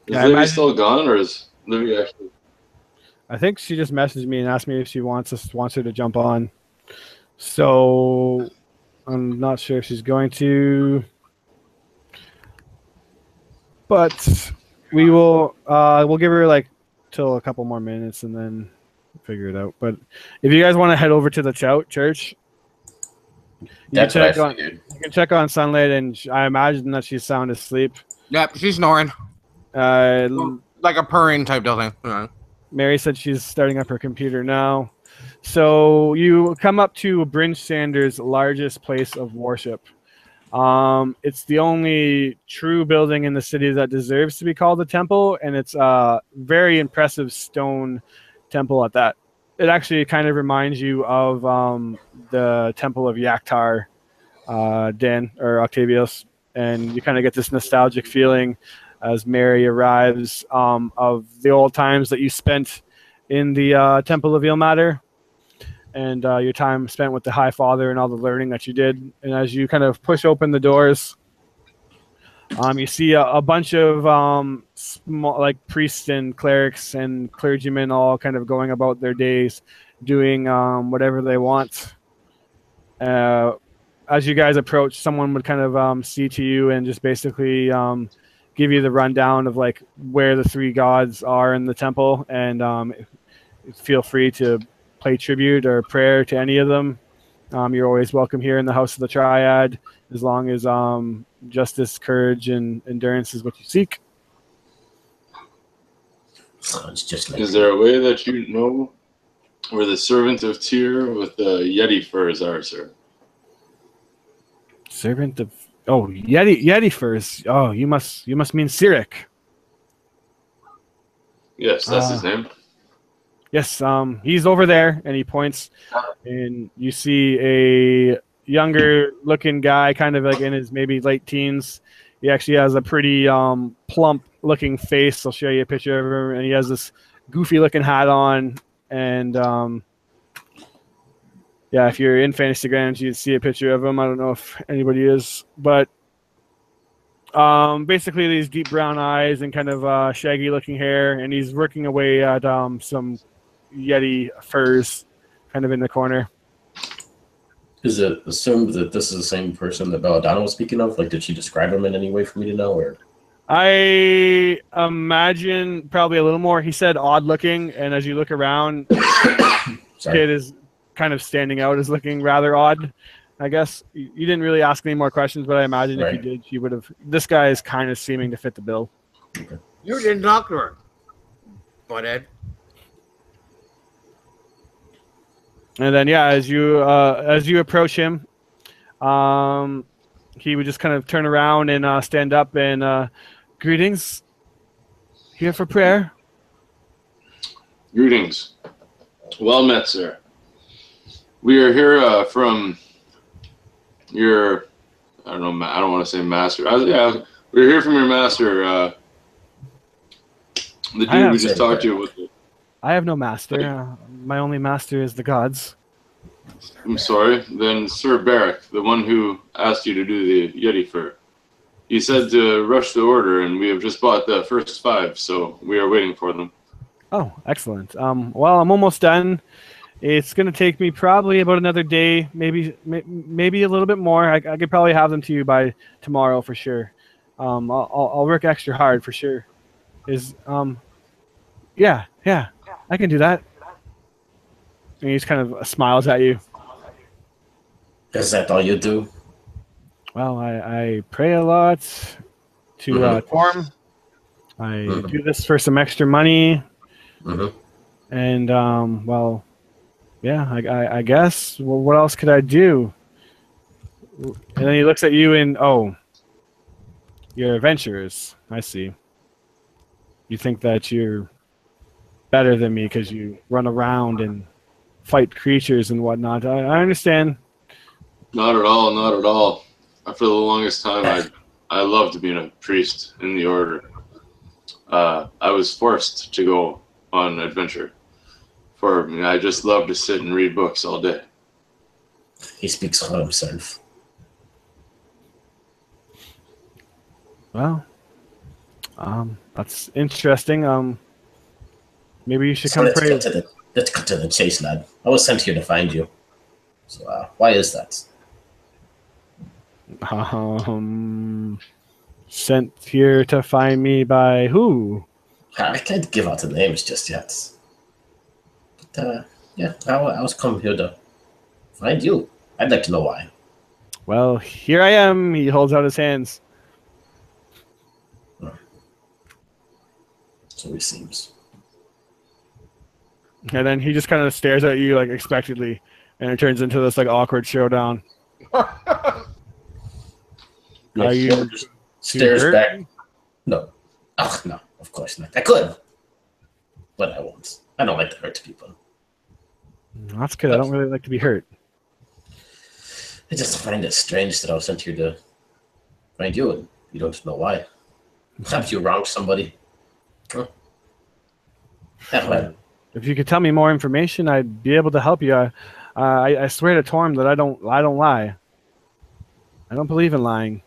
Is Livy still gone, or is Livy actually? I think she just messaged me and asked me if she wants her to jump on. So I'm not sure if she's going to, but we will. We'll give her like till a couple more minutes and then figure it out. But if you guys want to head over to the church, you can check on Sunlight, and I imagine that she's sound asleep. Yep, she's snoring. Like a purring type of thing. Yeah. Mary said she's starting up her computer now. So you come up to Bryn Shander's largest place of worship. It's the only true building in the city that deserves to be called a temple, and it's a very impressive stone temple at that. It actually kind of reminds you of the Temple of Yaktar, Dan, or Octavius, and you kind of get this nostalgic feeling as Mary arrives of the old times that you spent in the Temple of Ilmater, and your time spent with the High Father and all the learning that you did. And as you kind of push open the doors, you see a bunch of small, like priests and clerics and clergymen all kind of going about their days, doing whatever they want. as you guys approach, someone would kind of see to you and just basically give you the rundown of like where the three gods are in the temple, and feel free to pay tribute or prayer to any of them. You're always welcome here in the House of the Triad, as long as justice, courage, and endurance is what you seek. Sounds just like. Is there a way that you know where the servant of Tyr with the Yeti furs are, sir? Servant of Yeti furs. Oh, you must mean Cyric. Yes, that's his name. Yes, he's over there, and he points, and you see a younger-looking guy, kind of like in his maybe late teens. He actually has a pretty plump-looking face. I'll show you a picture of him, and he has this goofy-looking hat on. And yeah, if you're in Fantasygrams, you'd see a picture of him. I don't know if anybody is, but basically these deep brown eyes and kind of shaggy-looking hair, and he's working away at some Yeti furs kind of in the corner. Is it assumed that this is the same person that Belladonna was speaking of? Like, did she describe him in any way for me to know? Or I imagine probably a little more. He said odd looking, and as you look around, kid is kind of standing out as looking rather odd. I guess you didn't really ask any more questions, but I imagine if you did, you would have. This guy is kind of seeming to fit the bill. Okay. You didn't talk to her, butthead. And then, yeah, as you approach him, he would just kind of turn around and stand up and greetings. Here for prayer. Greetings. Well met, sir. We are here from your, I don't want to say master. Yeah, we're here from your master. The dude we just talked to with the. I have no master. My only master is the gods. I'm sorry. Then Sir Barrack, the one who asked you to do the Yeti fur. He said to rush the order, and we have just bought the first 5, so we are waiting for them. Oh, excellent. Well, I'm almost done. It's going to take me probably about another day, maybe a little bit more. I could probably have them to you by tomorrow for sure. I'll work extra hard for sure. Yeah, I can do that. And he just kind of smiles at you. Is that all you do? Well, I pray a lot to Torm. I do this for some extra money. And, well, yeah, I guess. Well, what else could I do? And then he looks at you and, oh, you're adventurers. I see. You think that you're better than me because you run around and fight creatures and whatnot. I understand. Not at all, not at all. For the longest time, I loved being a priest in the order. I was forced to go on adventure. I just love to sit and read books all day. He speaks for himself. Well, that's interesting. Maybe you should come pray. Let's cut to the chase, lad. I was sent here to find you. So, why is that? Sent here to find me by who? I can't give out the names just yet. But, yeah, I was come here to find you. I'd like to know why. Well, here I am. He holds out his hands. So it seems. And then he just kind of stares at you like expectantly, and it turns into this like awkward showdown. Are you stares hurt? back? No. Oh, no, of course not. I could, but I won't. I don't like to hurt people. That's good. I don't really like to be hurt. I just find it strange that I was sent here to find you, and you don't know why. Perhaps you wronged somebody. Huh? Well, if you could tell me more information, I'd be able to help you. I swear to Torm that I don't lie. I don't believe in lying.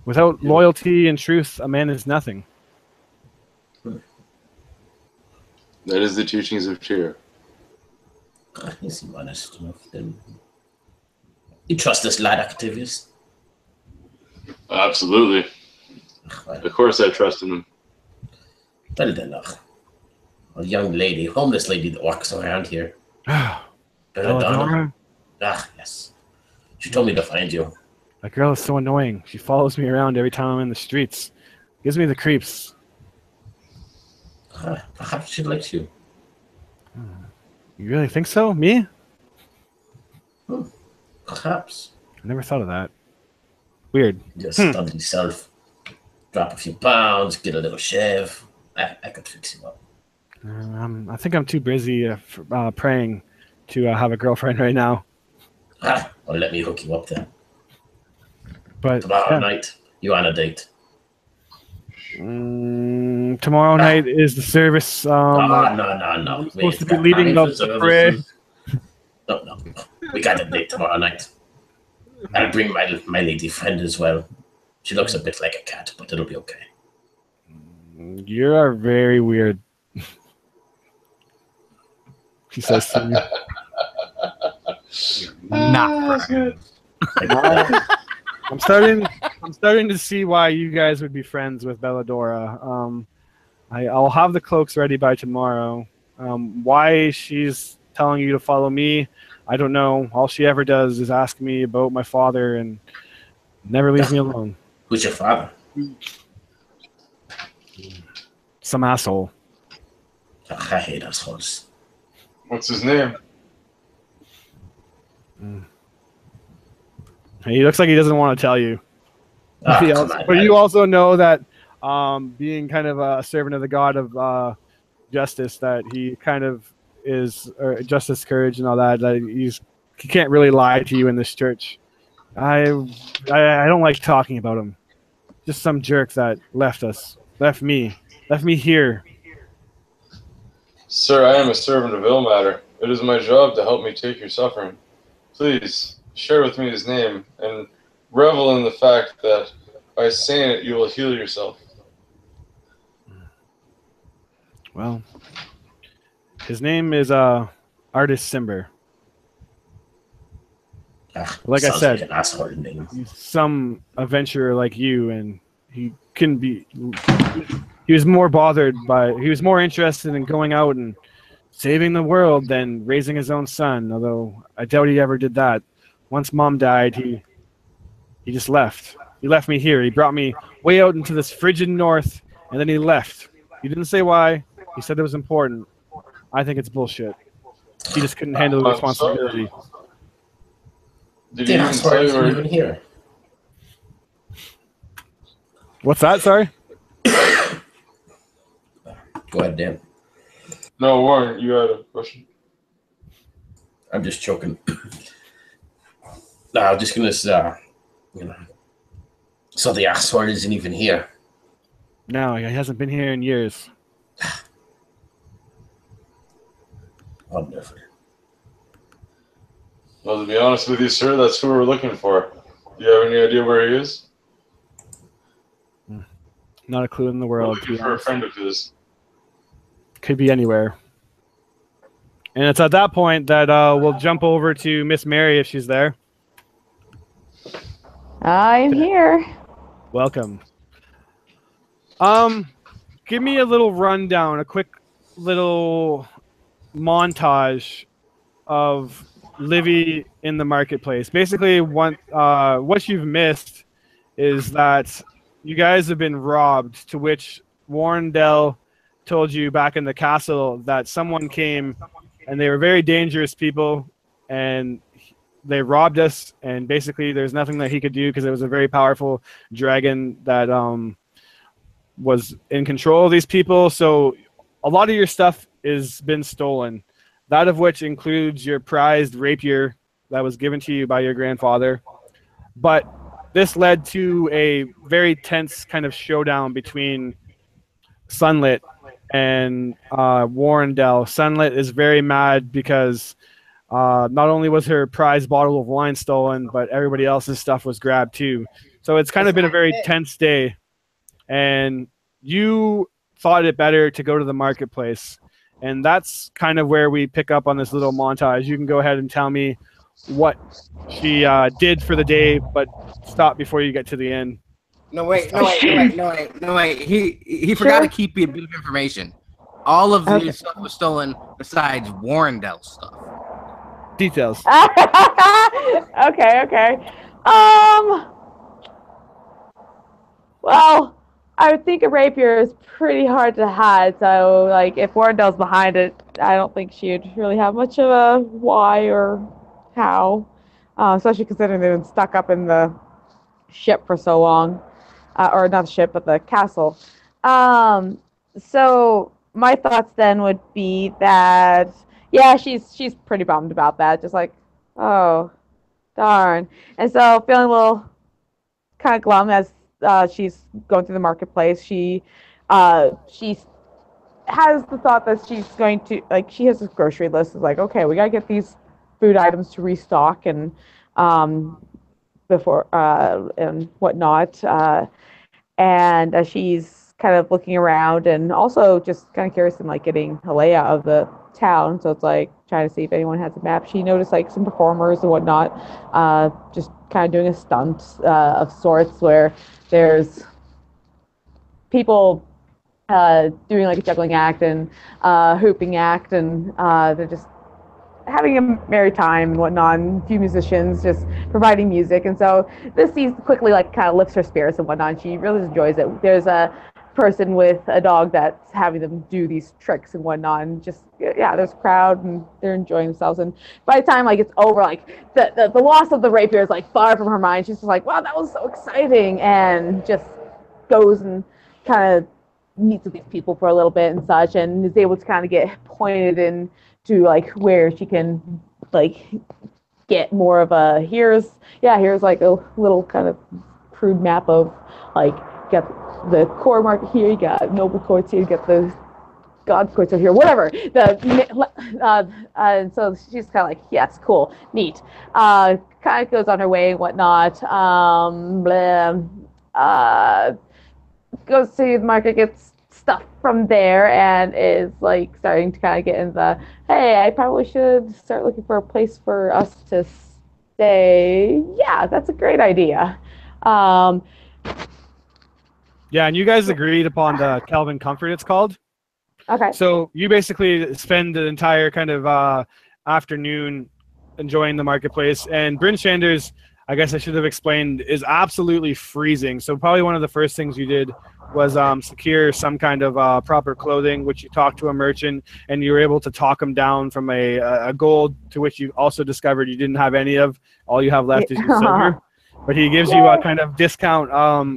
Without loyalty and truth, a man is nothing. That is the teachings of Tyr. You seem honest enough. Then You trust this lad, Octavius? Absolutely. Well, Of course I trusted him. well then, a young lady, homeless lady that walks around here. Belladonna? Ah, yes. She told me to find you. That girl is so annoying. She follows me around every time I'm in the streets. Gives me the creeps. Perhaps she likes you. You really think so? Me? Perhaps. I never thought of that. Weird. Just study yourself. Drop a few pounds, get a little shave. I could fix you up. I think I'm too busy praying to have a girlfriend right now. Well, let me hook you up then. But Tomorrow night, you on a date. Tomorrow night is the service. No. I'm supposed to be leading the parade. No. We got a date tomorrow night. I'll bring my lady friend as well. She looks a bit like a cat, but it'll be okay. You are very weird. She says to me. Not good. I'm starting to see why you guys would be friends with Belladora. I'll have the cloaks ready by tomorrow. Why she's telling you to follow me, I don't know. All she ever does is ask me about my father and never leaves me alone. Who's your father? Some asshole. I hate assholes. What's his name? He looks like he doesn't want to tell you. Come on, You also know that being kind of a servant of the god of justice, that he kind of is justice, courage, and all that. That he can't really lie to you in this church. I don't like talking about him. Just some jerk that left me here. Sir, I am a servant of Ilmater. It is my job to help me take your suffering. Please, share with me his name, and revel in the fact that by saying it, you will heal yourself. Well, his name is Artist Simber. Like I said, like an asshole name. he's some adventurer like you, and he couldn't be. He was more interested in going out and saving the world than raising his own son. Although I doubt he ever did that. Once Mom died, he just left. He left me here. He brought me way out into this frigid north, and then he left. He didn't say why. He said it was important. I think it's bullshit. He just couldn't handle the responsibility. Did he even tell you even here? What's that? Sorry? Go ahead, Dan. No, Warren, you had a question? I'm just joking. No, I'm just gonna say, so the asshole isn't even here. No, he hasn't been here in years. Wonderful. Well, to be honest with you, sir, that's who we're looking for. Do you have any idea where he is? Not a clue in the We're world. looking for a friend of his. Could be anywhere. And it's at that point that we'll jump over to Miss Mary if she's there. I'm here. Welcome. Give me a little rundown, a quick little montage of Livy in the marketplace. Basically, what you've missed is that you guys have been robbed, to which Warrendell told you back in the castle that someone came and they were very dangerous people and they robbed us, and basically there's nothing that he could do because it was a very powerful dragon that was in control of these people. So a lot of your stuff has been stolen, that of which includes your prized rapier that was given to you by your grandfather. But this led to a very tense kind of showdown between Sunlit and Warrendell. Sunlit is very mad because not only was her prized bottle of wine stolen, but everybody else's stuff was grabbed too. So it's kind of been a very tense day. And you thought it better to go to the marketplace. And that's kind of where we pick up on this little montage. You can go ahead and tell me what she did for the day, but stop before you get to the end. No wait. He forgot to keep you a bit of information. All of the stuff was stolen besides Warrendale stuff. Details. Okay. Well, I would think a rapier is pretty hard to hide, so like if Warrendel's behind it, I don't think she'd really have much of a why or how, especially considering they've been stuck up in the ship for so long, or not the ship, but the castle. So my thoughts then would be that yeah, she's pretty bummed about that, just like, oh, darn, and so feeling a little kind of glum as she's going through the marketplace. She has the thought that she's going to, like, she has this grocery list. It's like, okay, we gotta get these food items to restock and before and whatnot. And she's kind of looking around and also just kind of curious and like getting a layout of the town. So it's like trying to see if anyone has a map. She noticed like some performers and whatnot, just kind of doing a stunt of sorts where there's people doing like a juggling act and hooping act, and they're just having a merry time and whatnot, and a few musicians just providing music. And so this seems quickly like kind of lifts her spirits and whatnot, and she really enjoys it. There's a person with a dog that's having them do these tricks and whatnot, and just, yeah, there's a crowd and they're enjoying themselves. And by the time like it's over, like the loss of the rapier is like far from her mind. She's just like, wow, that was so exciting, and just goes and kind of meets with these people for a little bit and such, and is able to kind of get pointed in to like where she can like get more of a here's like a little kind of crude map of like, get the core market here, you got noble courts here, you got the god courts over here, whatever. And so she's kind of like, yes, cool, neat. Kind of goes on her way and whatnot. Goes to the market, gets stuff from there, and is like starting to kind of get in the, hey, I probably should start looking for a place for us to stay. Yeah, that's a great idea. Yeah, and you guys agreed upon the Calvin Comfort, it's called. Okay. So you basically spend the entire kind of afternoon enjoying the marketplace. And Bryn Shander's, I guess I should have explained, is absolutely freezing. So probably one of the first things you did was secure some kind of proper clothing, which you talked to a merchant, and you were able to talk him down from a gold, to which you also discovered you didn't have any of. All you have left is your silver. But he gives you a kind of discount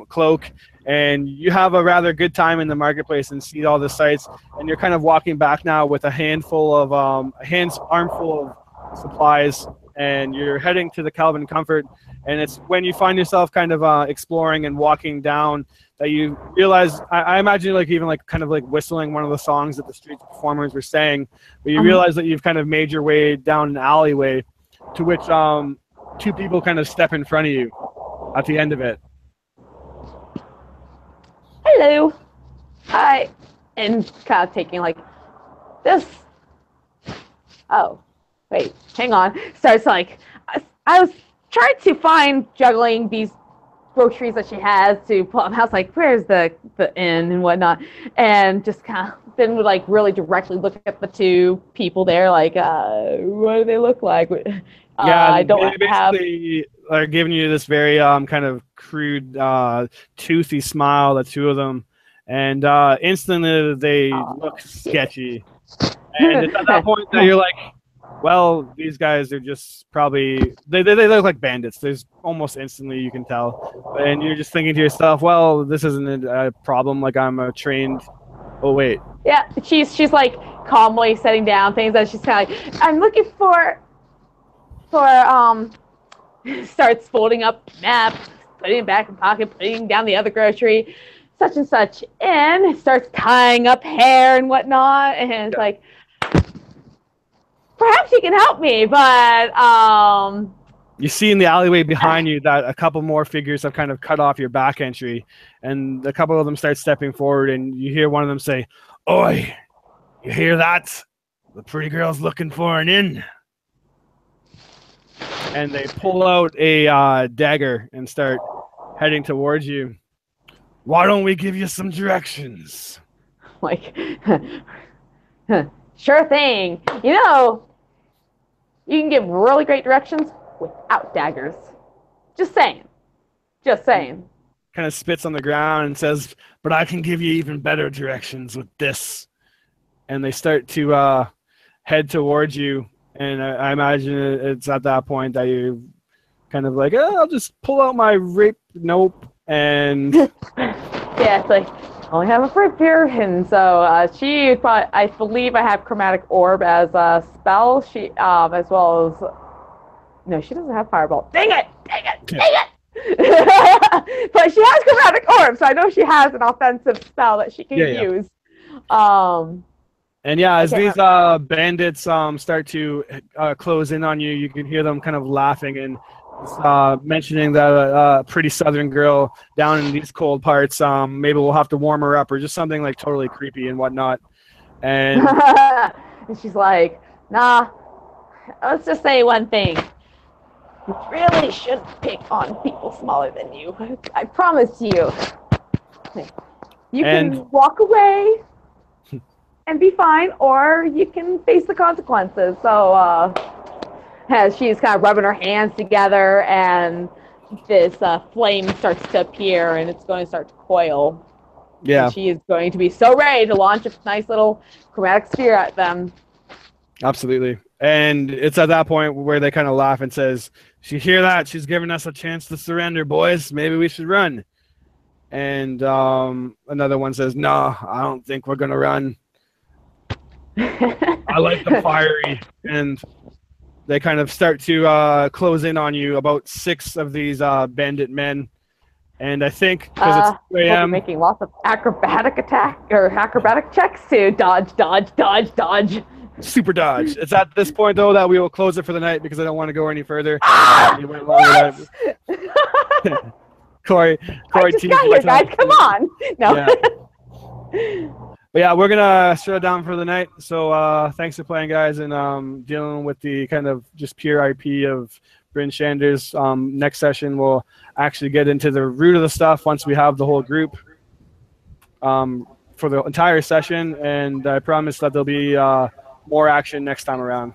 cloak, and you have a rather good time in the marketplace and see all the sights. And you're kind of walking back now with a handful of armful of supplies, and you're heading to the Calvin Comfort. And it's when you find yourself kind of exploring and walking down that you realize, I imagine like even like kind of like whistling one of the songs that the street performers were saying, but you realize that you've kind of made your way down an alleyway to which two people kind of step in front of you at the end of it. Hello. Hi. And kind of taking like this. Oh, wait, hang on. Starts like, I was trying to find juggling these groceries that she has to pull up house, like where's the inn and whatnot, and just kind of then would like really directly look at the two people there, like what do they look like? Yeah, I don't they have. basically are giving you this very kind of crude, toothy smile, the two of them, and instantly they look sketchy. And it's at that point that you're like, well, these guys are just probably they look like bandits. There's almost instantly you can tell, and you're just thinking to yourself, well, this isn't a problem. Like I'm a trained. Oh wait. Yeah, she's like calmly setting down things that she's kind of like, I'm looking for starts folding up maps, putting it back in pocket, putting down the other grocery, such and such, and starts tying up hair and whatnot, and it's like, perhaps you can help me, but you see in the alleyway behind you that a couple more figures have kind of cut off your back entry, and a couple of them start stepping forward, and you hear one of them say, "Oi, you hear that? The pretty girl's looking for an inn." and they pull out a dagger and start heading towards you. Why don't we give you some directions? Like, sure thing. You know, you can give really great directions without daggers. Just saying. Just saying. Kind of spits on the ground and says, but I can give you even better directions with this. And they start to head towards you. And I imagine it's at that point that you kind of like, oh, I'll just pull out my rape nope. And yeah, it's like, I only have a rape here. And so I believe I have Chromatic Orb as a spell. She, as well as, no, she doesn't have Fireball. Dang it! But she has Chromatic Orb, so I know she has an offensive spell that she can use. And yeah, as these bandits start to close in on you, you can hear them kind of laughing and mentioning that a pretty southern girl down in these cold parts, maybe we'll have to warm her up or just something like totally creepy and whatnot. And, and she's like, nah, let's just say one thing. You really shouldn't pick on people smaller than you. I promise you. You can walk away and be fine, or you can face the consequences. So, as she's kind of rubbing her hands together, and this flame starts to appear, and it's going to start to coil. Yeah. And she is going to be so ready to launch a nice little chromatic sphere at them. Absolutely. And it's at that point where they kind of laugh and says, "You hear that? She's giving us a chance to surrender, boys. Maybe we should run." And another one says, "No, I don't think we're gonna run. I like the fiery." And they kind of start to close in on you. About 6 of these bandit men. And I think because it's 2 a.m. making lots of acrobatic checks to dodge. Super dodge. It's at this point though that we will close it for the night because I don't want to go any further. Corey, I just got here, guys. Come on. No. Yeah. But yeah, we're gonna shut it down for the night. So thanks for playing, guys, and dealing with the kind of just pure IP of Bryn Shanders. Next session we'll actually get into the root of the stuff once we have the whole group for the entire session, and I promise that there'll be more action next time around.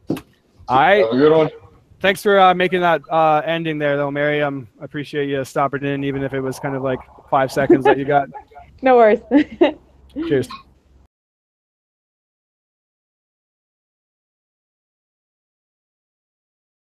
All right. Have a good one. Thanks for making that ending there, though, Mary. I appreciate you stopping in, even if it was kind of like 5 seconds that you got. No worries. Cheers.